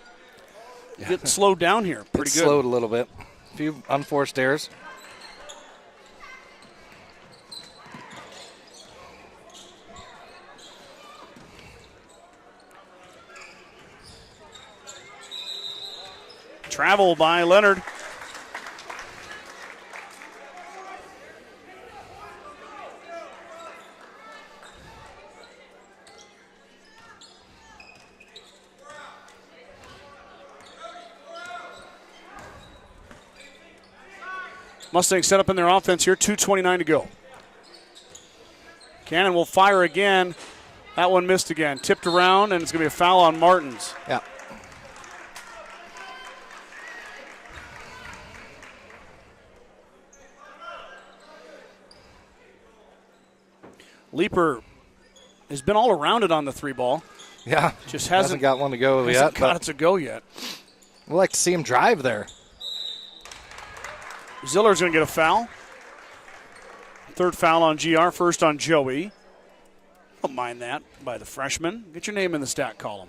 get slowed down here. Pretty good. Slowed a little bit. A few unforced errors. Travel by Leonard. Mustangs set up in their offense here, 2:29 to go. Cannon will fire again. That one missed again. Tipped around, and it's going to be a foul on Martins. Yeah. Leaper has been all around it on the 3 ball. Yeah. Just hasn't got one to go yet. Hasn't got it to go yet. We'd like to see him drive there. Ziller's going to get a foul. 3rd foul on GR, 1st on Joey. Don't mind that by the freshman. Get your name in the stat column.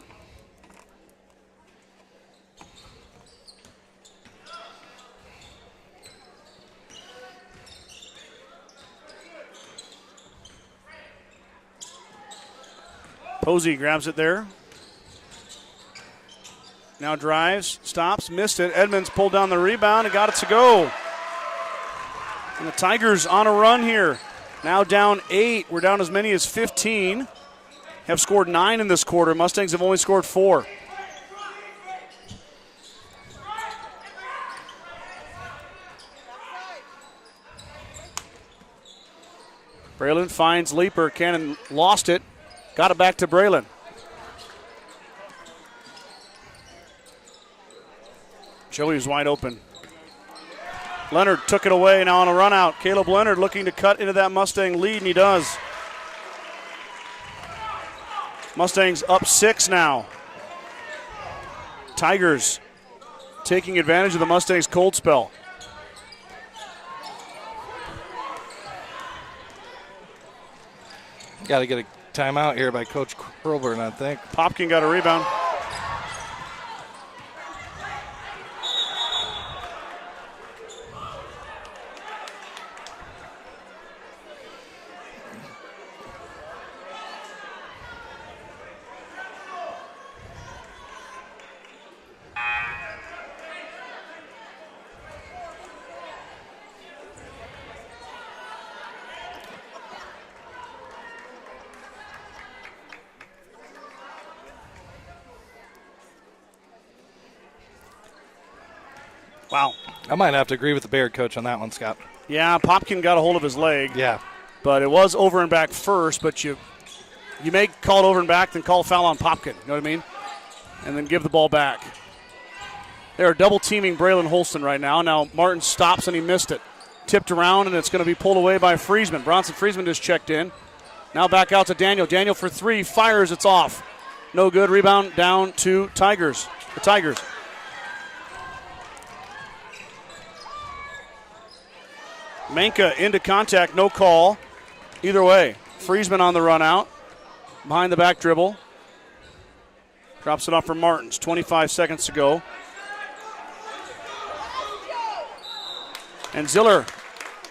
Posey grabs it there. Now drives, stops, missed it. Edmonds pulled down the rebound and got it to go. And the Tigers on a run here. Now down 8. We're down as many as 15. Have scored 9 in this quarter. Mustangs have only scored 4. Braylon finds Leaper. Cannon lost it. Got it back to Braylon. Joey's wide open. Leonard took it away, now on a run out. Caleb Leonard looking to cut into that Mustang lead, and he does. Mustangs up 6 now. Tigers taking advantage of the Mustangs' cold spell. Got to get a timeout here by Coach Hurlburn, I think. Popkin got a rebound. Wow. I might have to agree with the Bayard coach on that one, Scott. Yeah, Popkin got a hold of his leg. Yeah. But it was over and back first, but you may call it over and back, then call a foul on Popkin. You know what I mean? And then give the ball back. They are double teaming Braylon Holston right now. Now Martin stops and he missed it. Tipped around and it's going to be pulled away by Friesman. Bronson Friesman just checked in. Now back out to Daniel. Daniel for 3, fires, it's off. No good. Rebound down to Tigers. The Tigers. Manka into contact, no call. Either way, Friesman on the run out. Behind the back dribble. Drops it off for Martins. 25 seconds to go. And Ziller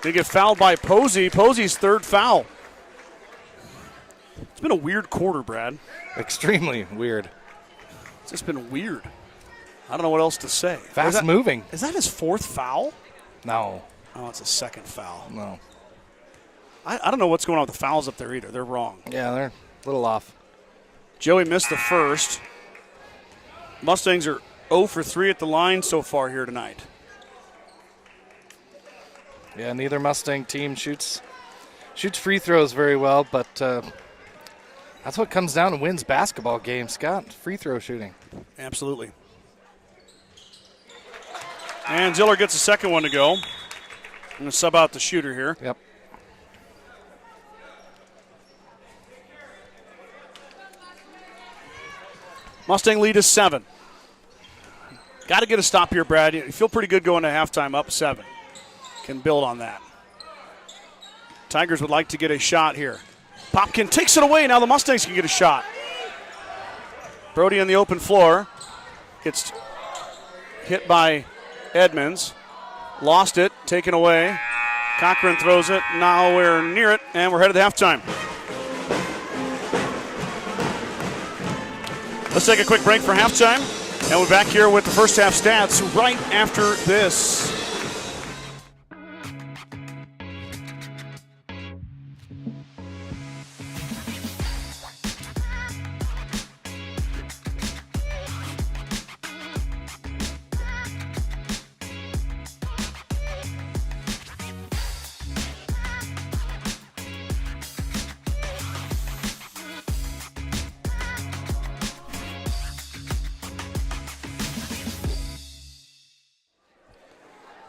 going to get fouled by Posey. Posey's 3rd foul. It's been a weird quarter, Brad. Extremely weird. It's just been weird. I don't know what else to say. Fast moving. Is that his 4th foul? No. Oh, it's a 2nd foul. No. I don't know what's going on with the fouls up there either. They're wrong. Yeah, they're a little off. Joey missed the first. Mustangs are 0 for 3 at the line so far here tonight. Yeah, neither Mustang team shoots free throws very well, but that's what comes down to wins basketball games, Scott. Free throw shooting. Absolutely. And Ziller gets a second one to go. I'm going to sub out the shooter here. Yep. Mustang lead is 7. Got to get a stop here, Brad. You feel pretty good going to halftime up 7. Can build on that. Tigers would like to get a shot here. Popkin takes it away. Now the Mustangs can get a shot. Brody on the open floor. Gets hit by Edmonds. Lost it. Taken away. Cochran throws it. Nowhere near it. And we're headed to halftime. Let's take a quick break for halftime. And we're back here with the first half stats right after this.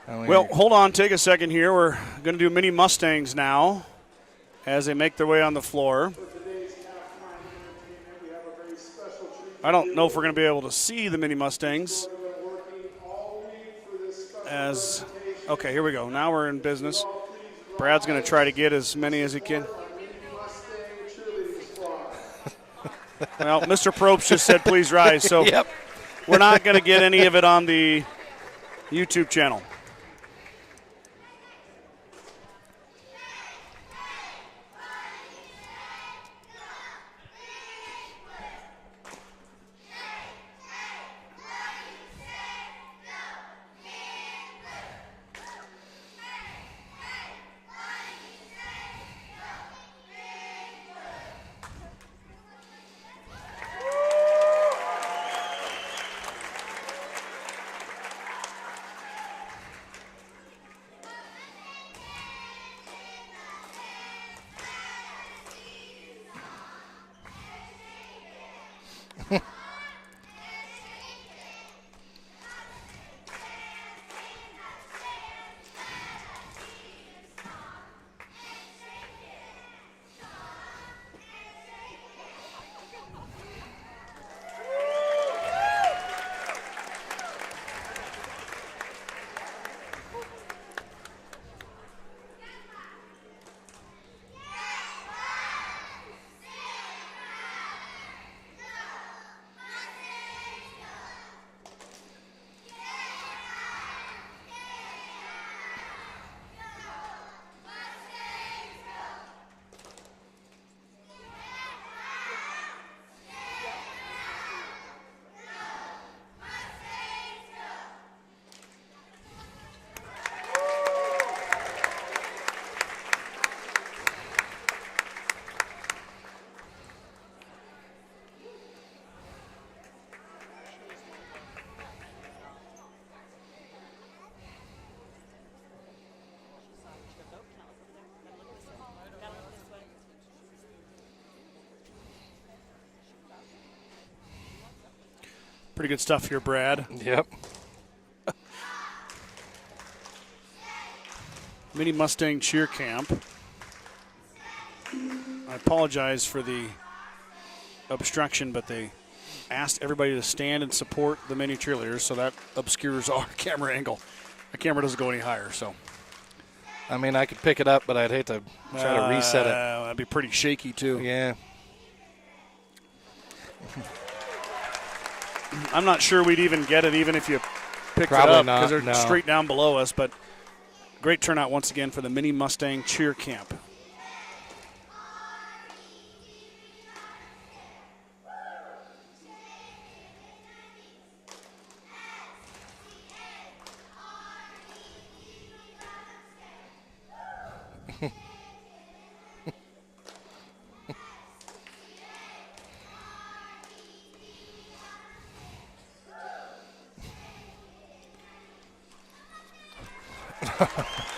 Well, hold on. Take a second here. We're going to do Mini Mustangs now as they make their way on the floor. I don't know if we're going to be able to see the Mini Mustangs. Okay, here we go. Now we're in business. Brad's going to try to get as many as he can. Well, Mr. Probst just said please rise, so Yep. we're not going to get any of it on the YouTube channel. Pretty good stuff here, Brad. Yep. Mini Mustang Cheer Camp. I apologize for the obstruction, but they asked everybody to stand and support the mini cheerleaders, so that obscures our camera angle. The camera doesn't go any higher, so. I mean, I could pick it up, but I'd hate to try to reset it. That'd be pretty shaky, too. Yeah. I'm not sure we'd even get it even if you picked Probably it up not, because they're no. straight down below us, but great turnout once again for the Mini Mustang Cheer Camp.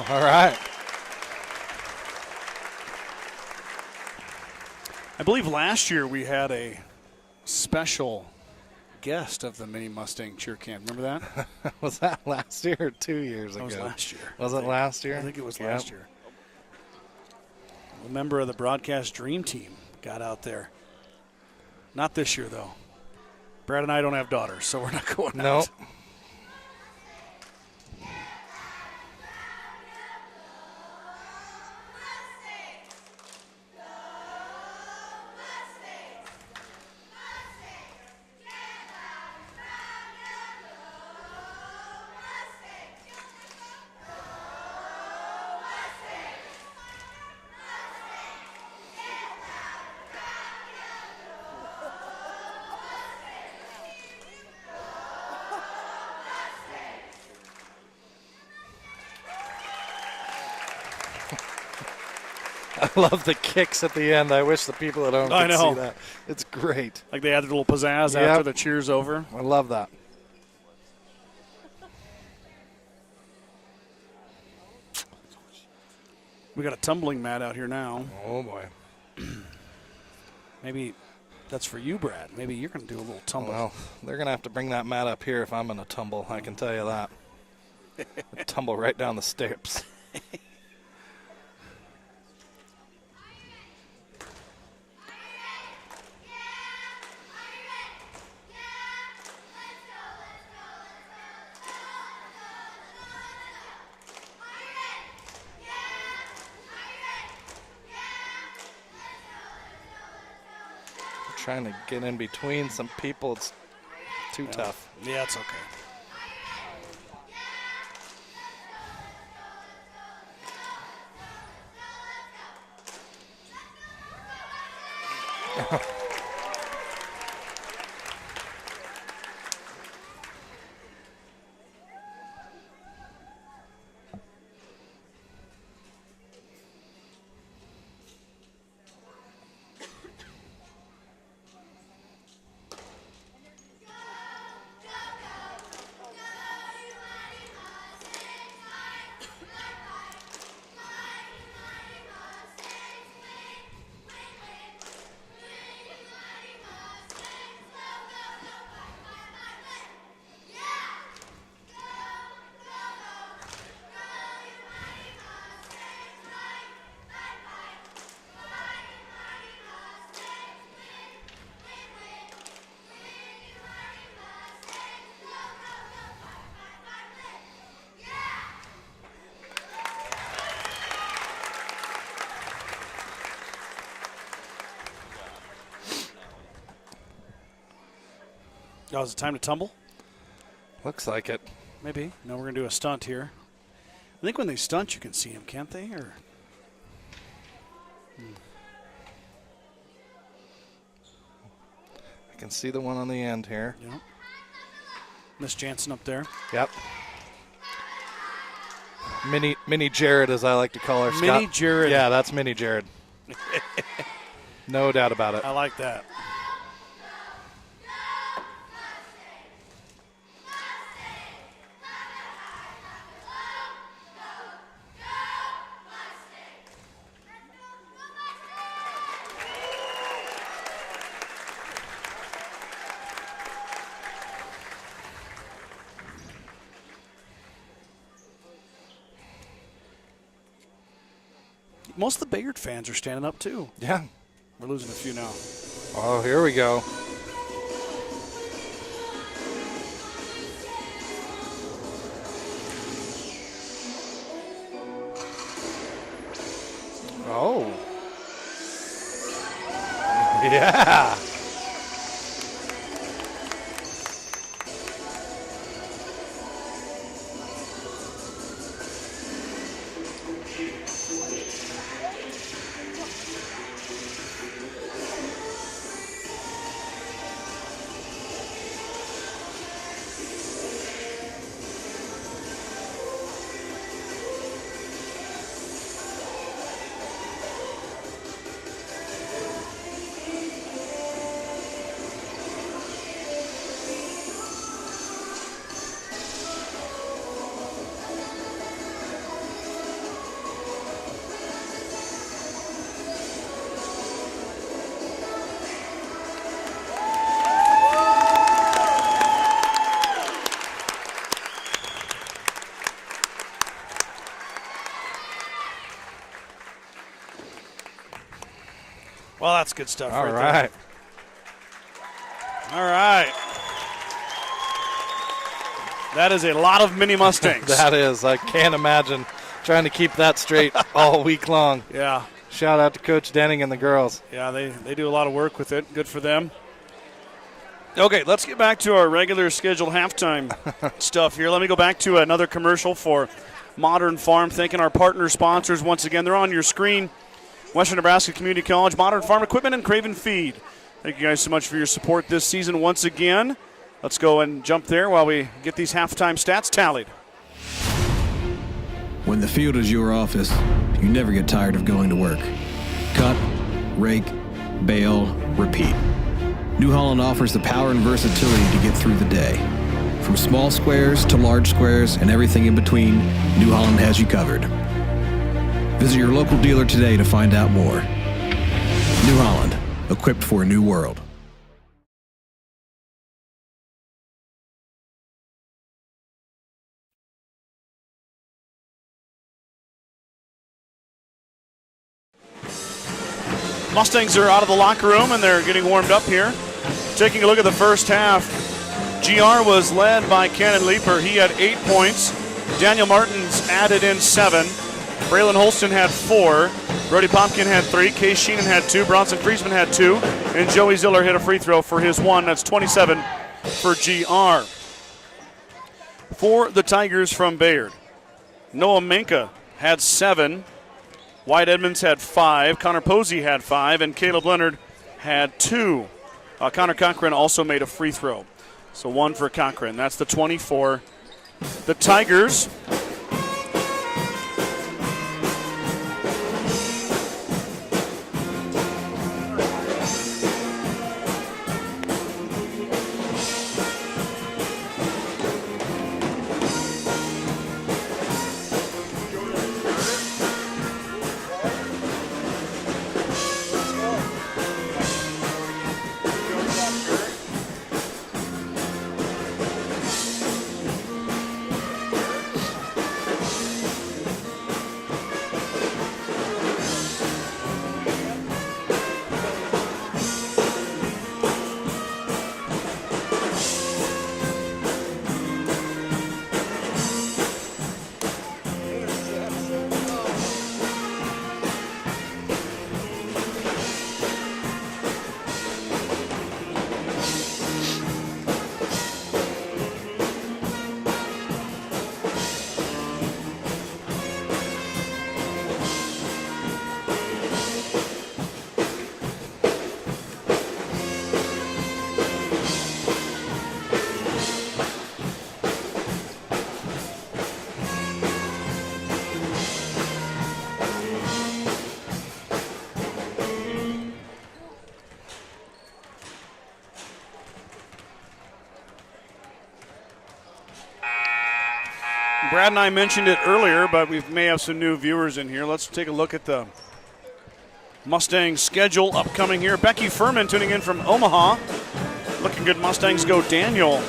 All right. I believe last year we had a special guest of the Mini Mustang Cheer Camp. Remember that? Was that last year or 2 years ago? That was last year. Was it last year? I think it was Yep. last year. A member of the broadcast dream team got out there. Not this year, though. Brad and I don't have daughters, so we're not going Nope. out. I love the kicks at the end. I wish the people at home I could know. see that. It's great. Like they added a little pizzazz Yep. after the cheer's over. I love that. We got a tumbling mat out here now. Oh, boy. Maybe that's for you, Brad. Maybe you're going to do a little tumble. Well, they're going to have to bring that mat up here if I'm going to tumble. I can tell you that. Tumble right down the steps. Trying to get in between some people. It's too tough. Yeah, it's okay. Oh, is it time to tumble? Looks like it. Maybe. No, we're going to do a stunt here. I think when they stunt, you can see them, can't they? Or I can see the one on the end here. yeah. Miss Jansen up there. Yep. Mini Jared, as I like to call her. Mini Scott. Jared. Yeah, that's Mini Jared. No doubt about it. I like that. Most of the Bayard fans are standing up, too. Yeah. We're losing a few now. Oh, here we go. Oh. Yeah. Well, that's good stuff. All right right. there. All right. That is a lot of mini Mustangs. That is. I can't imagine trying to keep that straight all week long. Yeah. Shout out to Coach Denning and the girls. Yeah, they do a lot of work with it. Good for them. Okay, let's get back to our regular scheduled halftime stuff here. Let me go back to another commercial for Modern Farm. Thanking our partner sponsors once again. They're on your screen. Western Nebraska Community College, Modern Farm Equipment, and Craven Feed. Thank you guys so much for your support this season once again. Let's go and jump there while we get these halftime stats tallied. When the field is your office, you never get tired of going to work. Cut, rake, bale, repeat. New Holland offers the power and versatility to get through the day. From small squares to large squares and everything in between, New Holland has you covered. Visit your local dealer today to find out more. New Holland, equipped for a new world. Mustangs are out of the locker room and they're getting warmed up here. Taking a look at the first half, GR was led by Cannon Leaper. He had 8 points. Daniel Martins added in 7. Braylon Holston had 4. Brody Popkin had 3. Case Sheenan had 2. Bronson Friesman had 2. And Joey Ziller hit a free throw for his 1. That's 27 for GR. For the Tigers from Bayard, Noah Minka had 7. Wyatt Edmonds had 5. Connor Posey had 5. And Caleb Leonard had 2. Connor Cochran also made a free throw. So 1 for Cochran. That's the 24. The Tigers. Brad and I mentioned it earlier, but we may have some new viewers in here. Let's take a look at the Mustangs schedule upcoming here. Becky Furman tuning in from Omaha. Looking good. Mustangs go Daniel.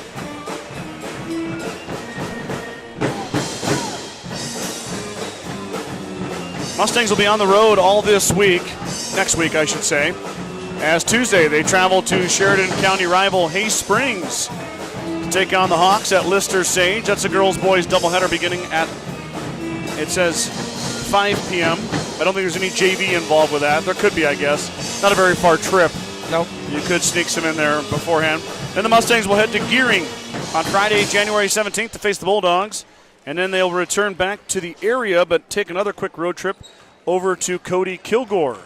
Mustangs will be on the road all this week, next week I should say, as Tuesday they travel to Sheridan County rival Hay Springs to take on the Hawks at Lister Sage. That's a girls-boys doubleheader beginning at, it says, 5 p.m. I don't think there's any JV involved with that. There could be, I guess. Not a very far trip. Nope. You could sneak some in there beforehand. Then the Mustangs will head to Gearing on Friday, January 17th to face the Bulldogs. And then they'll return back to the area, but take another quick road trip over to Cody Kilgore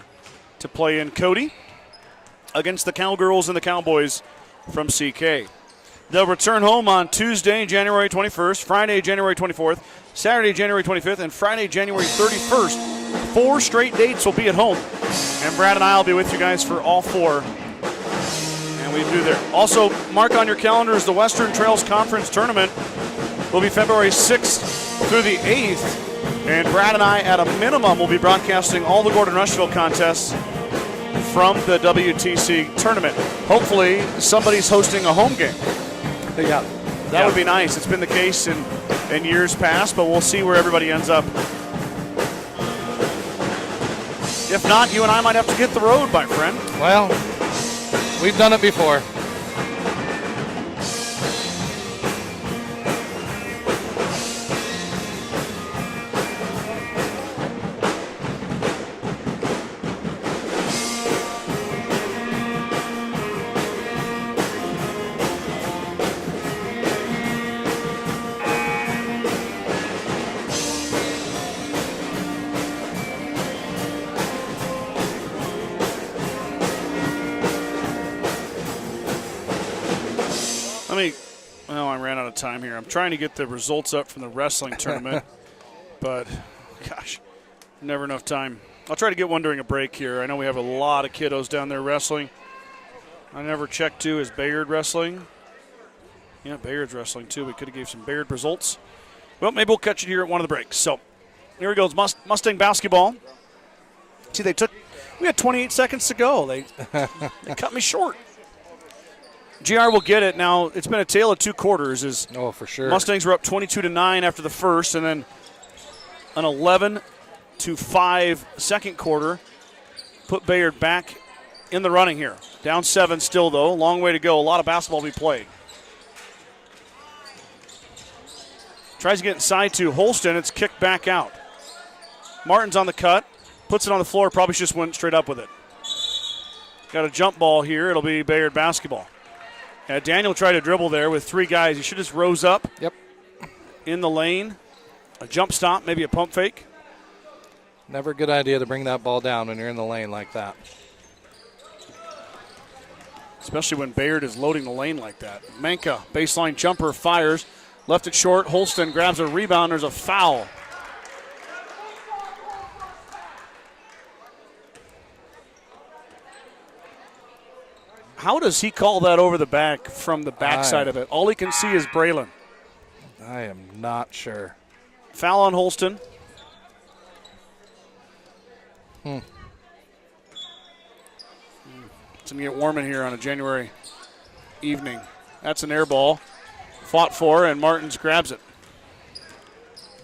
to play in Cody against the Cowgirls and the Cowboys from CK. They'll return home on Tuesday, January 21st, Friday, January 24th, Saturday, January 25th, and Friday, January 31st. 4 straight dates will be at home. And Brad and I will be with you guys for all 4. And we do there. Also, mark on your calendars the Western Trails Conference Tournament will be February 6th through the 8th. And Brad and I, at a minimum, will be broadcasting all the Gordon-Rushville contests from the WTC tournament. Hopefully, somebody's hosting a home game. Yeah. That would be nice. It's been the case in years past, but we'll see where everybody ends up. If not, you and I might have to hit the road, my friend. Well, we've done it before. I ran out of time here. I'm trying to get the results up from the wrestling tournament, but gosh, never enough time. I'll try to get one during a break here. I know we have a lot of kiddos down there wrestling. I never checked too. Is Bayard wrestling? Yeah, Bayard's wrestling too. We could have gave some Bayard results. Well, maybe we'll catch it here at one of the breaks. So here we go. It's Mustang basketball. See, we had 28 seconds to go. They cut me short. GR will get it. Now, it's been a tale of 2 quarters. Oh, for sure. Mustangs were up 22-9 after the first, and then an 11-5 second quarter. put Bayard back in the running here. Down 7 still, though. Long way to go. A lot of basketball to be played. Tries to get inside to Holston. It's kicked back out. Martin's on the cut. Puts it on the floor. Probably just went straight up with it. Got a jump ball here. It'll be Bayard basketball. Daniel tried to dribble there with 3 guys. He should just rose up. Yep. In the lane. A jump stop, maybe a pump fake. Never a good idea to bring that ball down when you're in the lane like that. Especially when Bayard is loading the lane like that. Manka, baseline jumper, fires. Left it short. Holston grabs a rebound. There's a foul. How does he call that over the back from the backside of it? All he can see is Braylon. I am not sure. Foul on Holston. It's going to get warm in here on a January evening. That's an air ball. Fought for, and Martins grabs it.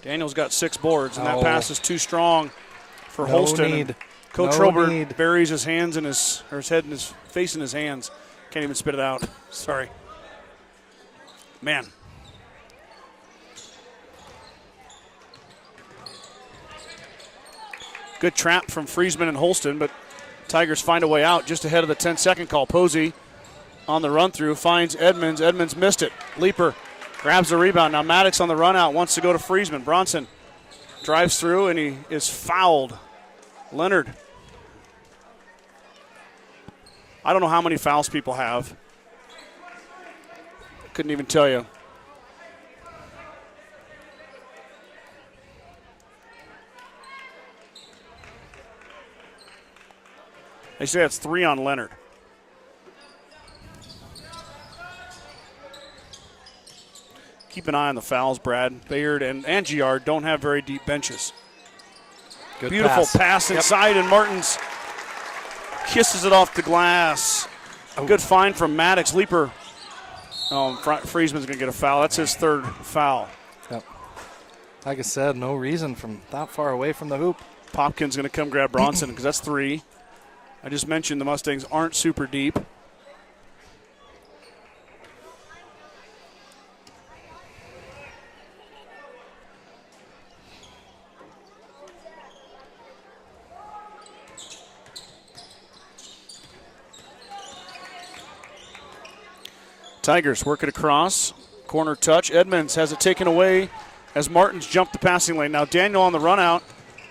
Daniel's got 6 boards, and that pass is too strong for Holston. Need. Coach No Robert need. buries his hands in his head and his face in his hands. Can't even spit it out. Sorry. Man. Good trap from Friesman and Holston, but Tigers find a way out just ahead of the 10-second call. Posey on the run-through finds Edmonds. Edmonds missed it. Leaper grabs the rebound. Now Maddox on the run-out wants to go to Friesman. Bronson drives through, and he is fouled. Leonard. I don't know how many fouls people have. Couldn't even tell you. They say that's 3 on Leonard. Keep an eye on the fouls, Brad. Bayard and Giard don't have very deep benches. Good Beautiful pass inside, and Martins kisses it off the glass. A good find from Maddox. Leaper. Friesman's going to get a foul. That's his 3rd foul. Yep. Like I said, no reason from that far away from the hoop. Popkin's going to come grab Bronson because that's 3. I just mentioned the Mustangs aren't super deep. Tigers work it across. Corner touch. Edmonds has it taken away as Martins jumped the passing lane. Now Daniel on the run out.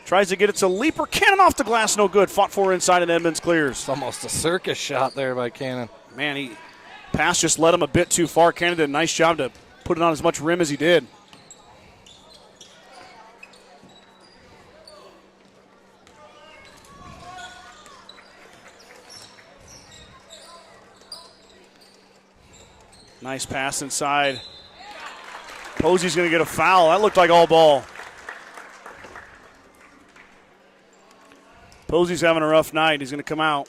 Tries to get it to Leaper. Cannon off the glass, no good. Fought for inside, and Edmonds clears. It's almost a circus shot there by Cannon. Man, he pass just led him a bit too far. Cannon did a nice job to put it on as much rim as he did. Nice pass inside. Posey's going to get a foul. That looked like all ball. Posey's having a rough night. He's going to come out.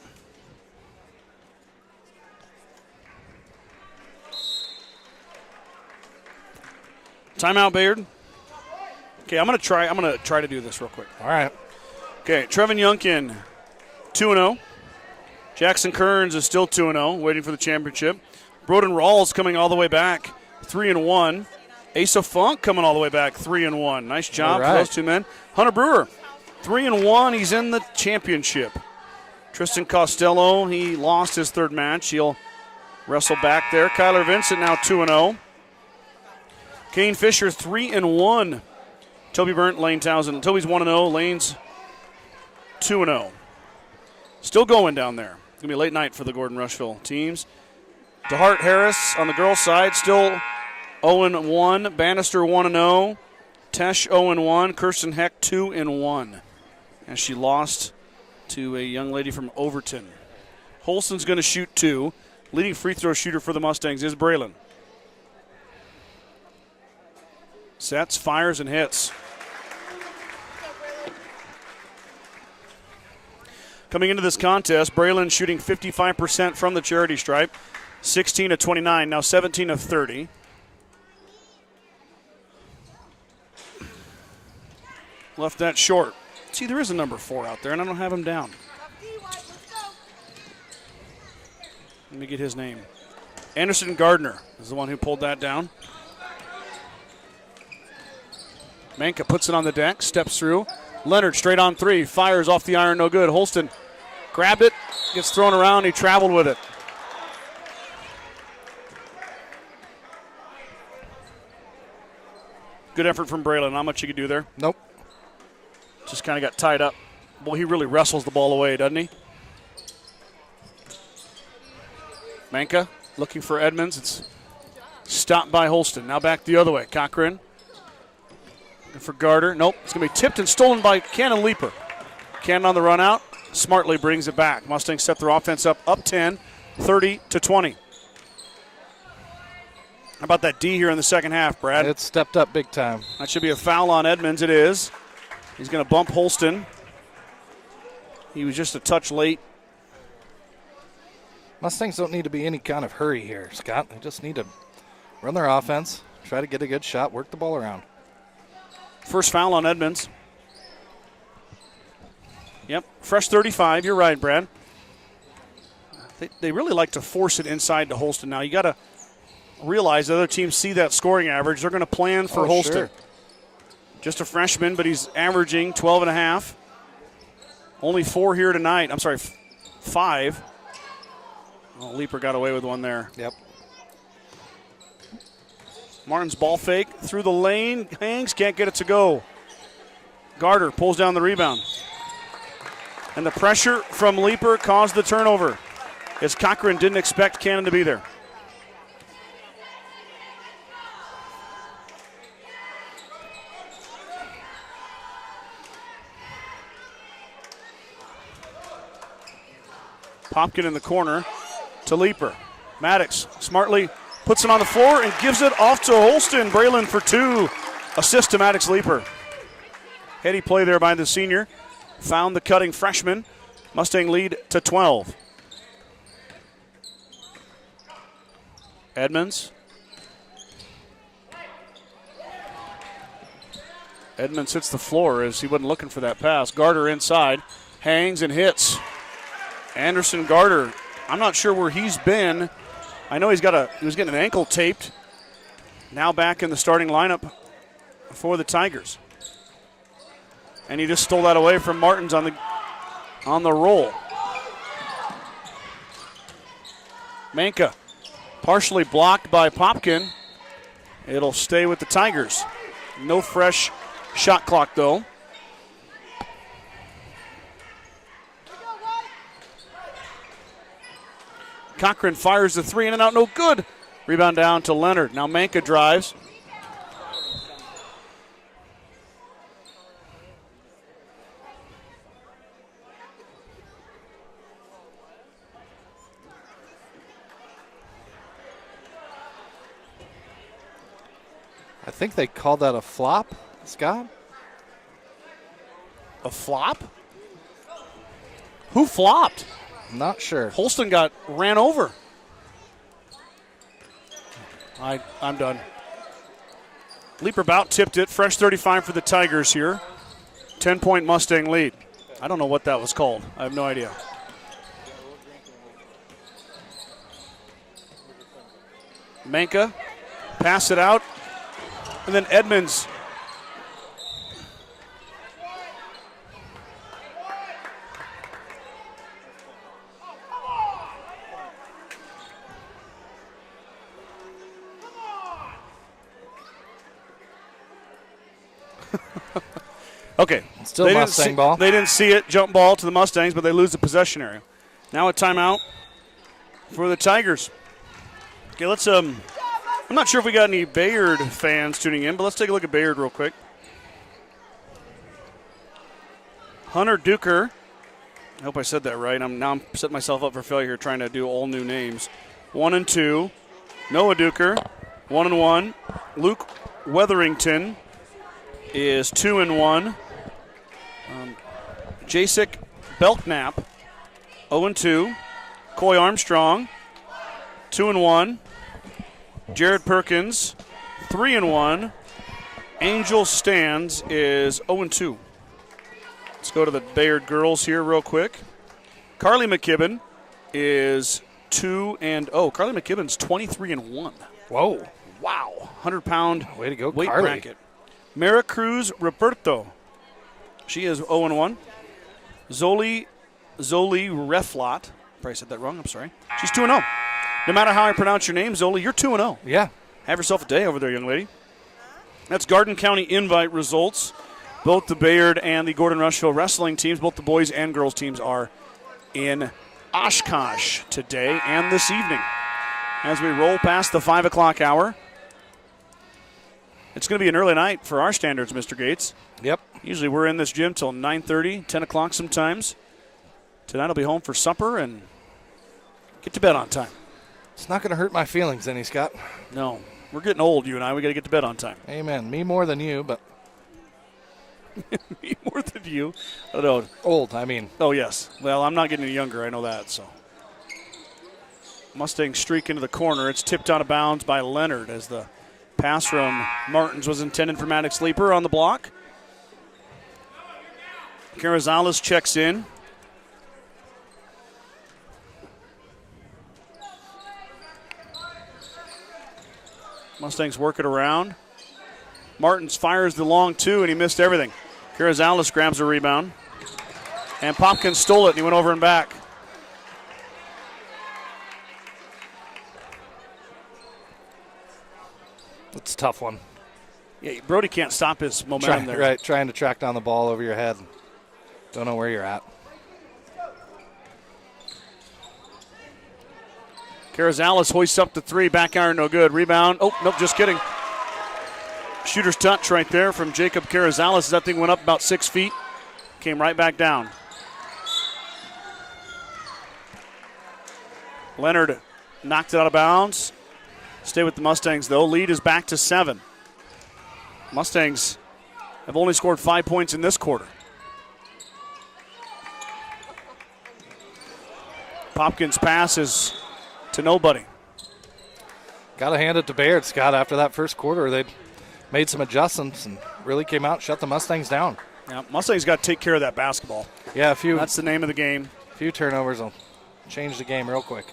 Timeout, Bayard. Okay, I'm going to try to do this real quick. All right. Okay, Trevin Youngkin, 2-0. Jackson Kearns is still 2-0, waiting for the championship. Broden Rawls coming all the way back, 3-1. Asa Funk coming all the way back, 3-1. Nice job for those 2 men. Hunter Brewer, 3-1. He's in the championship. Tristan Costello, he lost his 3rd match. He'll wrestle back there. Kyler Vincent now 2-0. Kane Fisher 3-1. Toby Burnt, Lane Townsend. Toby's 1-0. Lane's 2-0. Still going down there. It's going to be a late night for the Gordon-Rushville teams. DeHart Harris on the girls' side still 0-1. Bannister 1-0. Tesh 0-1. Kirsten Heck 2-1. As she lost to a young lady from Overton. Holston's going to shoot 2. Leading free throw shooter for the Mustangs is Braylon. Sets, fires, and hits. Coming into this contest, Braylon shooting 55% from the charity stripe. 16 of 29, now 17 of 30. Left that short. See, there is a number 4 out there, and I don't have him down. Let me get his name. Anderson Gardner is the one who pulled that down. Manka puts it on the deck, steps through. Leonard straight on three, fires off the iron, no good. Holston grabbed it, gets thrown around, he traveled with it. Good effort from Braylon. Not much you could do there. Nope. Just kind of got tied up. Boy, he really wrestles the ball away, doesn't he? Manka looking for Edmonds. It's stopped by Holston. Now back the other way. Cochran looking for Garter. Nope. It's going to be tipped and stolen by Cannon Leaper. Cannon on the run out. Smartly brings it back. Mustangs set their offense up 10, 30-20. How about that D here in the second half, Brad? It's stepped up big time. That should be a foul on Edmonds. It is. He's going to bump Holston. He was just a touch late. Mustangs don't need to be any kind of hurry here, Scott. They just need to run their offense, try to get a good shot, work the ball around. First foul on Edmonds. Yep, fresh 35. You're right, Brad. They really like to force it inside to Holston. Now, you got to realize the other teams see that scoring average. They're going to plan for Holston. Sure. Just a freshman, but he's averaging 12 and a half. Only 4 here tonight. I'm sorry, 5. Oh, Leaper got away with one there. Yep. Martin's ball fake through the lane. Hangs, can't get it to go. Garter pulls down the rebound. And the pressure from Leaper caused the turnover, as Cochran didn't expect Cannon to be there. Popkin in the corner to Leaper. Maddox smartly puts it on the floor and gives it off to Holston. Braylon for 2. Assist to Maddox Leaper. Heady play there by the senior. Found the cutting freshman. Mustang lead to 12. Edmonds. Edmonds hits the floor as he wasn't looking for that pass. Garter inside. Hangs and hits. Anderson Garter, I'm not sure where he's been. I know he was getting an ankle taped. Now back in the starting lineup for the Tigers. And he just stole that away from Martins on the roll. Manka partially blocked by Popkin. It'll stay with the Tigers. No fresh shot clock though. Cochran fires the 3 in and out, no good. Rebound down to Leonard. Now Manka drives. I think they called that a flop, Scott. A flop? Who flopped? Not sure. Holston ran over. I'm done. Leaper Bout tipped it. Fresh 35 for the Tigers here. 10-point Mustang lead. I don't know what that was called. I have no idea. Manka pass it out. And then Edmonds. Okay. Still Mustang ball. They didn't see it. Jump ball to the Mustangs, but they lose the possession area. Now a timeout for the Tigers. Okay, let's I'm not sure if we got any Bayard fans tuning in, but let's take a look at Bayard real quick. Hunter Duker. I hope I said that right. I'm setting myself up for failure here trying to do all new names. 1 and 2. Noah Duker, 1 and 1. Luke Weatherington is 2 and 1. Jasek Belknap, 0 and 2. Coy Armstrong, 2 and 1. Jared Perkins, 3 and 1. Angel Stands is 0 and 2. Let's go to the Bayard girls here real quick. Carly McKibben is 2-0. Carly McKibben's 23-1. Whoa. Wow. 100-pound Way to go, weight Carly. bracket. Maricruz Roberto. She is 0-1. Zoli Reflot. Probably said that wrong. I'm sorry. She's 2-0. No matter how I pronounce your name, Zoli, you're 2-0. Yeah. Have yourself a day over there, young lady. That's Garden County invite results. Both the Bayard and the Gordon-Rushville wrestling teams, both the boys and girls teams, are in Oshkosh today and this evening. As we roll past the 5 o'clock hour, it's going to be an early night for our standards, Mr. Gates. Yep. Usually we're in this gym till 9:30, 10 o'clock sometimes. Tonight I'll be home for supper and get to bed on time. It's not going to hurt my feelings any, Scott. No. We're getting old, you and I. We got to get to bed on time. Amen. Me more than you, but. Me more than you. I don't know. Old, I mean. Oh, yes. Well, I'm not getting any younger. I know that. So Mustang streak into the corner. It's tipped out of bounds by Leonard as the pass from Martins was intended for Maddox Leaper on the block. Carrizales checks in. Mustangs work it around. Martins fires the long two, and he missed everything. Carrizales grabs a rebound. And Popkins stole it, and he went over and back. It's a tough one. Yeah, Brody can't stop his momentum there. Right, trying to track down the ball over your head. Don't know where you're at. Carrizales hoists up the three. Back iron, no good. Rebound. Oh, nope, just kidding. Shooter's touch right there from Jacob Carrizales. That thing went up about 6 feet. Came right back down. Leonard knocked it out of bounds. Stay with the Mustangs, though. Lead is back to 7. Mustangs have only scored 5 points in this quarter. Popkins' pass is to nobody. Got to hand it to Bayard, Scott. After that first quarter, they made some adjustments and really came out and shut the Mustangs down. Yeah, Mustangs got to take care of that basketball. Yeah, That's the name of the game. A few turnovers will change the game real quick.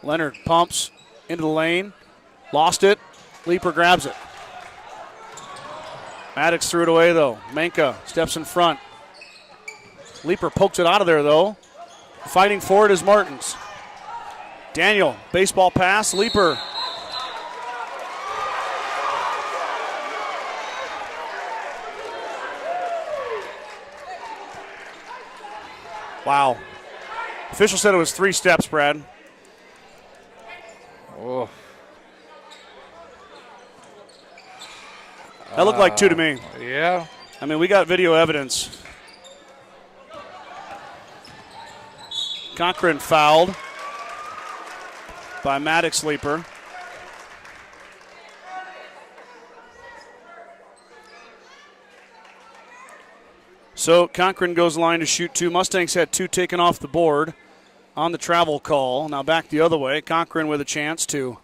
Leonard pumps into the lane. Lost it. Leaper grabs it. Maddox threw it away, though. Menka steps in front. Leaper pokes it out of there, though. Fighting for it is Martins. Daniel, baseball pass. Leaper. Wow. Official said it was 3 steps, Brad. Oh. That looked like 2 to me. Yeah. I mean, we got video evidence. Cochran fouled by Maddox Leaper. So Cochran goes line to shoot 2. Mustangs had 2 taken off the board on the travel call. Now back the other way. Cochran with a chance to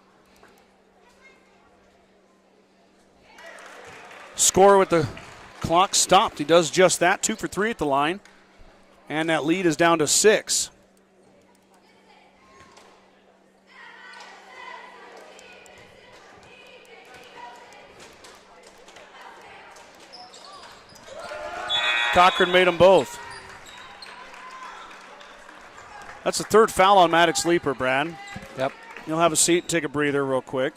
score with the clock stopped. He does just that. 2 for 3 at the line. And that lead is down to 6. Cochran made them both. That's the 3rd foul on Maddox Leaper, Brad. Yep. You'll have a seat and take a breather real quick.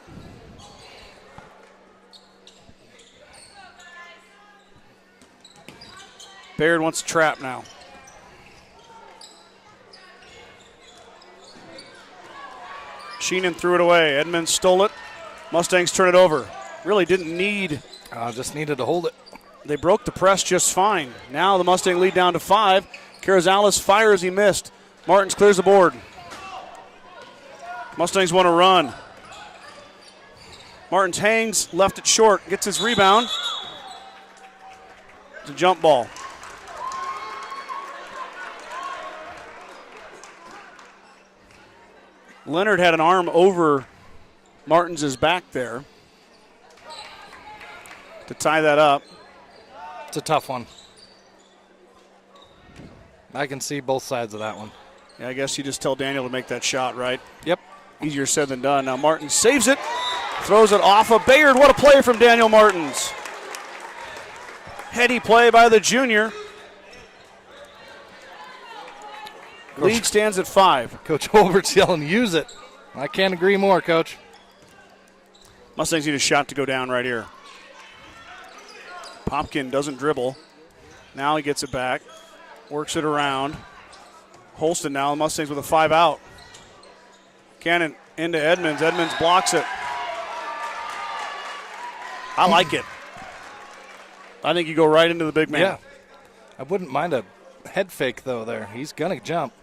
Bayard wants to trap now. Sheenan threw it away. Edmonds stole it. Mustangs turn it over. Really didn't need. Just needed to hold it. They broke the press just fine. Now the Mustang lead down to 5. Carrizales fires, he missed. Martins clears the board. Mustangs want to run. Martins hangs, left it short, gets his rebound. It's a jump ball. Leonard had an arm over Martins' back there to tie that up. a tough one. I can see both sides of that one. Yeah, I guess you just tell Daniel to make that shot, right? Yep. Easier said than done. Now Martin saves it, throws it off of Bayard. What a play from Daniel Martins. Heady play by the junior. Lead stands at 5. Coach Holbert's yelling, use it. I can't agree more, Coach. Mustangs need a shot to go down right here. Popkin doesn't dribble. Now he gets it back. Works it around. Holston now, the Mustangs with a 5 out. Cannon into Edmonds. Edmonds blocks it. I like it. I think you go right into the big man. Yeah. I wouldn't mind a head fake, though, there. He's going to jump.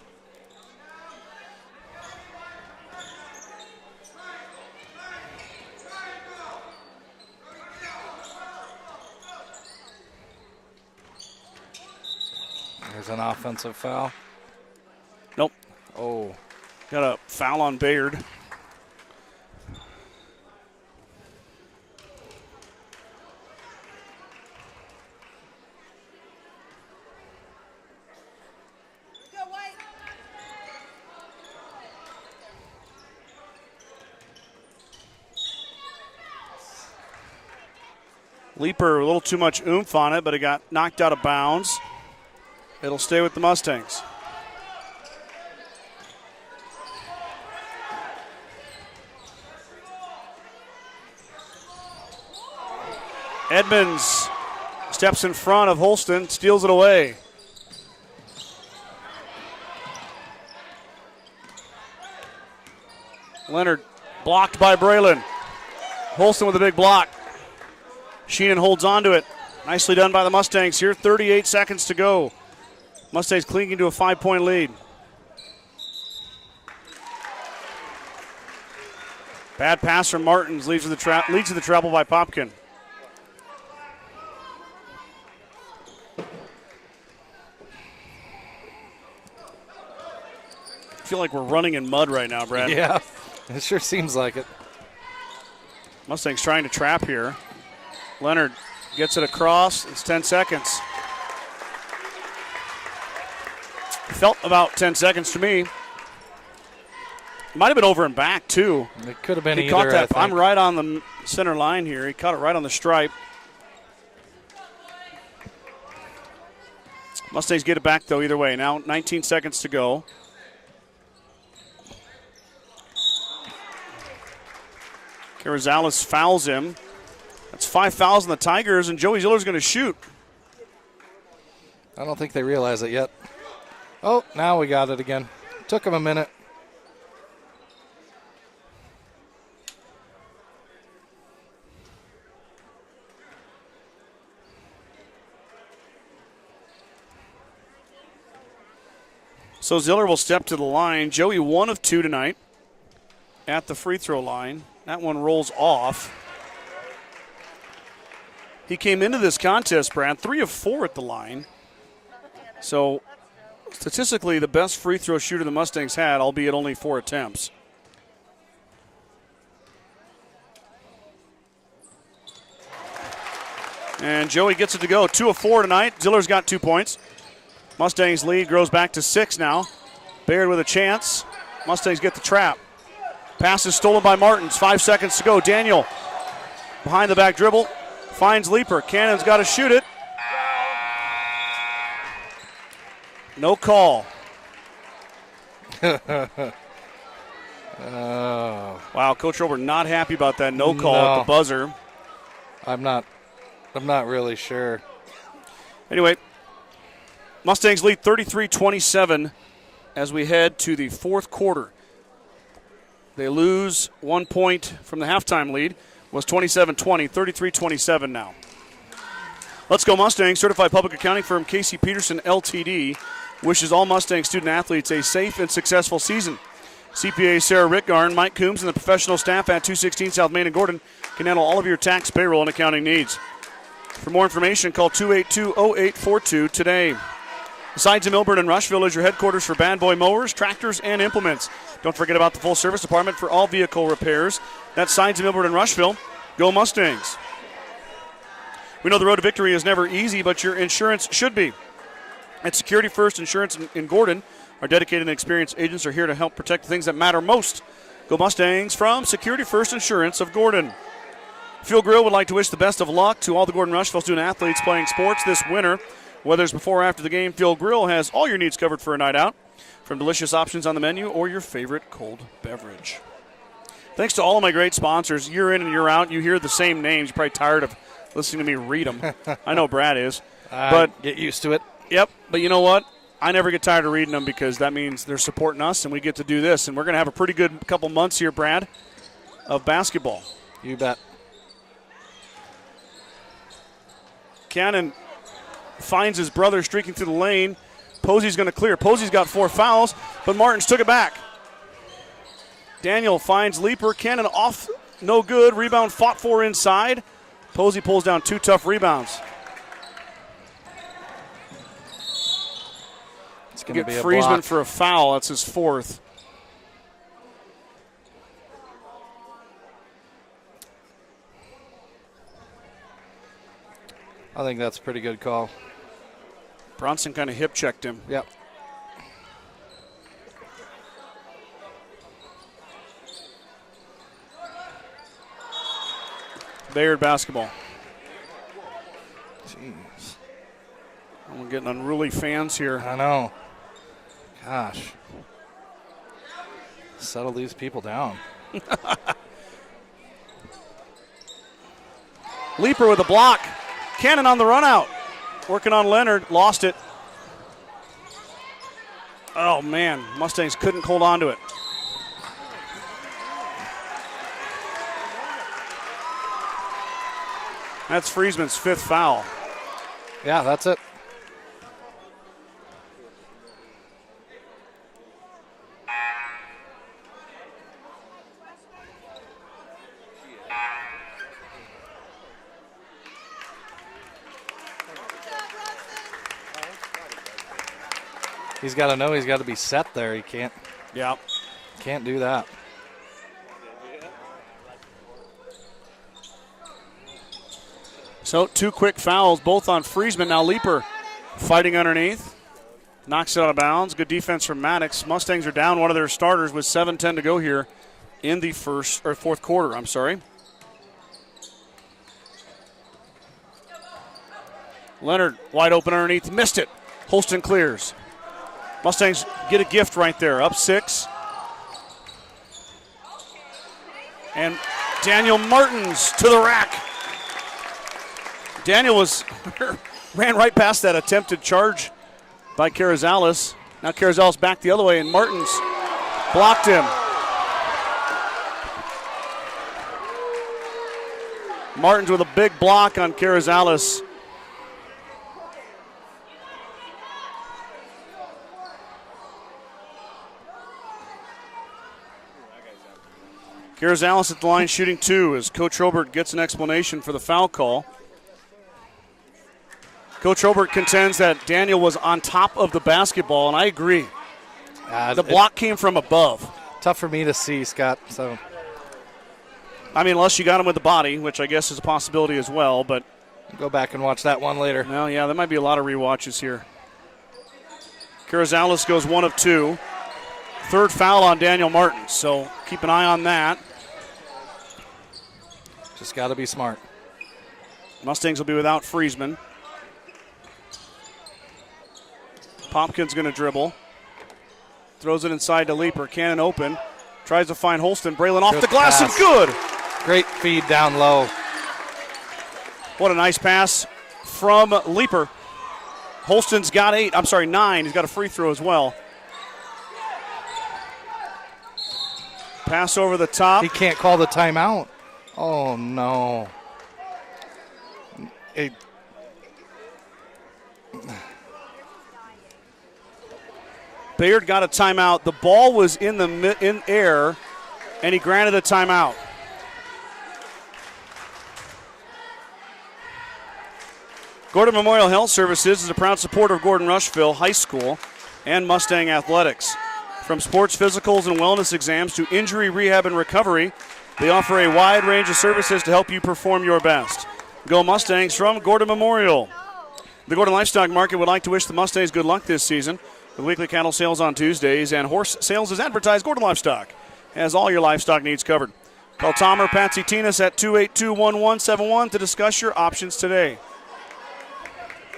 There's an offensive foul. Nope. Oh. Got a foul on Bayard. Leaper, a little too much oomph on it, but it got knocked out of bounds. It'll stay with the Mustangs. Edmonds steps in front of Holston, steals it away. Leonard blocked by Braylon. Holston with a big block. Sheenan holds on to it. Nicely done by the Mustangs here. 38 seconds to go. Mustangs clinging to a 5-point lead. Bad pass from Martins leads to the travel by Popkin. I feel like we're running in mud right now, Brad. Yeah, it sure seems like it. Mustangs trying to trap here. Leonard gets it across. It's 10 seconds. Felt about 10 seconds to me. Might have been over and back, too. It could have been he either, caught that. I think. I'm right on the center line here. He caught it right on the stripe. Mustangs get it back, though, either way. Now 19 seconds to go. Carrizales fouls him. That's 5 fouls on the Tigers, and Joey Ziller's going to shoot. I don't think they realize it yet. Oh, now we got it again. Took him a minute. So Ziller will step to the line. Joey 1 of 2 tonight at the free throw line. That one rolls off. He came into this contest, Brad, 3 of 4 at the line. So statistically the best free throw shooter the Mustangs had, albeit only 4 attempts. And Joey gets it to go. 2 of 4 tonight. Ziller's got 2 points. Mustangs lead grows back to 6 now. Bayard with a chance. Mustangs get the trap. Pass is stolen by Martins. 5 seconds to go. Daniel behind the back dribble. Finds Leaper. Cannon's got to shoot it. No call. Wow, Coach Robert not happy about that no call at the buzzer. I'm not really sure. Anyway, Mustangs lead 33-27 as we head to the fourth quarter. They lose 1 point from the halftime lead. Was 27-20, 33-27 now. Let's Go Mustangs. Certified public accounting firm Casey Peterson LTD wishes all Mustang student athletes a safe and successful season. CPA Sarah Rittgarn, Mike Coombs, and the professional staff at 216 South Main and Gordon can handle all of your tax, payroll, and accounting needs. For more information, call 282-0842 today. Besides in Milburn and Rushville is your headquarters for Bad Boy mowers, tractors, and implements. Don't forget about the full service department for all vehicle repairs. That's Sides of Milburn and Rushville. Go Mustangs. We know the road to victory is never easy, but your insurance should be. At Security First Insurance in Gordon, our dedicated and experienced agents are here to help protect the things that matter most. Go Mustangs from Security First Insurance of Gordon. Fuel Grill would like to wish the best of luck to all the Gordon-Rushville student athletes playing sports this winter. Whether it's before or after the game, Fuel Grill has all your needs covered for a night out, from delicious options on the menu or your favorite cold beverage. Thanks to all of my great sponsors. Year in and year out, you hear the same names. You're probably tired of listening to me read them. I know Brad is. But get used to it. Yep, but you know what? I never get tired of reading them because that means they're supporting us and we get to do this. And we're going to have a pretty good couple months here, Brad, of basketball. You bet. Cannon finds his brother streaking through the lane. Posey's going to clear. Posey's got 4 fouls, but Martins took it back. Daniel finds Leaper. Cannon off, no good. Rebound fought for inside. Posey pulls down 2 tough rebounds. It's going to be a Friesman block. for a foul. That's his 4th. I think that's a pretty good call. Bronson kind of hip checked him. Yep. Bayard basketball. Jeez. We're getting unruly fans here. I know. Gosh. Settle these people down. Leaper with a block. Cannon on the run out. Working on Leonard. Lost it. Oh, man. Mustangs couldn't hold on to it. That's Friesman's 5th foul. Yeah, that's it. He's got to know he's got to be set there. He can't do that. So 2 quick fouls, both on Friesman. Now Leaper fighting underneath. Knocks it out of bounds. Good defense from Maddox. Mustangs are down one of their starters with 7:10 to go here in the 4th quarter. I'm sorry. Leonard wide open underneath. Missed it. Holston clears. Mustangs get a gift right there. Up 6. And Daniel Martins to the rack. Daniel ran right past that attempted charge by Carrizales. Now Carrizales back the other way, and Martins blocked him. Martins with a big block on Carrizales. Carrizales at the line shooting 2 as Coach Robert gets an explanation for the foul call. Coach Robert contends that Daniel was on top of the basketball, and I agree. The block came from above. Tough for me to see, Scott. So, I mean, unless you got him with the body, which I guess is a possibility as well. But go back and watch that one later. Well, yeah, there might be a lot of rewatches here. Carrizales goes 1 of 2. 3rd foul on Daniel Martins, so keep an eye on that. Just got to be smart. Mustangs will be without Friesman. Popkin's going to dribble. Throws it inside to Leaper. Cannon open. Tries to find Holston. Braylon off the glass and good. Great feed down low. What a nice pass from Leaper. Holston's got 9. He's got a free throw as well. Pass over the top. He can't call the timeout. Oh, no. Bayard got a timeout. The ball was in air, and he granted a timeout. Gordon Memorial Health Services is a proud supporter of Gordon-Rushville High School and Mustang Athletics. From sports physicals and wellness exams to injury rehab and recovery, they offer a wide range of services to help you perform your best. Go Mustangs from Gordon Memorial. The Gordon Livestock Market would like to wish the Mustangs good luck this season. With weekly cattle sales on Tuesdays and horse sales as advertised, Gordon Livestock has all your livestock needs covered. Call Tom or Patsy Tinas at 282-1171 to discuss your options today.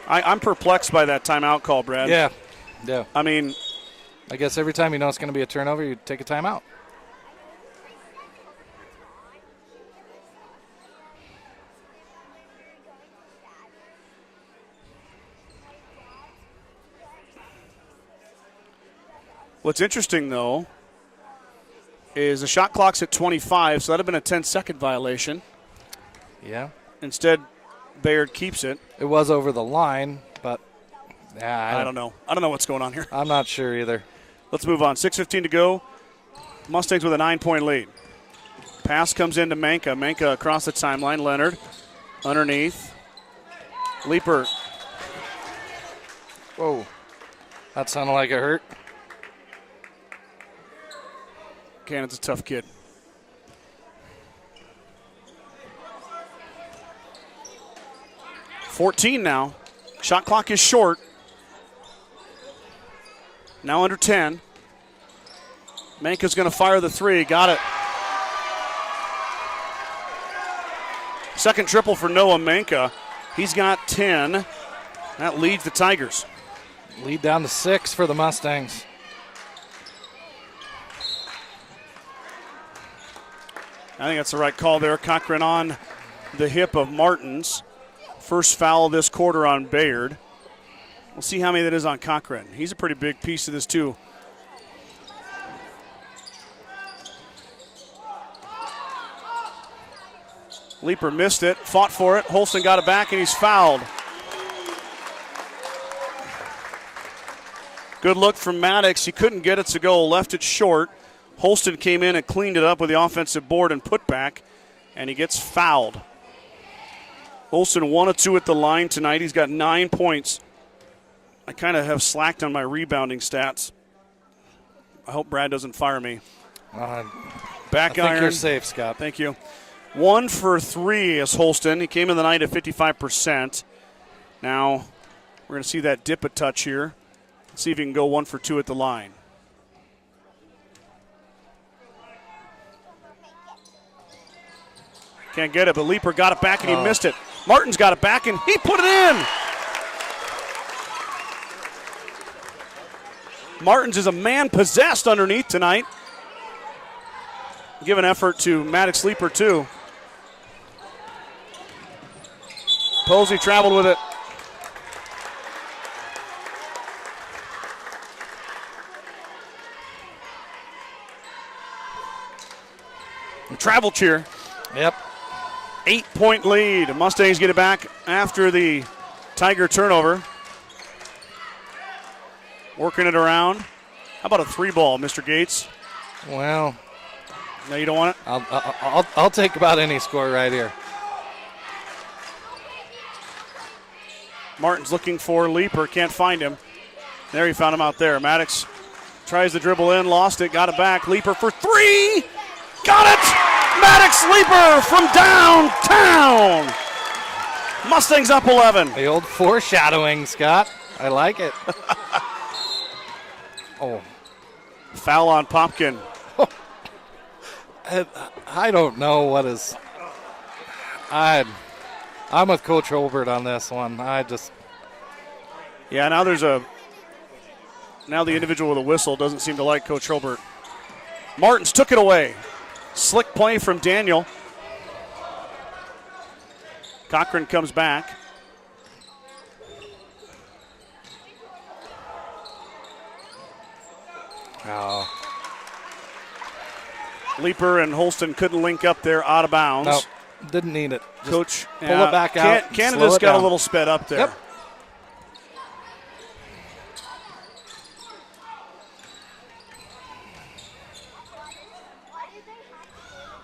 I'm perplexed by that timeout call, Brad. Yeah. I mean, I guess every time you know it's going to be a turnover, you take a timeout. what's interesting, though, is the shot clock's at 25, so that would have been a 10-second violation. Yeah. Instead, Bayard keeps it. It was over the line, but I don't know. I don't know what's going on here. I'm not sure either. Let's move on. 6:15 to go. Mustangs with a 9-point lead. Pass comes into Manka. Manka across the timeline. Leonard underneath. Leaper. Whoa. That sounded like it hurt. Cannon's a tough kid. .14 now. Shot clock is short. Now under 10. Manka's going to fire the three. Got it. Second triple for Noah Manka. He's got 10. That leads the Tigers. Lead down to 6 for the Mustangs. I think that's the right call there. Cochran on the hip of Martins. First foul this quarter on Bayard. We'll see how many that is on Cochran. He's a pretty big piece of this, too. Leaper missed it, fought for it. Holston got it back, and he's fouled. Good look from Maddox. He couldn't get it to go, left it short. Holston came in and cleaned it up with the offensive board and put back, and he gets fouled. Holston 1 of 2 at the line tonight. He's got 9 points. I kind of have slacked on my rebounding stats. I hope Brad doesn't fire me. Back iron. I think you're safe, Scott. Thank you. 1 for 3 is Holston. He came in the night at 55%. Now we're going to see that dip a touch here. Let's see if he can go 1 for 2 at the line. Can't get it, but Leaper got it back and he missed it. Martin's got it back and he put it in. Martins is a man possessed underneath tonight. Give an effort to Maddox Leaper, too. Posey traveled with it. Travel cheer. Yep. 8-point lead. Mustangs get it back after the Tiger turnover. Working it around. How about a 3-ball, Mr. Gates? Well, no, you don't want it? I'll take about any score right here. Martin's looking for Leaper, can't find him. There, he found him out there. Maddox tries to dribble in, lost it, got it back. Leaper for 3, got it! Maddox Leaper from downtown. Mustangs up 11. The old foreshadowing, Scott. I like it. Oh. Foul on Popkin. I don't know what is. I'm with Coach Holbert on this one. Yeah, now the individual with a whistle doesn't seem to like Coach Holbert. Martins took it away. Slick play from Daniel. Cochran comes back. Oh. Leaper and Holston couldn't link up there, out of bounds. No, didn't need it. Just Coach, pull it back out. Canada's got a little sped up there. Yep.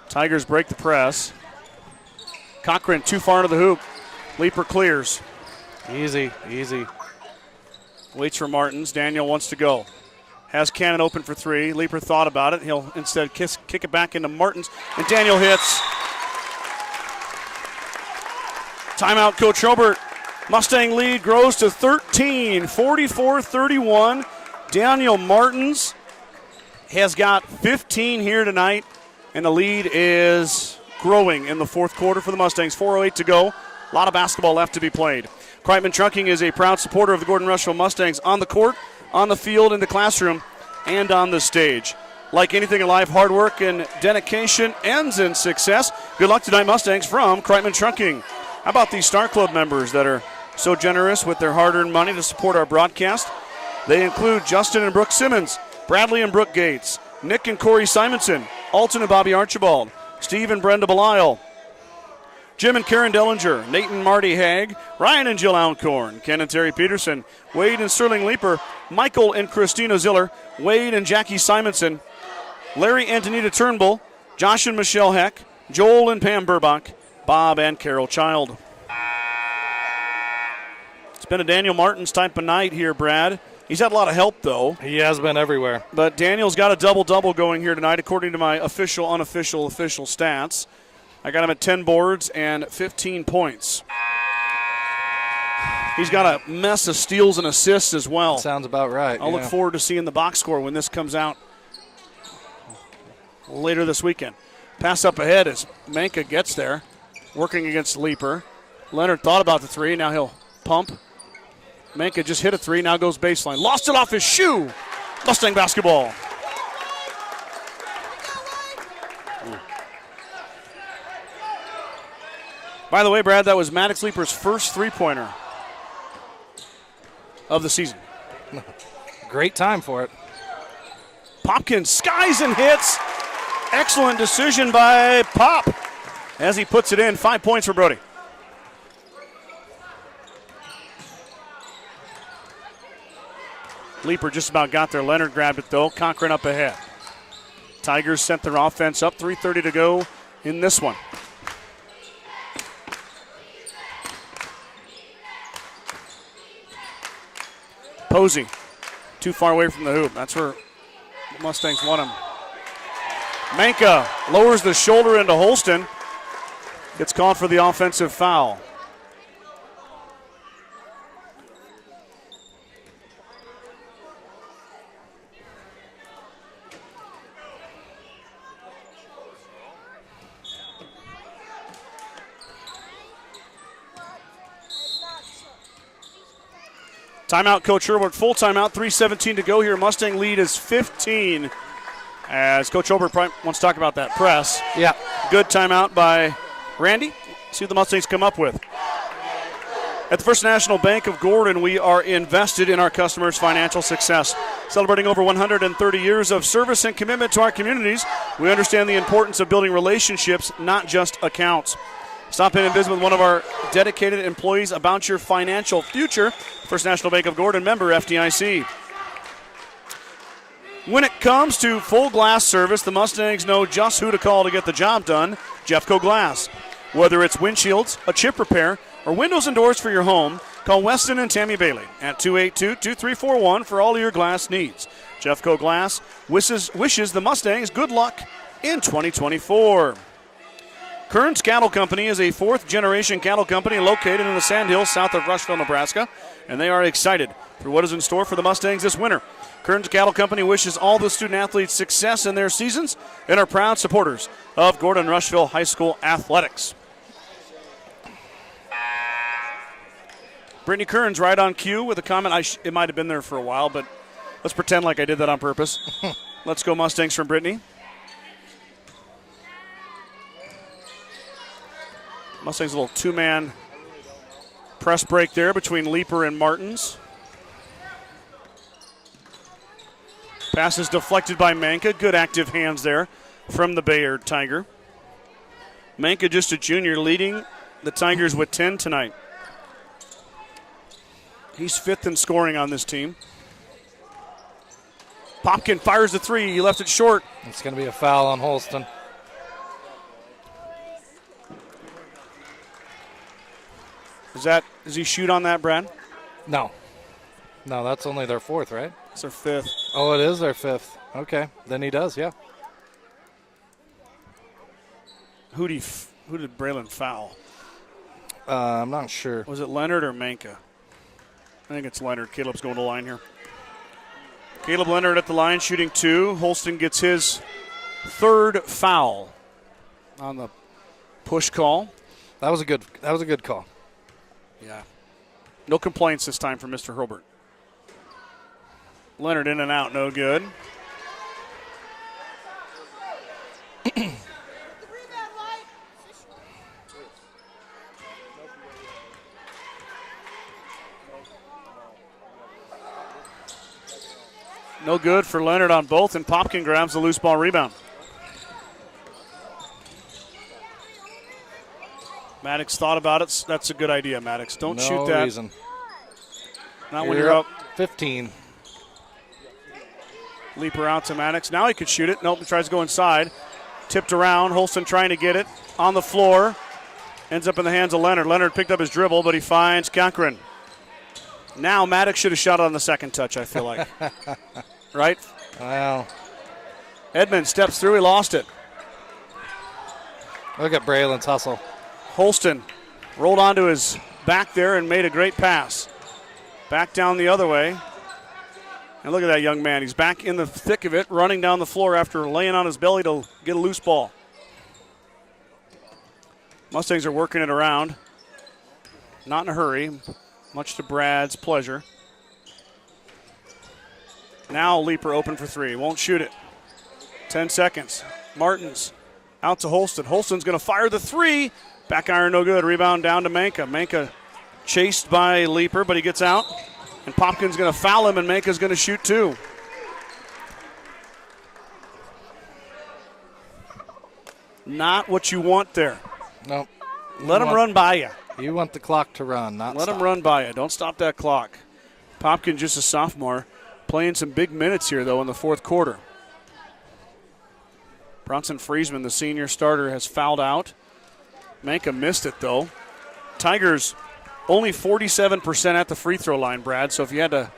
Tigers break the press. Cochran too far into the hoop. Leaper clears. Easy. Waits for Martins. Daniel wants to go. Has Cannon open for 3. Leaper thought about it. He'll instead kick it back into Martins. And Daniel hits. Timeout, Coach Robert. Mustang lead grows to 13, 44-31. Daniel Martins has got 15 here tonight, and the lead is growing in the fourth quarter for the Mustangs. 4:08 to go. A lot of basketball left to be played. Kreitman Trucking is a proud supporter of the Gordon-Rushville Mustangs on the court, on the field, in the classroom, and on the stage. Like anything in life, hard work and dedication ends in success. Good luck tonight, Mustangs, from Kreitman Trucking. How about these Star Club members that are so generous with their hard-earned money to support our broadcast? They include Justin and Brooke Simmons, Bradley and Brooke Gates, Nick and Corey Simonson, Alton and Bobby Archibald, Steve and Brenda Belisle, Jim and Karen Dellinger, Nate and Marty Haig, Ryan and Jill Alcorn, Ken and Terry Peterson, Wade and Sterling Leeper, Michael and Christina Ziller, Wade and Jackie Simonson, Larry and Anita Turnbull, Josh and Michelle Heck, Joel and Pam Burbach, Bob and Carol Child. It's been a Daniel Martins type of night here, Brad. He's had a lot of help, though. He has been everywhere. But Daniel's got a double-double going here tonight, according to my official, unofficial, official stats. I got him at 10 boards and 15 points. He's got a mess of steals and assists as well. Sounds about right. I'll look forward to seeing the box score when this comes out later this weekend. Pass up ahead as Manka gets there, working against Leeper. Leonard thought about the three. Now he'll pump. Manka just hit a three, now goes baseline. Lost it off his shoe. Mustang basketball. By the way, Brad, that was Maddox Leeper's first three-pointer of the season. Great time for it. Popkins skies and hits. Excellent decision by Pop as he puts it in. 5 points for Brody. Leeper just about got there. Leonard grabbed it, though. Cochran up ahead. Tigers sent their offense up. 3:30 to go in this one. Posey, too far away from the hoop. That's where the Mustangs want him. Manka lowers the shoulder into Holston. Gets called for the offensive foul. Timeout, Coach Herbert. Full timeout, 3:17 to go here. Mustang lead is 15. As Coach Herbert probably wants to talk about that press. Yeah. Good timeout by Randy. See what the Mustangs come up with. At the First National Bank of Gordon, we are invested in our customers' financial success. Celebrating over 130 years of service and commitment to our communities, we understand the importance of building relationships, not just accounts. Stop in and visit with one of our dedicated employees about your financial future. First National Bank of Gordon, member FDIC. When it comes to full glass service, the Mustangs know just who to call to get the job done. Jeffco Glass. Whether it's windshields, a chip repair, or windows and doors for your home, call Weston and Tammy Bailey at 282-2341 for all your glass needs. Jeffco Glass wishes the Mustangs good luck in 2024. Kearns Cattle Company is a fourth-generation cattle company located in the Sandhills south of Rushville, Nebraska, and they are excited for what is in store for the Mustangs this winter. Kearns Cattle Company wishes all the student-athletes success in their seasons and are proud supporters of Gordon-Rushville High School athletics. Brittany Kearns right on cue with a comment. It might have been there for a while, but let's pretend like I did that on purpose. Let's go Mustangs from Brittany. Mustangs a little two-man press break there between Leeper and Martins. Pass is deflected by Manka. Good active hands there from the Bayard Tiger. Manka, just a junior, leading the Tigers with 10 tonight. He's fifth in scoring on this team. Popkin fires the three. He left it short. It's going to be a foul on Holston. Does he shoot on that, Brad? No, that's only their fourth, right? It's their fifth. Oh, it is their fifth. Okay, then he does, yeah. Who did Braylon foul? I'm not sure. Was it Leonard or Manka? I think it's Leonard. Caleb's going to the line here. Caleb Leonard at the line, shooting 2. Holston gets his 3rd foul on the push call. That was a good call. Yeah. No complaints this time from Mr. Hurlburt. Leonard in and out, no good. No good for Leonard on both, and Popkin grabs the loose ball rebound. Maddox thought about it. That's a good idea, Maddox. Don't shoot that. No reason. Not when you're up 15. Leaper out to Maddox. Now he could shoot it. Nope, he tries to go inside. Tipped around. Holston trying to get it on the floor. Ends up in the hands of Leonard. Leonard picked up his dribble, but he finds Cochran. Now Maddox should have shot it on the second touch, I feel like. Right? Well, Edmonds steps through. He lost it. look at Braylon's hustle. Holston rolled onto his back there and made a great pass. Back down the other way. And look at that young man. He's back in the thick of it, running down the floor after laying on his belly to get a loose ball. Mustangs are working it around. Not in a hurry, much to Brad's pleasure. Now Leaper open for 3. Won't shoot it. 10 seconds. Martins out to Holston. Holston's going to fire the 3. Back iron no good. Rebound down to Manka. Manka chased by Leaper, but he gets out. And Popkin's going to foul him, and Manka's going to shoot 2. Not what you want there. Nope. Let him run by you. You want the clock to run, not Let stop. him run by you. Don't stop that clock. Popkin, just a sophomore, playing some big minutes here, though, in the 4th quarter. Bronson Friesman, the senior starter, has fouled out. Manka missed it, though. Tigers only 47% at the free throw line, Brad, so if you had to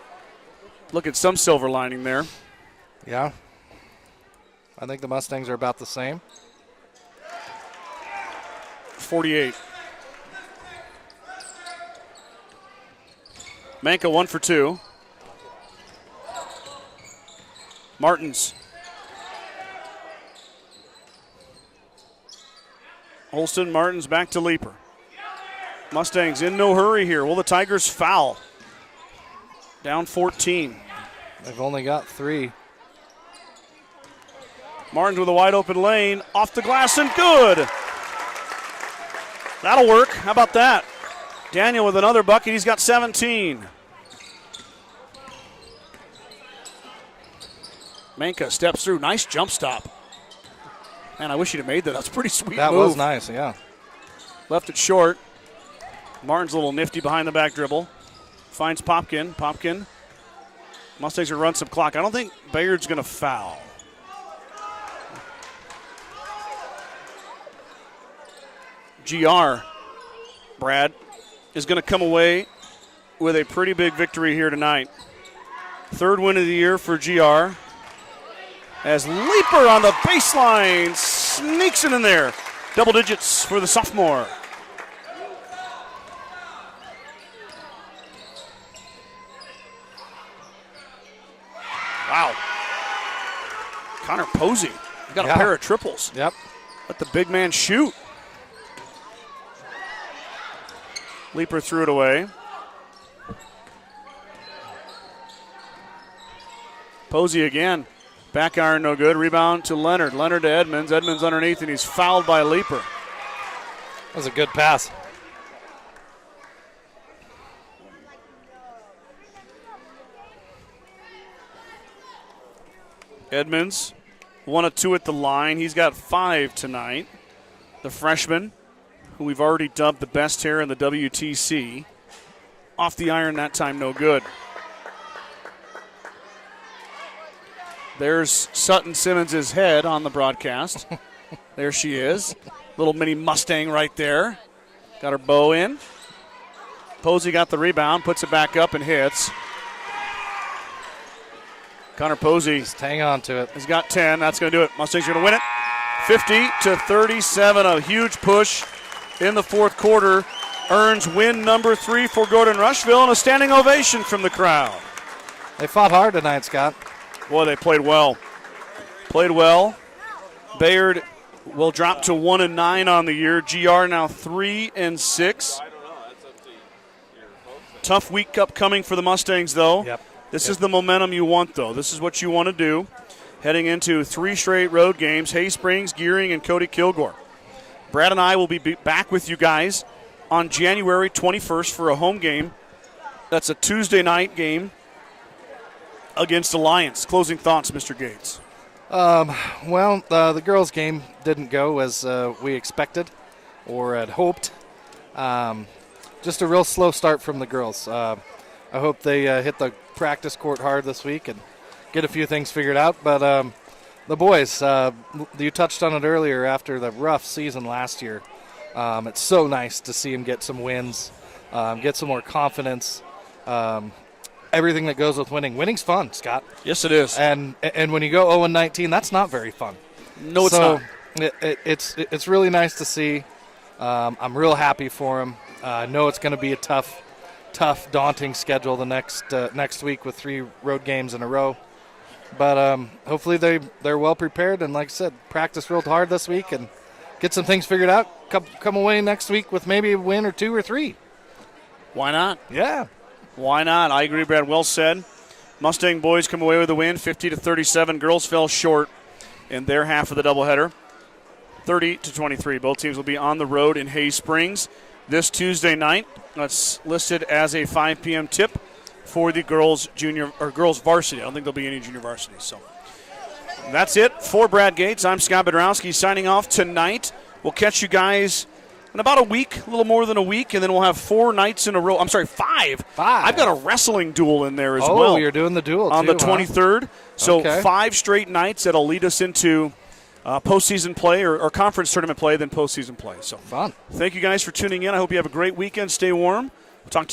look at some silver lining there. Yeah. I think the Mustangs are about the same. 48. Manka 1 for 2. Martins. Holston, Martins back to Leaper. Mustangs in no hurry here. Will the Tigers foul? Down 14. They've only got 3. Martins with a wide open lane. Off the glass and good. That'll work. How about that? Daniel with another bucket. He's got 17. Manka steps through. Nice jump stop. Man, I wish he'd have made that. That's a pretty sweet That move. was nice, yeah. Left it short. Martin's a little nifty behind the back dribble. Finds Popkin. Popkin. Mustangs are run some clock. I don't think Bayard's going to foul. GR, Brad, is going to come away with a pretty big victory here tonight. 3rd win of the year for GR. As Leaper on the baseline sneaks it in there. Double digits for the sophomore. Wow. Connor Posey. He got a pair of triples. Yep. Let the big man shoot. Leaper threw it away. Posey again. Back iron no good. Rebound to Leonard. Leonard to Edmonds. Edmonds underneath, and he's fouled by Leaper. That was a good pass. Edmonds, 1 of 2 at the line. He's got 5 tonight. The freshman, who we've already dubbed the best hair in the WTC. Off the iron that time, no good. There's Sutton Simmons' head on the broadcast. There she is. Little mini Mustang right there. Got her bow in. Posey got the rebound, puts it back up and hits. Connor Posey Just hang on to it. has got 10. That's going to do it. Mustangs are going to win it. 50-37, a huge push in the 4th quarter. earns win number 3 for Gordon-Rushville and a standing ovation from the crowd. They fought hard tonight, Scott. Boy, they played well. Played well. Bayard will drop to 1-9 on the year. GR now 3-6. Tough week upcoming for the Mustangs, though. Yep. This is the momentum you want, though. This is what you want to do. Heading into 3 straight road games, Hay Springs, Gearing, and Cody Kilgore. Brad and I will be back with you guys on January 21st for a home game. That's a Tuesday night game against Alliance. Closing thoughts, Mr. Gates. The girls' game didn't go as we expected or had hoped. Just a real slow start from the girls. I hope they hit the practice court hard this week and get a few things figured out. But the boys, you touched on it earlier after the rough season last year. It's so nice to see them get some wins, get some more confidence. Everything that goes with winning. Winning's fun, Scott. Yes, it is. And when you go 0-19, that's not very fun. No, it's not. It's really nice to see. I'm real happy for them. I know it's going to be a tough, daunting schedule the next week with 3 road games in a row. But hopefully they're well prepared and, like I said, practice real hard this week and get some things figured out. Come away next week with maybe a win or 2 or 3. Why not? Yeah. Why not? I agree, Brad. Well said. Mustang boys come away with a win, 50-37. Girls fell short in their half of the doubleheader, 30-23. Both teams will be on the road in Hay Springs this Tuesday night. That's listed as a 5 p.m. tip for the girls varsity. I don't think there'll be any junior varsity. So that's it for Brad Gates. I'm Scott Bedrowski signing off tonight. We'll catch you guys in about a week, a little more than a week, and then we'll have 4 nights in a row. I'm sorry, 5. 5. I've got a wrestling duel in there as well. Oh, you're doing the duel on too, the 23rd. Huh? So okay. 5 straight nights that'll lead us into postseason play or conference tournament play, then postseason play. So fun. Thank you guys for tuning in. I hope you have a great weekend. Stay warm. We'll talk to you